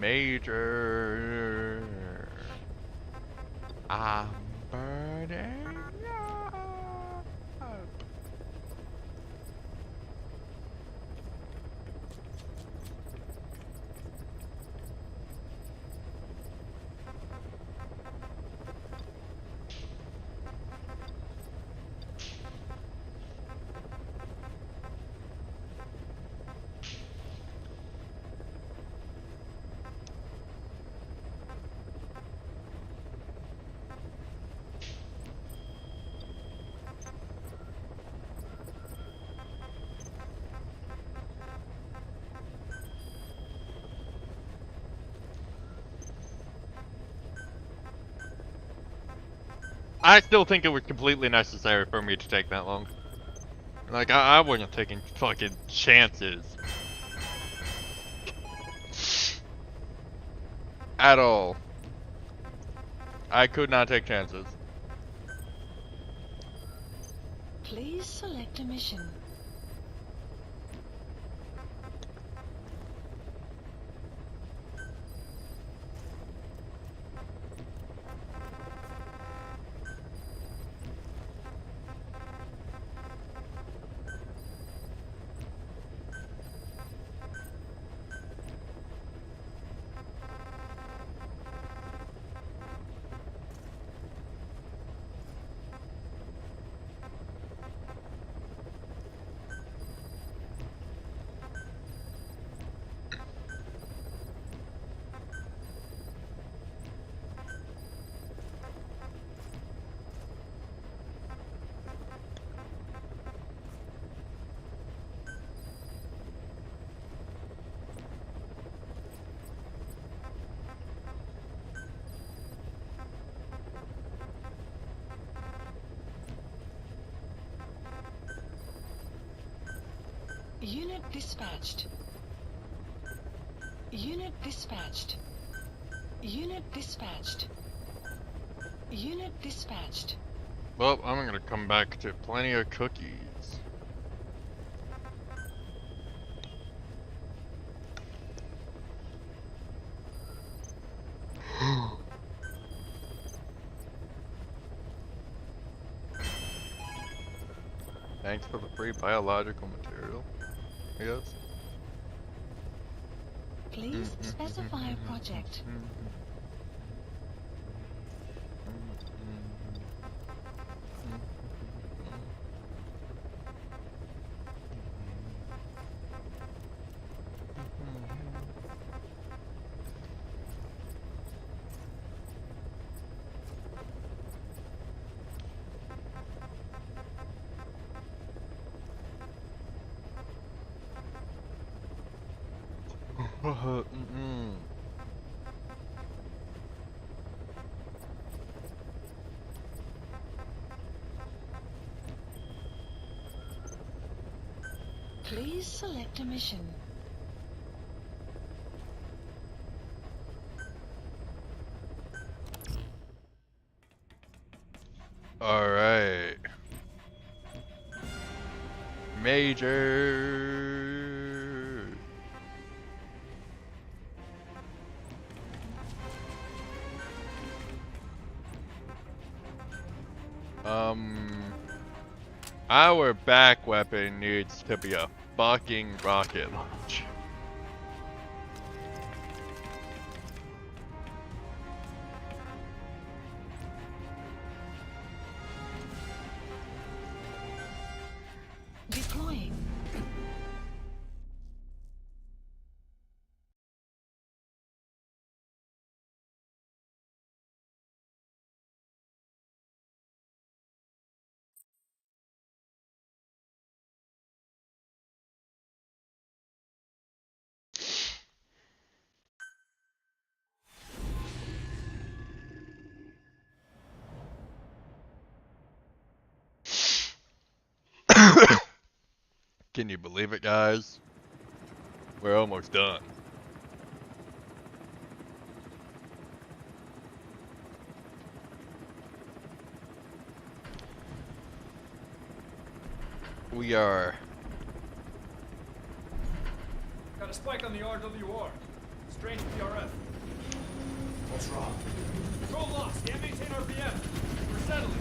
Major. I'm burning up. I still think it was completely necessary for me to take that long. Like, I wasn't taking fucking chances. At all. I could not take chances. Please select a mission. Unit dispatched. Unit dispatched. Unit dispatched. Unit dispatched. Well, I'm gonna come back to plenty of cookies. Thanks for the free biological material, I guess. Please specify a project. Please select a mission. Alright. Major. Our back weapon needs to be a fucking rocket launch. Deploying. Can you believe it, guys? We're almost done. We are. Got a spike on the RWR. Strange PRF. What's wrong? Control lost. Can't maintain RPM. We're settling.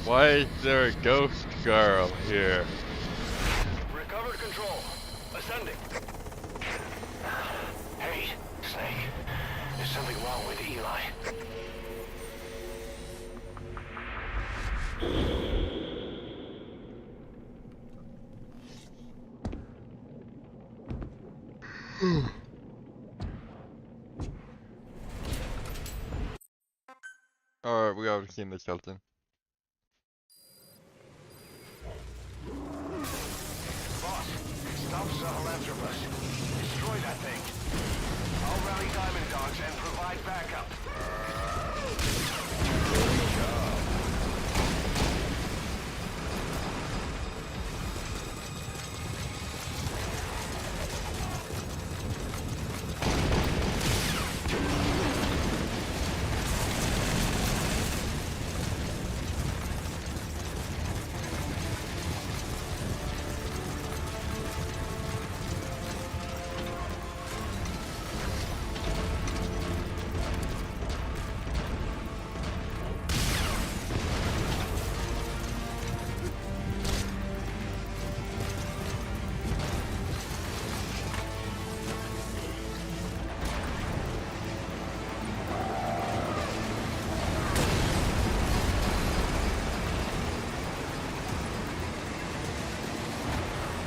Why is there a ghost girl here? Recovered control. Ascending. Hey, Snake. There's something wrong with Eli. Alright, we already seen the skeleton. Boss, stop Sahelanthropus. Destroy that thing. I'll rally Diamond Dogs and provide backup. Good job.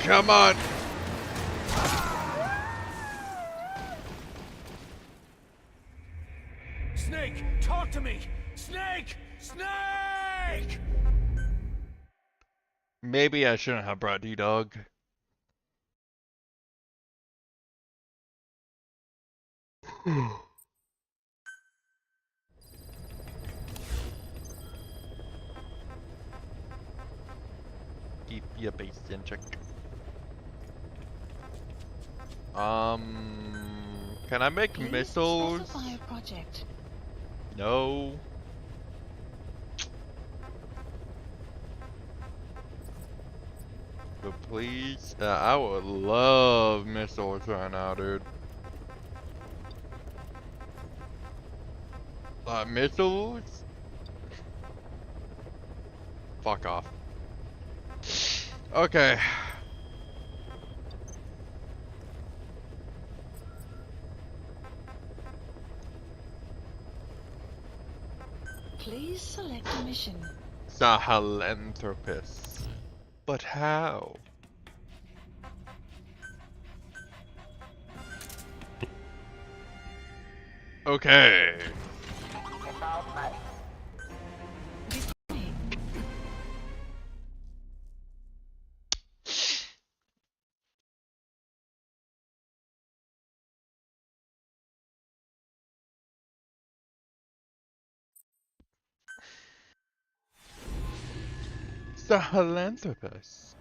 Come on! Snake, talk to me! Snake! Snake! Maybe I shouldn't have brought D-Dog. Keep your base in check. Can I make Please missiles? specify project. No. But please, I would love missiles right now, dude. Missiles? Fuck off. Okay. Please select a mission. Sahelanthropus. But how? Okay. Sahelanthropus.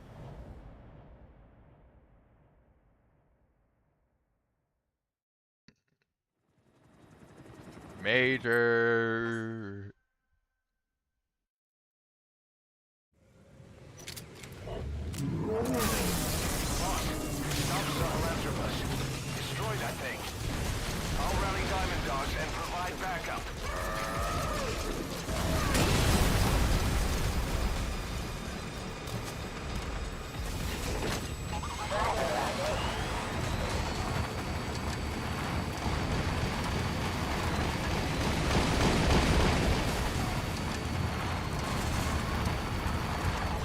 Major. Stop Sahelanthropus. Destroy that thing. I'll rally Diamond Dogs and provide backup.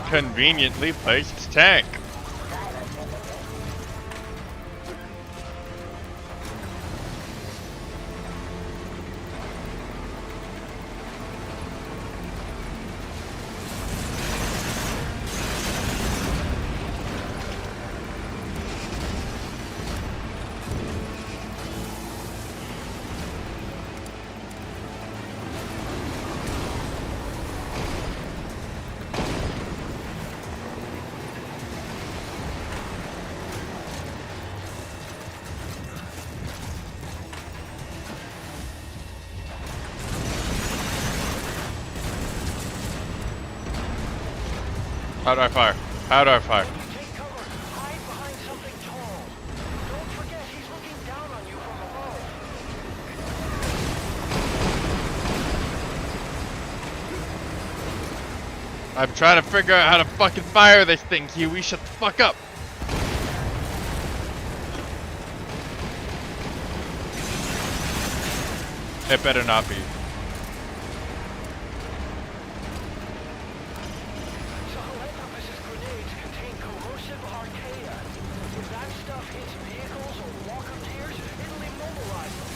Conveniently placed tank. How do I fire? How do I fire? Take cover. Hide behind something tall. Don't forget he's looking down on you from above. I'm trying to figure out how to fucking fire this thing, Huey. Shut the fuck up. It better not be. Sahelanthropus's grenades contain corrosive archaea. If that stuff hits vehicles or walker gears, it'll immobilize them.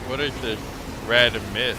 What is this red mist?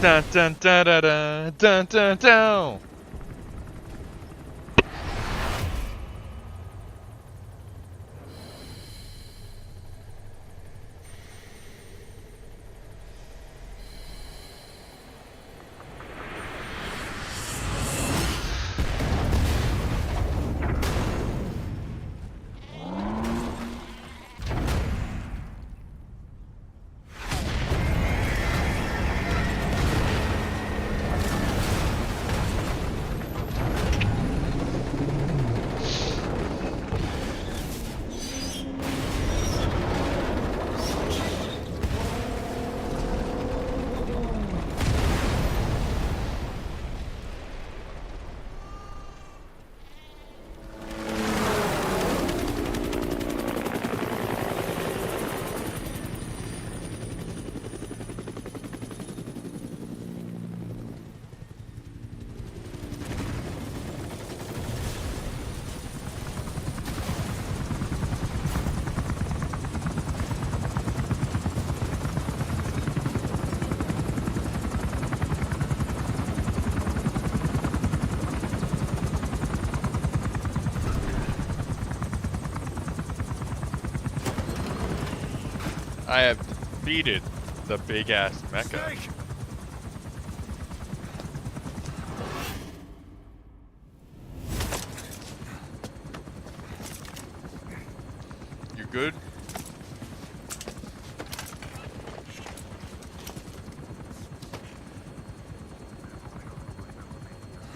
Dun dun dun dun dun dun dun dun. I have defeated the big ass mecha. You good?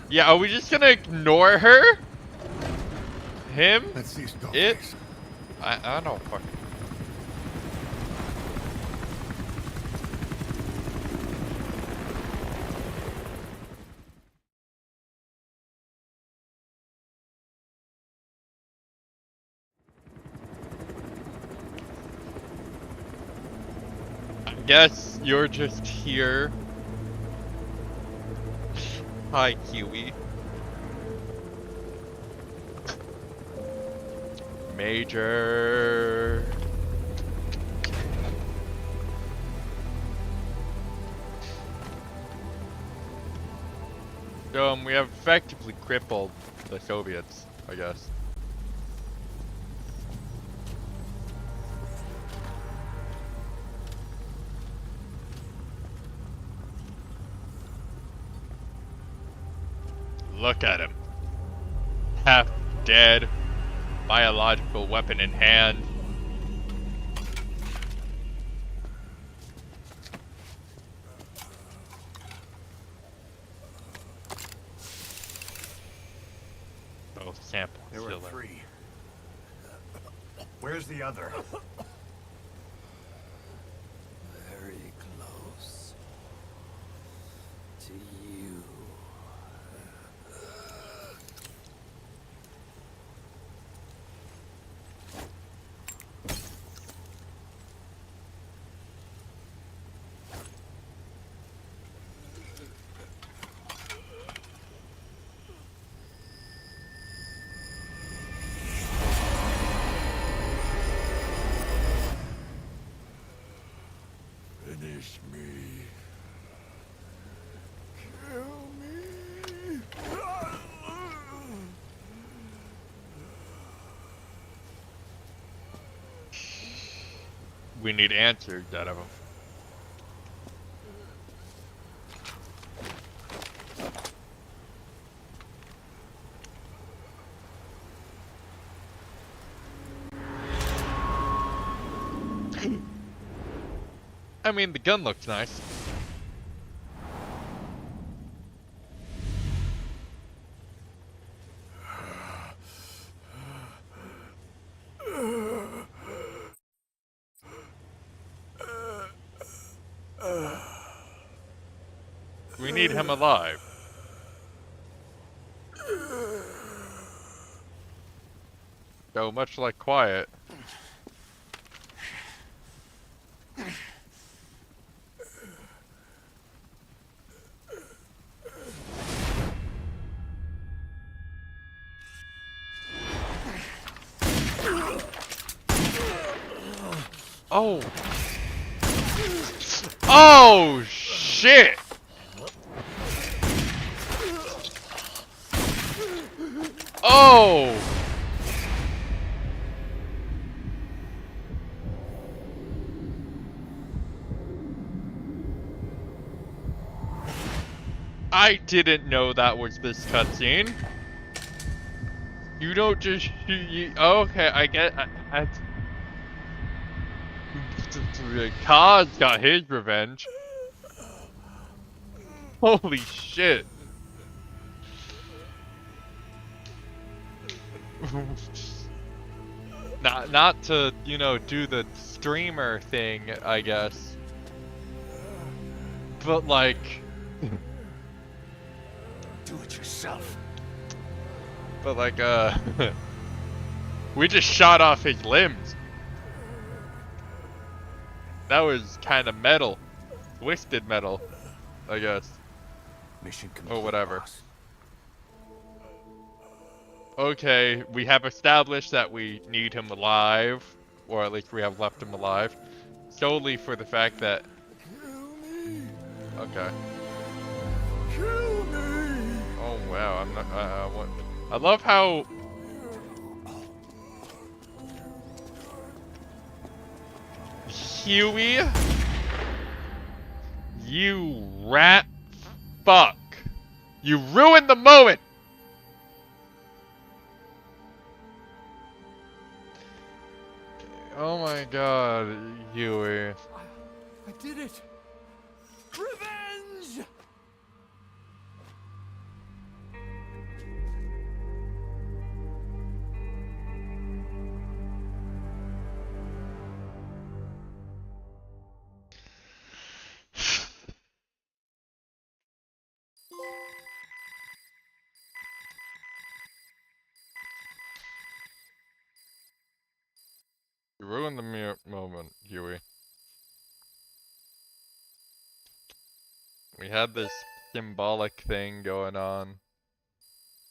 Yeah, are we just gonna ignore her? Him? Let's see it? I don't fucking. I guess you're just here. Hi, Kiwi. Major. We have effectively crippled the Soviets, I guess. Look at him. Half dead. Biological weapon in hand. Both samples. There were 3. Where's the other? Very close to you. Finish me. Kill me. We need answers out of him. I mean, the gun looks nice. We need him alive. So much like Quiet. Oh. Oh, shit. Oh! I didn't know that was this cutscene. You don't just okay, I get. CoR's got his revenge. Holy shit. Not to, you know, do the streamer thing, I guess. But like do it yourself. But like we just shot off his limbs. That was kind of metal. Twisted metal, I guess. Mission complete, or whatever. boss. Okay, we have established that we need him alive, or at least we have left him alive, solely for the fact that. Okay. Kill me. Oh wow, I'm not. What? I love how. Huey, you rat fuck! You ruined the moment. Oh my god, Huey. I did it! Revenge! You ruined the moment, Huey. We had this symbolic thing going on.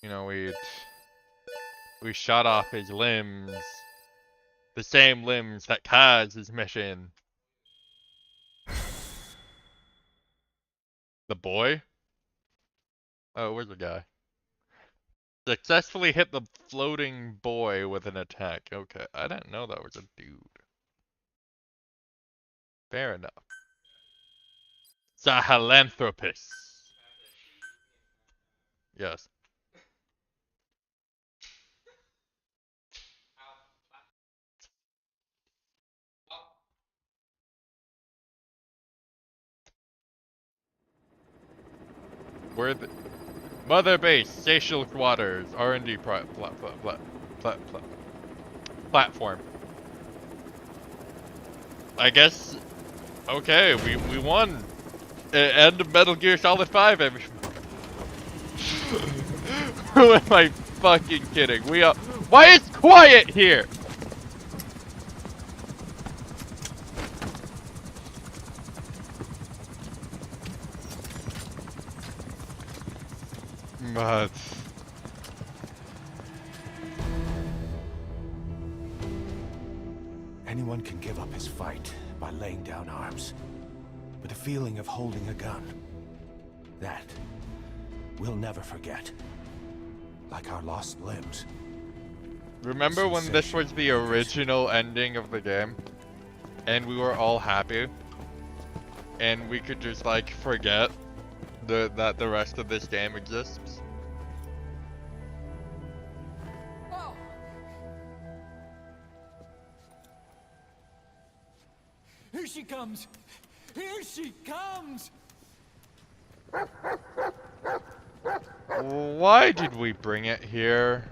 You know, we shot off his limbs. The same limbs that caused his mission. The boy? Oh, where's the guy? Successfully hit the floating boy with an attack. Okay, I didn't know that was a dude. Fair enough. Sahelanthropus. Yes. We're the Mother Base, Spatial Quarters, R&D platform. I guess. Okay, we won. End of Metal Gear Solid 5. Who am I fucking kidding? We are. Why is quiet here? But Anyone can give up his fight by laying down arms. But the feeling of holding a gun, that we'll never forget. Like our lost limbs. remember when this was the original ending of the game? And we were all happy? And we could just like forget that the rest of this game exists? Oh. Here she comes! Here she comes! Why did we bring it here?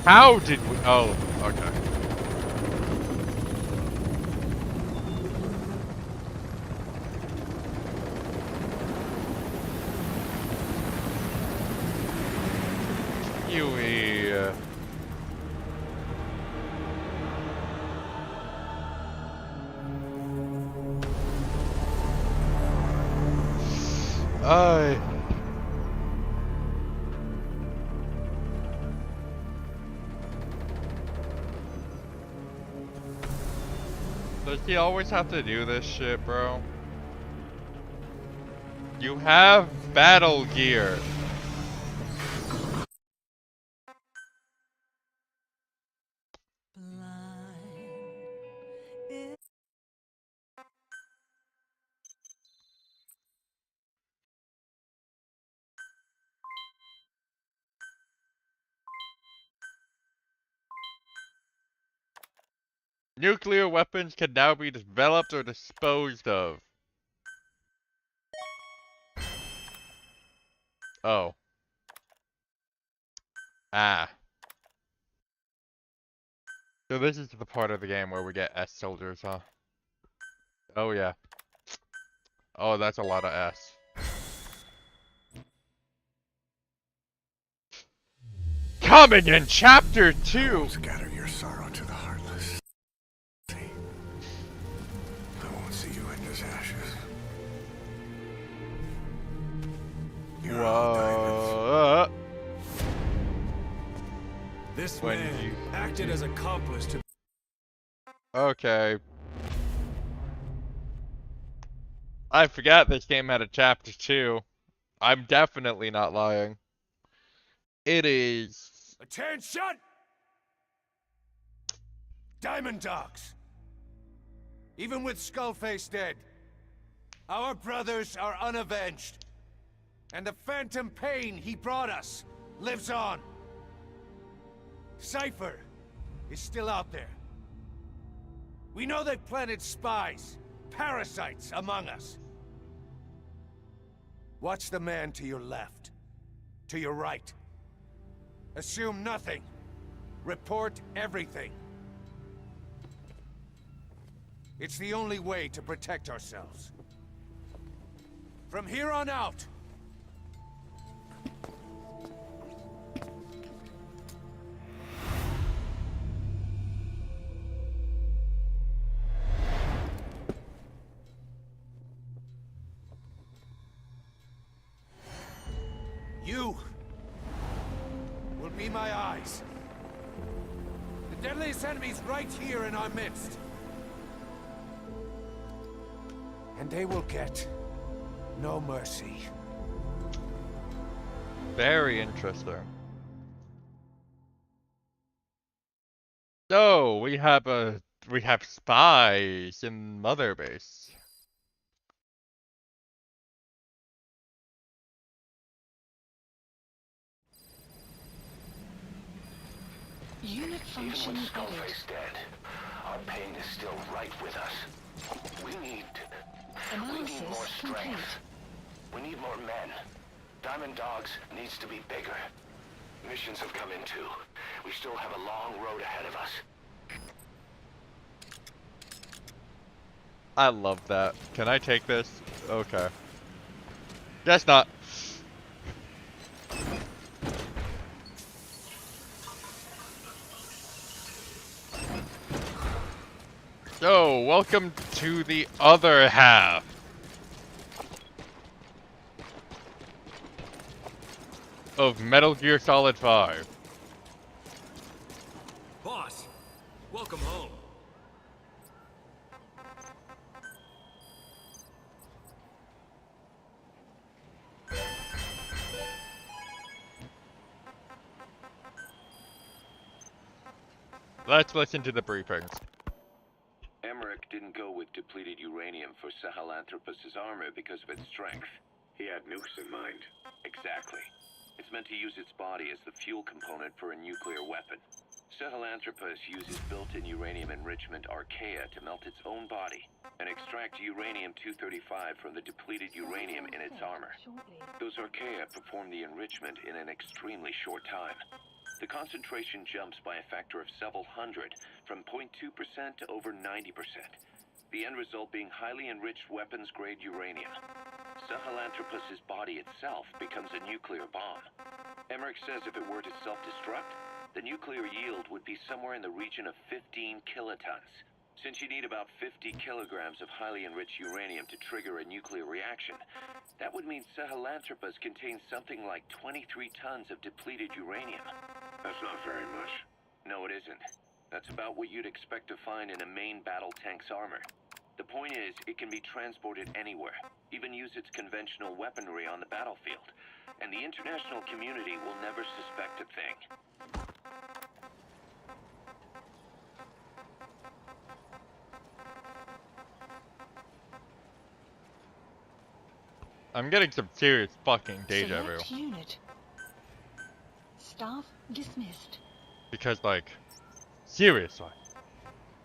How did we? Oh, okay. Huey. Does he always have to do this shit, bro? You have battle gear. Nuclear weapons can now be developed or disposed of. Oh. Ah. So this is the part of the game where we get S soldiers, huh? Oh yeah. Oh, that's a lot of S. Coming in Chapter 2! Scatter your sorrow to the heartless. See? I won't see you in his ashes. You're all diamonds. This When man you- acted as accomplice to... Okay. I forgot this game had a Chapter 2. I'm definitely not lying. It is... Attention! Diamond Dogs! Even with Skullface dead, our brothers are unavenged. And the phantom pain he brought us lives on. Cypher is still out there. We know they've planted spies, parasites among us. Watch the man to your left, to your right. Assume nothing. Report everything. It's the only way to protect ourselves. From here on out, you will be my eyes. The deadliest enemy's right here in our midst. And they will get no mercy. Very interesting. So, we have spies in Mother Base. Unit Even function with added. Skullface dead, our pain is still right with us. We need more Analysis complete. strength. We need more men. Diamond Dogs needs to be bigger. Missions have come in too. We still have a long road ahead of us. I love that. Can I take this? Okay. Guess not. So, welcome to the other half of Metal Gear Solid 5. Boss, welcome home. Let's listen to the briefings. Emmerich didn't go with depleted uranium for Sahelanthropus' armor because of its strength. He had nukes in mind. Exactly. It's meant to use its body as the fuel component for a nuclear weapon. Sahelanthropus uses built-in uranium enrichment archaea to melt its own body and extract uranium-235 from the depleted uranium in its armor. Those archaea perform the enrichment in an extremely short time. The concentration jumps by a factor of several hundred, from 0.2% to over 90%. The end result being highly enriched weapons-grade uranium. Sahelanthropus' body itself becomes a nuclear bomb. Emmerich says if it were to self-destruct, the nuclear yield would be somewhere in the region of 15 kilotons. Since you need about 50 kilograms of highly enriched uranium to trigger a nuclear reaction, that would mean Sahelanthropus contains something like 23 tons of depleted uranium. That's not very much. No, it isn't. That's about what you'd expect to find in a main battle tank's armor. The point is, it can be transported anywhere, even use its conventional weaponry on the battlefield. And the international community will never suspect a thing. I'm getting some serious fucking deja vu. Select unit. Staff dismissed. Because, like, seriously.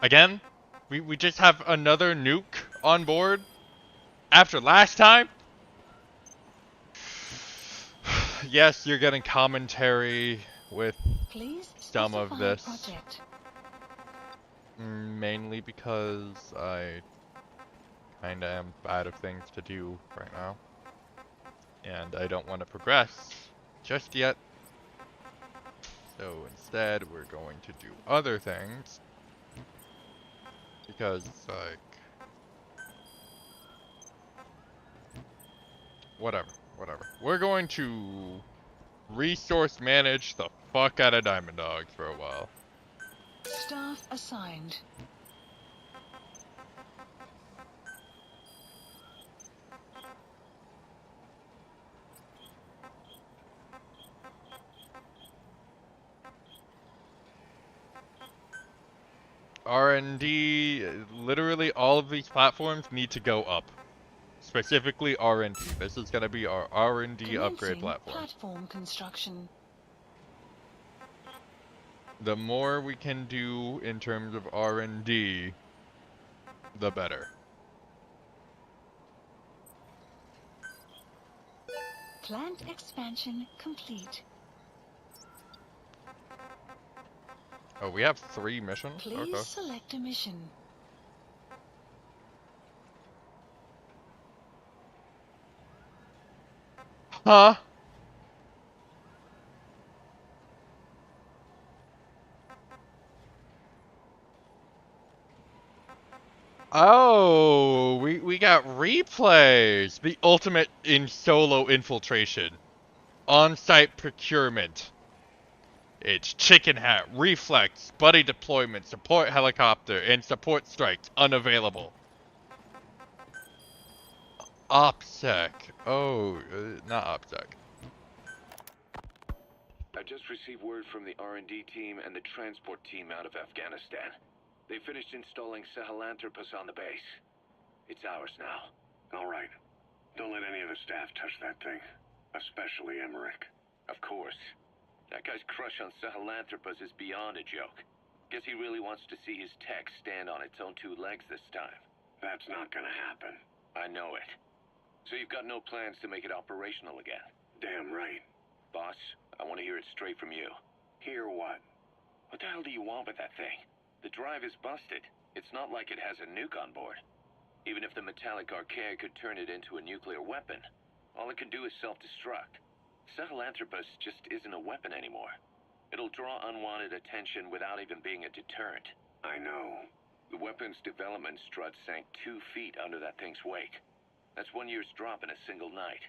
Again? We just have another nuke on board? After last time? Yes, you're getting commentary with some of this. Project. Mainly because I kinda am out of things to do right now. And I don't want to progress just yet. So instead, we're going to do other things. Because, like... Whatever. We're going to resource manage the fuck out of Diamond Dogs for a while. Staff assigned. R&D, literally all of these platforms need to go up. Specifically R&D. This is going to be our R&D upgrade platform. Platform construction. The more we can do in terms of R&D, the better. Plant expansion complete. Oh, we have 3 missions? Please okay. Select a mission. Huh? Oh, we got replays. The ultimate in solo infiltration. On-site procurement. It's Chicken Hat, Reflex, Buddy Deployment, Support Helicopter, and Support Strikes unavailable. OPSEC. Oh, not OPSEC. I just received word from the R&D team and the transport team out of Afghanistan. They finished installing Sahelanthropus on the base. It's ours now. All right. Don't let any of the staff touch that thing. Especially Emmerich. Of course. That guy's crush on Sahelanthropus is beyond a joke. Guess he really wants to see his tech stand on its own 2 legs this time. That's not gonna happen. I know it. So you've got no plans to make it operational again? Damn right. Boss, I want to hear it straight from you. Hear what? What the hell do you want with that thing? The drive is busted. It's not like it has a nuke on board. Even if the metallic archaea could turn it into a nuclear weapon, all it can do is self-destruct. Sahelanthropus just isn't a weapon anymore. It'll draw unwanted attention without even being a deterrent. I know. The weapon's development strut sank 2 feet under that thing's weight. That's 1 year's drop in a single night.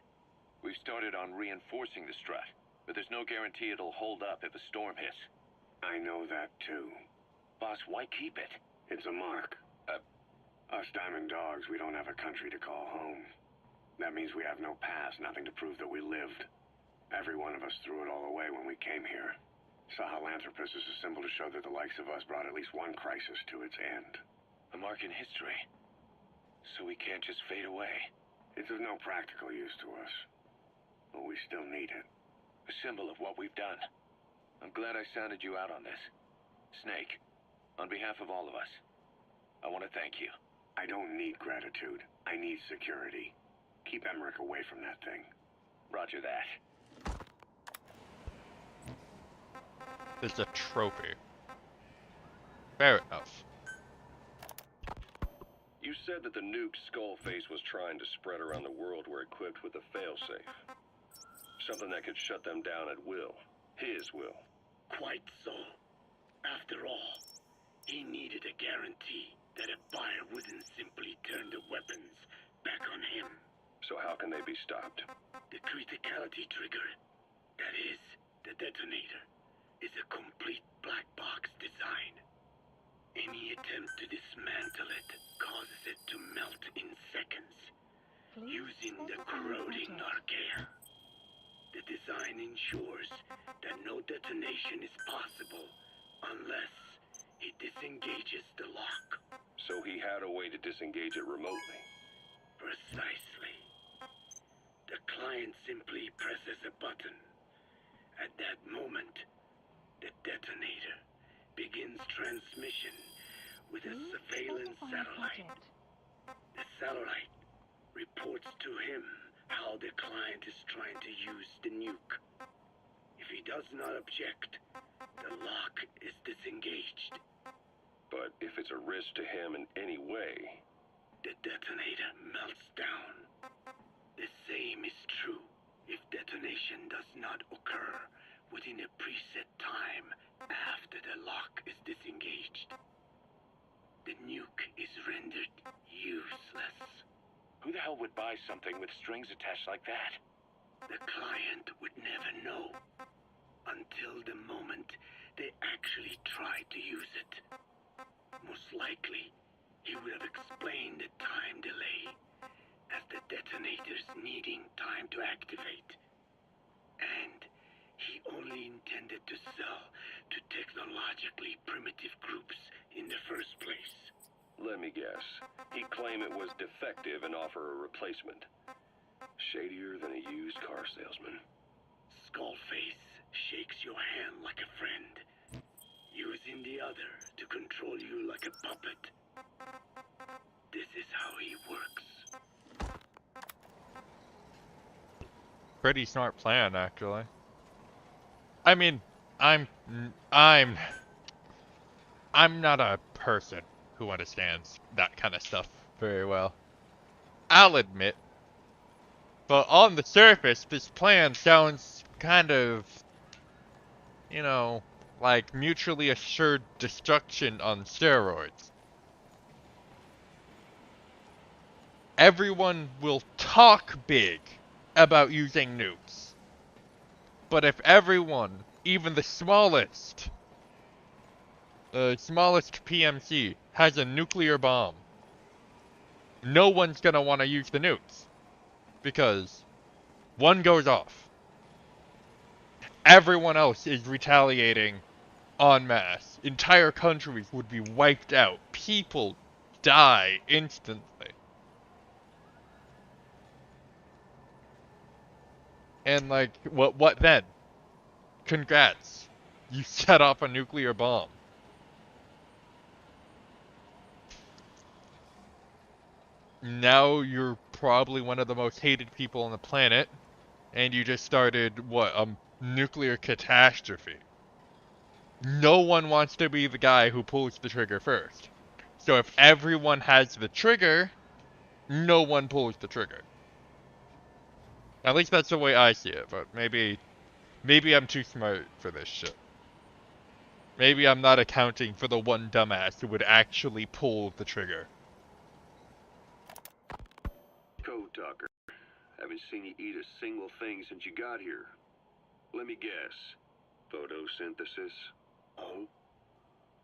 We've started on reinforcing the strut, but there's no guarantee it'll hold up if a storm hits. I know that too. Boss, why keep it? It's a mark. Us Diamond Dogs, we don't have a country to call home. That means we have no past, nothing to prove that we lived. Every one of us threw it all away when we came here. Sahelanthropus is a symbol to show that the likes of us brought at least one crisis to its end. A mark in history. So we can't just fade away. It's of no practical use to us. But we still need it. A symbol of what we've done. I'm glad I sounded you out on this. Snake, on behalf of all of us, I want to thank you. I don't need gratitude. I need security. Keep Emmerich away from that thing. Roger that. It's a trophy. Fair enough. You said that the nuke Skullface was trying to spread around the world were equipped with a failsafe. Something that could shut them down at will. His will. Quite so. After all, he needed a guarantee that a buyer wouldn't simply turn the weapons back on him. So how can they be stopped? The criticality trigger, that is, the detonator, is a complete black box design. Any attempt to dismantle it causes it to melt in seconds, using the corroding archaea. The design ensures that no detonation is possible unless it disengages the lock. So he had a way to disengage it remotely. Precisely. The client simply presses a button. At that moment, the detonator begins transmission with a surveillance satellite. The satellite reports to him how the client is trying to use the nuke. If he does not object, the lock is disengaged. But if it's a risk to him in any way, the detonator melts down. The same is true if detonation does not occur within a preset time after the lock is disengaged. The nuke is rendered useless. Who the hell would buy something with strings attached like that? The client would never know until the moment they actually try to use it. Most likely, he would have explained the time delay as the detonators needing time to activate. And he only intended to sell to technologically primitive groups in the first place. let me guess. He'd claim it was defective and offer a replacement. Shadier than a used car salesman. Skullface shakes your hand like a friend, using the other to control you like a puppet. This is how he works. Pretty smart plan, actually. I mean, I'm not a person who understands that kind of stuff very well. I'll admit. But on the surface, this plan sounds kind of, you know, like mutually assured destruction on steroids. Everyone will talk big about using nukes. But if everyone, even the smallest PMC, has a nuclear bomb, no one's gonna want to use the nukes. Because one goes off. Everyone else is retaliating en masse. Entire countries would be wiped out. People die instantly. And like, what then? Congrats. You set off a nuclear bomb. Now you're probably one of the most hated people on the planet, and you just started, what, a nuclear catastrophe. No one wants to be the guy who pulls the trigger first. So if everyone has the trigger, no one pulls the trigger. At least that's the way I see it, but maybe I'm too smart for this shit. Maybe I'm not accounting for the one dumbass who would actually pull the trigger. Code talker. Haven't seen you eat a single thing since you got here. Let me guess. Photosynthesis? Oh?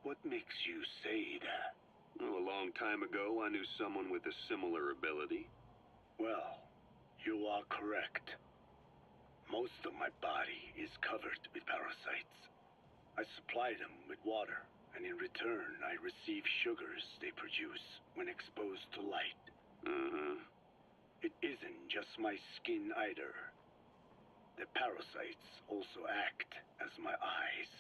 What makes you say that? Well, a long time ago, I knew someone with a similar ability. Well, you are correct. Most of my body is covered with parasites. I supply them with water, and in return, I receive sugars they produce when exposed to light. Mm-hmm. It isn't just my skin either. The parasites also act as my eyes.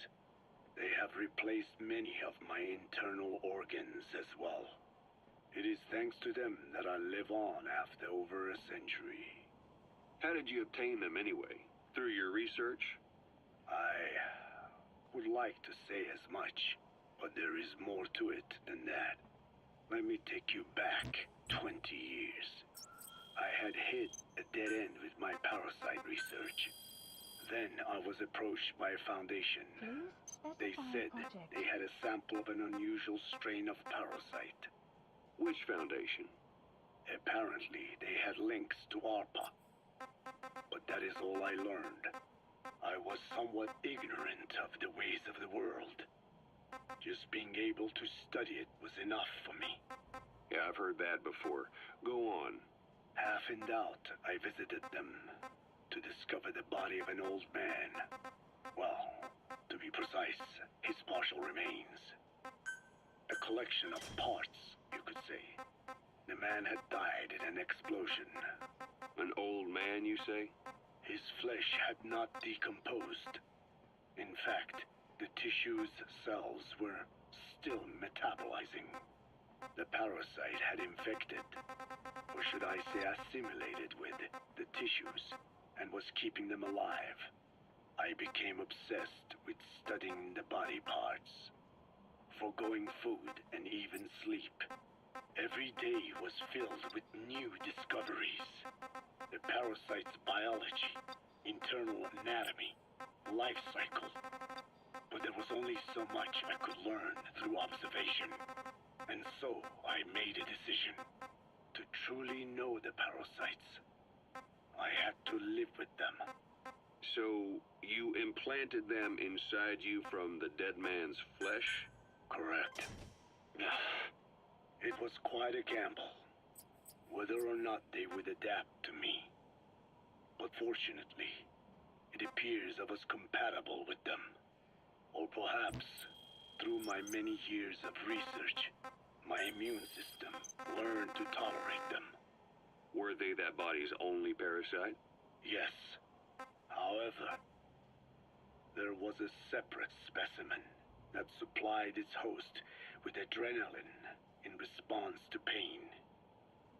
They have replaced many of my internal organs as well. It is thanks to them that I live on after over a century. How did you obtain them anyway? Through your research? I would like to say as much, but there is more to it than that. Let me take you back 20 years. I had hit a dead end with my parasite research. Then I was approached by a foundation. They said they had a sample of an unusual strain of parasite. Which foundation? Apparently, they had links to ARPA. But that is all I learned. I was somewhat ignorant of the ways of the world. Just being able to study it was enough for me. Yeah, I've heard that before. Go on. Half in doubt, I visited them to discover the body of an old man. Well, to be precise, his partial remains. A collection of parts, you could say. The man had died in an explosion. An old man, you say? His flesh had not decomposed. In fact, the tissue's cells were still metabolizing. The parasite had infected, or should I say assimilated with, the tissues, and was keeping them alive. I became obsessed with studying the body parts, foregoing food and even sleep. Every day was filled with new discoveries. The parasite's biology, internal anatomy, life cycle. But there was only so much I could learn through observation. And so I made a decision. To truly know the parasites, I had to live with them. So, you implanted them inside you from the dead man's flesh? Correct. It was quite a gamble, whether or not they would adapt to me. But fortunately, it appears I was compatible with them. Or perhaps, through my many years of research, my immune system learned to tolerate them. Were they that body's only parasite? Yes. However, there was a separate specimen that supplied its host with adrenaline in response to pain,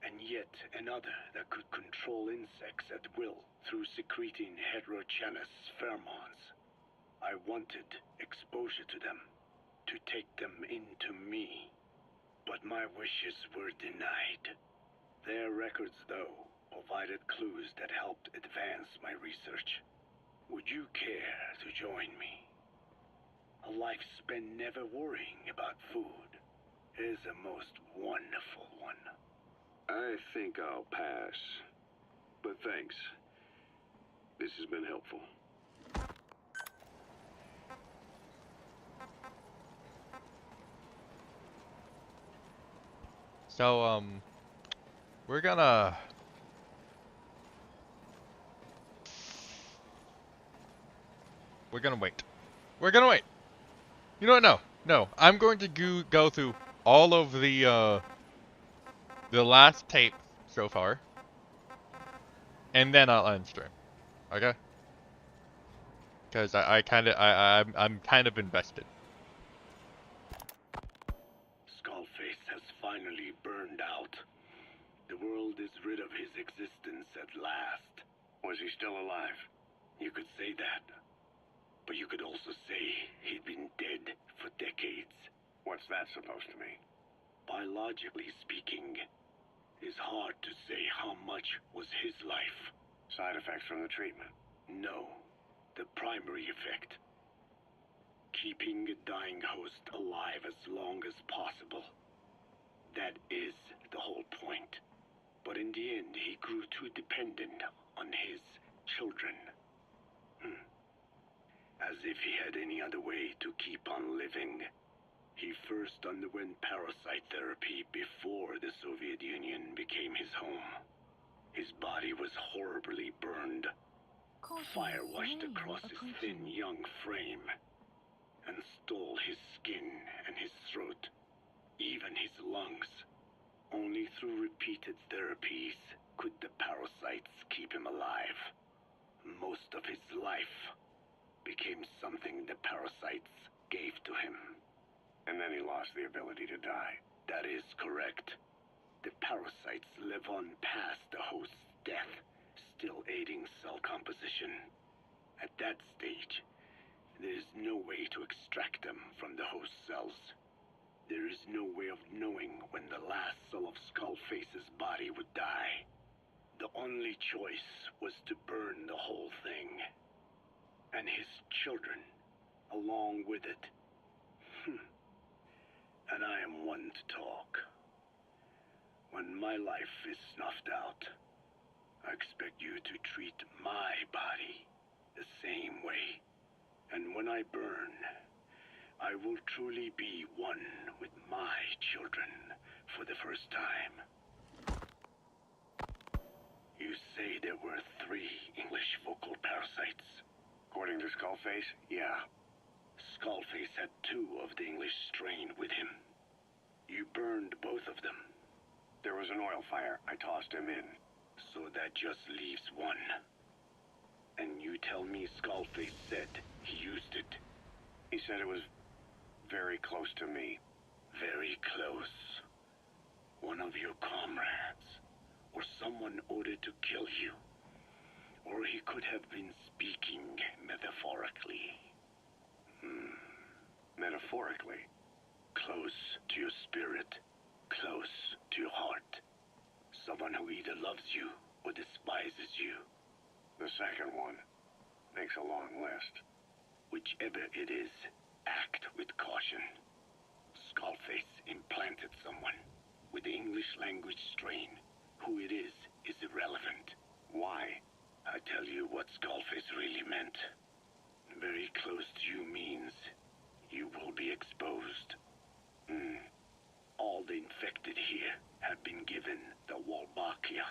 and yet another that could control insects at will through secreting heterogeneous pheromones. I wanted exposure to them, to take them into me, but my wishes were denied. Their records, though, provided clues that helped advance my research. Would you care to join me? A life spent never worrying about food is a most wonderful one. I think I'll pass. But thanks. This has been helpful. So, we're gonna... wait. We're gonna wait. You know what? No. No. I'm going to go through all of the last tape so far. And then I'll end stream. Okay? Because I'm kind of invested. Skullface has finally burned out. The world is rid of his existence at last. Was he still alive? You could say that. But you could also say he'd been dead for decades. What's that supposed to mean? Biologically speaking, it's hard to say how much was his life. Side effects from the treatment? No. The primary effect. Keeping a dying host alive as long as possible. That is the whole point. But in the end, he grew too dependent on his children. As if he had any other way to keep on living. He first underwent parasite therapy before the Soviet Union became his home. His body was horribly burned. Fire washed across his thin young frame and stole his skin and his throat, even his lungs. Only through repeated therapies could the parasites keep him alive. Most of his life became something the parasites gave to him. And then he lost the ability to die. That is correct. The parasites live on past the host's death, still aiding cell composition. At that stage, there is no way to extract them from the host cells. There is no way of knowing when the last cell of Skullface's body would die. The only choice was to burn the whole thing. And his children, along with it. And I am one to talk. When my life is snuffed out, I expect you to treat my body the same way. And when I burn, I will truly be one with my children for the first time. You say there were 3 English vocal parasites. According to Skullface, yeah. Skullface had 2 of the English strain with him. You burned both of them. There was an oil fire. I tossed him in. So that just leaves 1. And you tell me Skullface said he used it. He said it was very close to me. Very close. One of your comrades, or someone ordered to kill you. Or he could have been speaking metaphorically. Metaphorically? Close to your spirit, close to your heart. Someone who either loves you or despises you. The second one makes a long list. Whichever it is, act with caution. Skullface implanted someone with the English language strain. Who it is irrelevant. Why? I tell you what Skullface really meant. Very close to you means you will be exposed. All the infected here have been given the Wolbachia.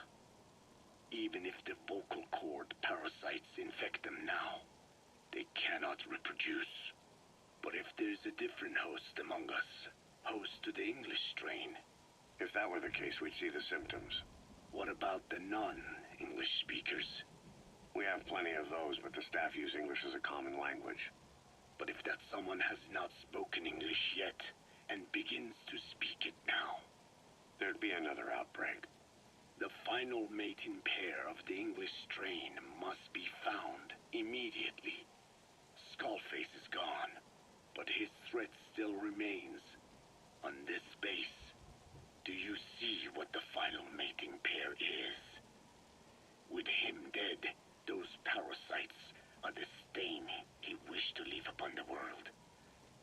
Even if the vocal cord parasites infect them now, they cannot reproduce. But if there's a different host among us, host to the English strain. If that were the case, we'd see the symptoms. What about the non-English speakers? We have plenty of those, but the staff use English as a common language. But if that someone has not spoken English yet, and begins to speak it now, there'd be another outbreak. The final mating pair of the English strain must be found immediately. Skullface is gone, but his threat still remains. On this base, do you see what the final mating pair is? With him dead, those parasites are the stain he wished to leave upon the world.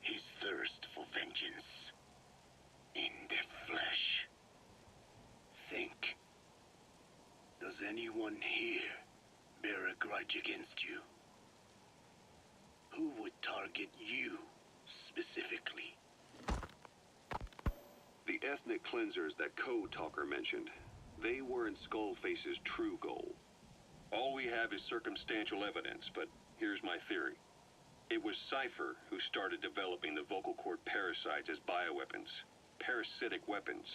His thirst for vengeance. In their flesh. Think. Does anyone here bear a grudge against you? Who would target you, specifically? The ethnic cleansers that Code Talker mentioned, they weren't Skullface's true goal. All we have is circumstantial evidence, but here's my theory. It was Cypher who started developing the vocal cord parasites as bioweapons, parasitic weapons,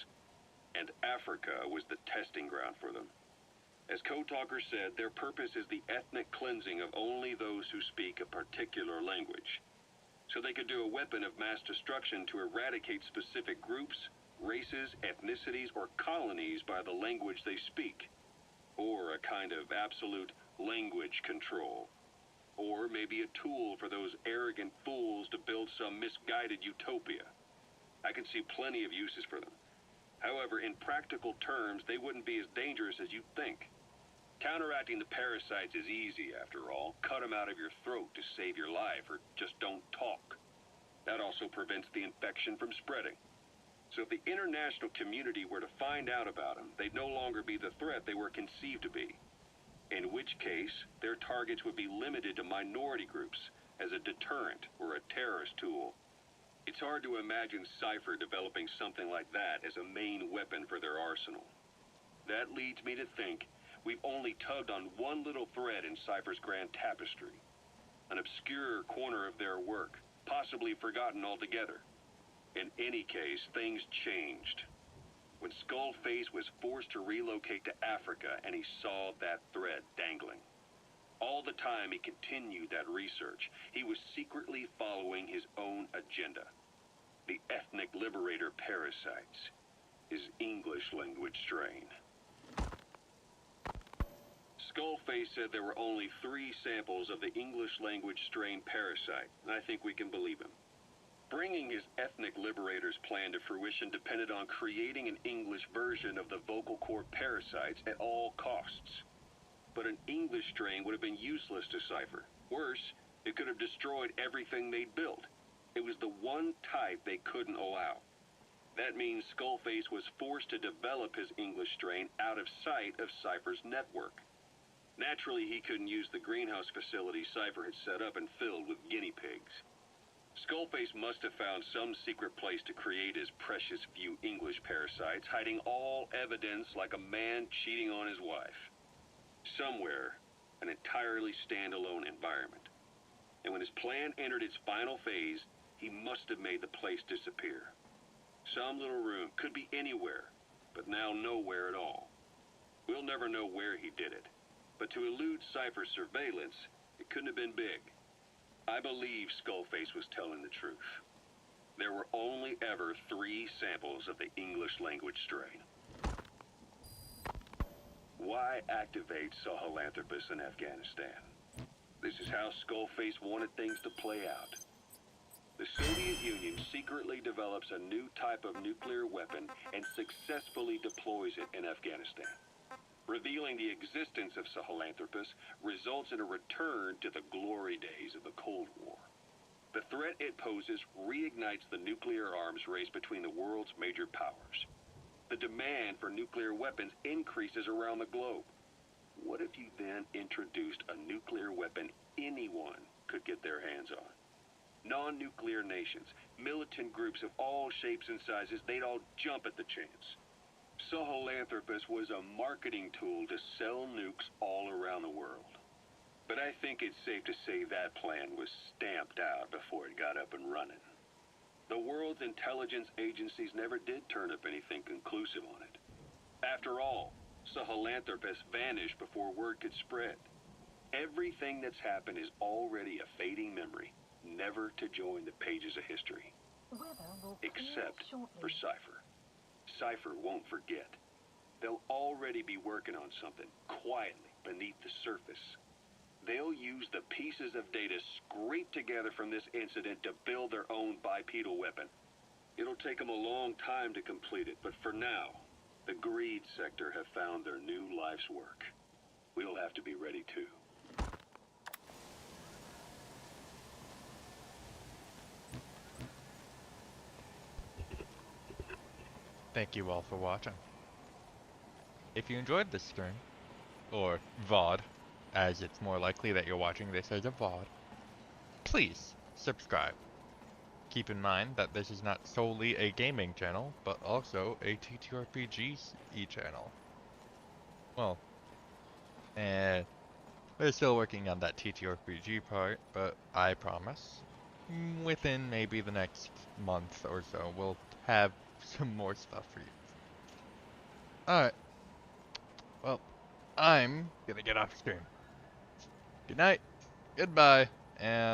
and Africa was the testing ground for them. As Code Talker said, their purpose is the ethnic cleansing of only those who speak a particular language. So they could do a weapon of mass destruction to eradicate specific groups, races, ethnicities, or colonies by the language they speak. Or a kind of absolute language control. Or maybe a tool for those arrogant fools to build some misguided utopia. I can see plenty of uses for them. However, in practical terms, they wouldn't be as dangerous as you'd think. Counteracting the parasites is easy, after all. Cut them out of your throat to save your life, or just don't talk. That also prevents the infection from spreading. So if the international community were to find out about them, they'd no longer be the threat they were conceived to be. In which case, their targets would be limited to minority groups as a deterrent or a terrorist tool. It's hard to imagine Cypher developing something like that as a main weapon for their arsenal. That leads me to think we've only tugged on one little thread in Cypher's grand tapestry. An obscure corner of their work, possibly forgotten altogether. In any case, things changed. When Skullface was forced to relocate to Africa and he saw that thread dangling. All the time he continued that research, he was secretly following his own agenda. The ethnic liberator parasites. His English language strain. Skullface said there were only 3 samples of the English language strain parasite, and I think we can believe him. Bringing his ethnic liberator's plan to fruition depended on creating an English version of the vocal cord parasites at all costs. But an English strain would have been useless to Cypher. Worse, it could have destroyed everything they'd built. It was the one type they couldn't allow. That means Skullface was forced to develop his English strain out of sight of Cypher's network. Naturally, he couldn't use the greenhouse facility Cypher had set up and filled with guinea pigs. Skullface must have found some secret place to create his precious few English parasites, hiding all evidence like a man cheating on his wife. Somewhere, an entirely standalone environment. And when his plan entered its final phase, he must have made the place disappear. Some little room, could be anywhere, but now nowhere at all. We'll never know where he did it, but to elude Cypher's surveillance, it couldn't have been big. I believe Skullface was telling the truth. There were only ever 3 samples of the English language strain. Why activate Sahelanthropus in Afghanistan? This is how Skullface wanted things to play out. The Soviet Union secretly develops a new type of nuclear weapon and successfully deploys it in Afghanistan. Revealing the existence of Sahelanthropus results in a return to the glory days of the Cold War. The threat it poses reignites the nuclear arms race between the world's major powers. The demand for nuclear weapons increases around the globe. What if you then introduced a nuclear weapon anyone could get their hands on? Non-nuclear nations, militant groups of all shapes and sizes, they'd all jump at the chance. Sahelanthropus was a marketing tool to sell nukes all around the world. But I think it's safe to say that plan was stamped out before it got up and running. The world's intelligence agencies never did turn up anything conclusive on it. After all, Sahelanthropus vanished before word could spread. Everything that's happened is already a fading memory, never to join the pages of history. Except for Cypher. Cypher won't forget. They'll already be working on something, quietly, beneath the surface. They'll use the pieces of data scraped together from this incident to build their own bipedal weapon. It'll take them a long time to complete it, but for now, the greed sector have found their new life's work. We'll have to be ready too. Thank you all for watching. If you enjoyed this stream, or VOD, as it's more likely that you're watching this as a VOD, please subscribe. Keep in mind that this is not solely a gaming channel, but also a TTRPG channel. Well, and we're still working on that TTRPG part, but I promise, within maybe the next month or so, we'll have some more stuff for you. Alright. Well, I'm gonna get off stream. Good night, goodbye, and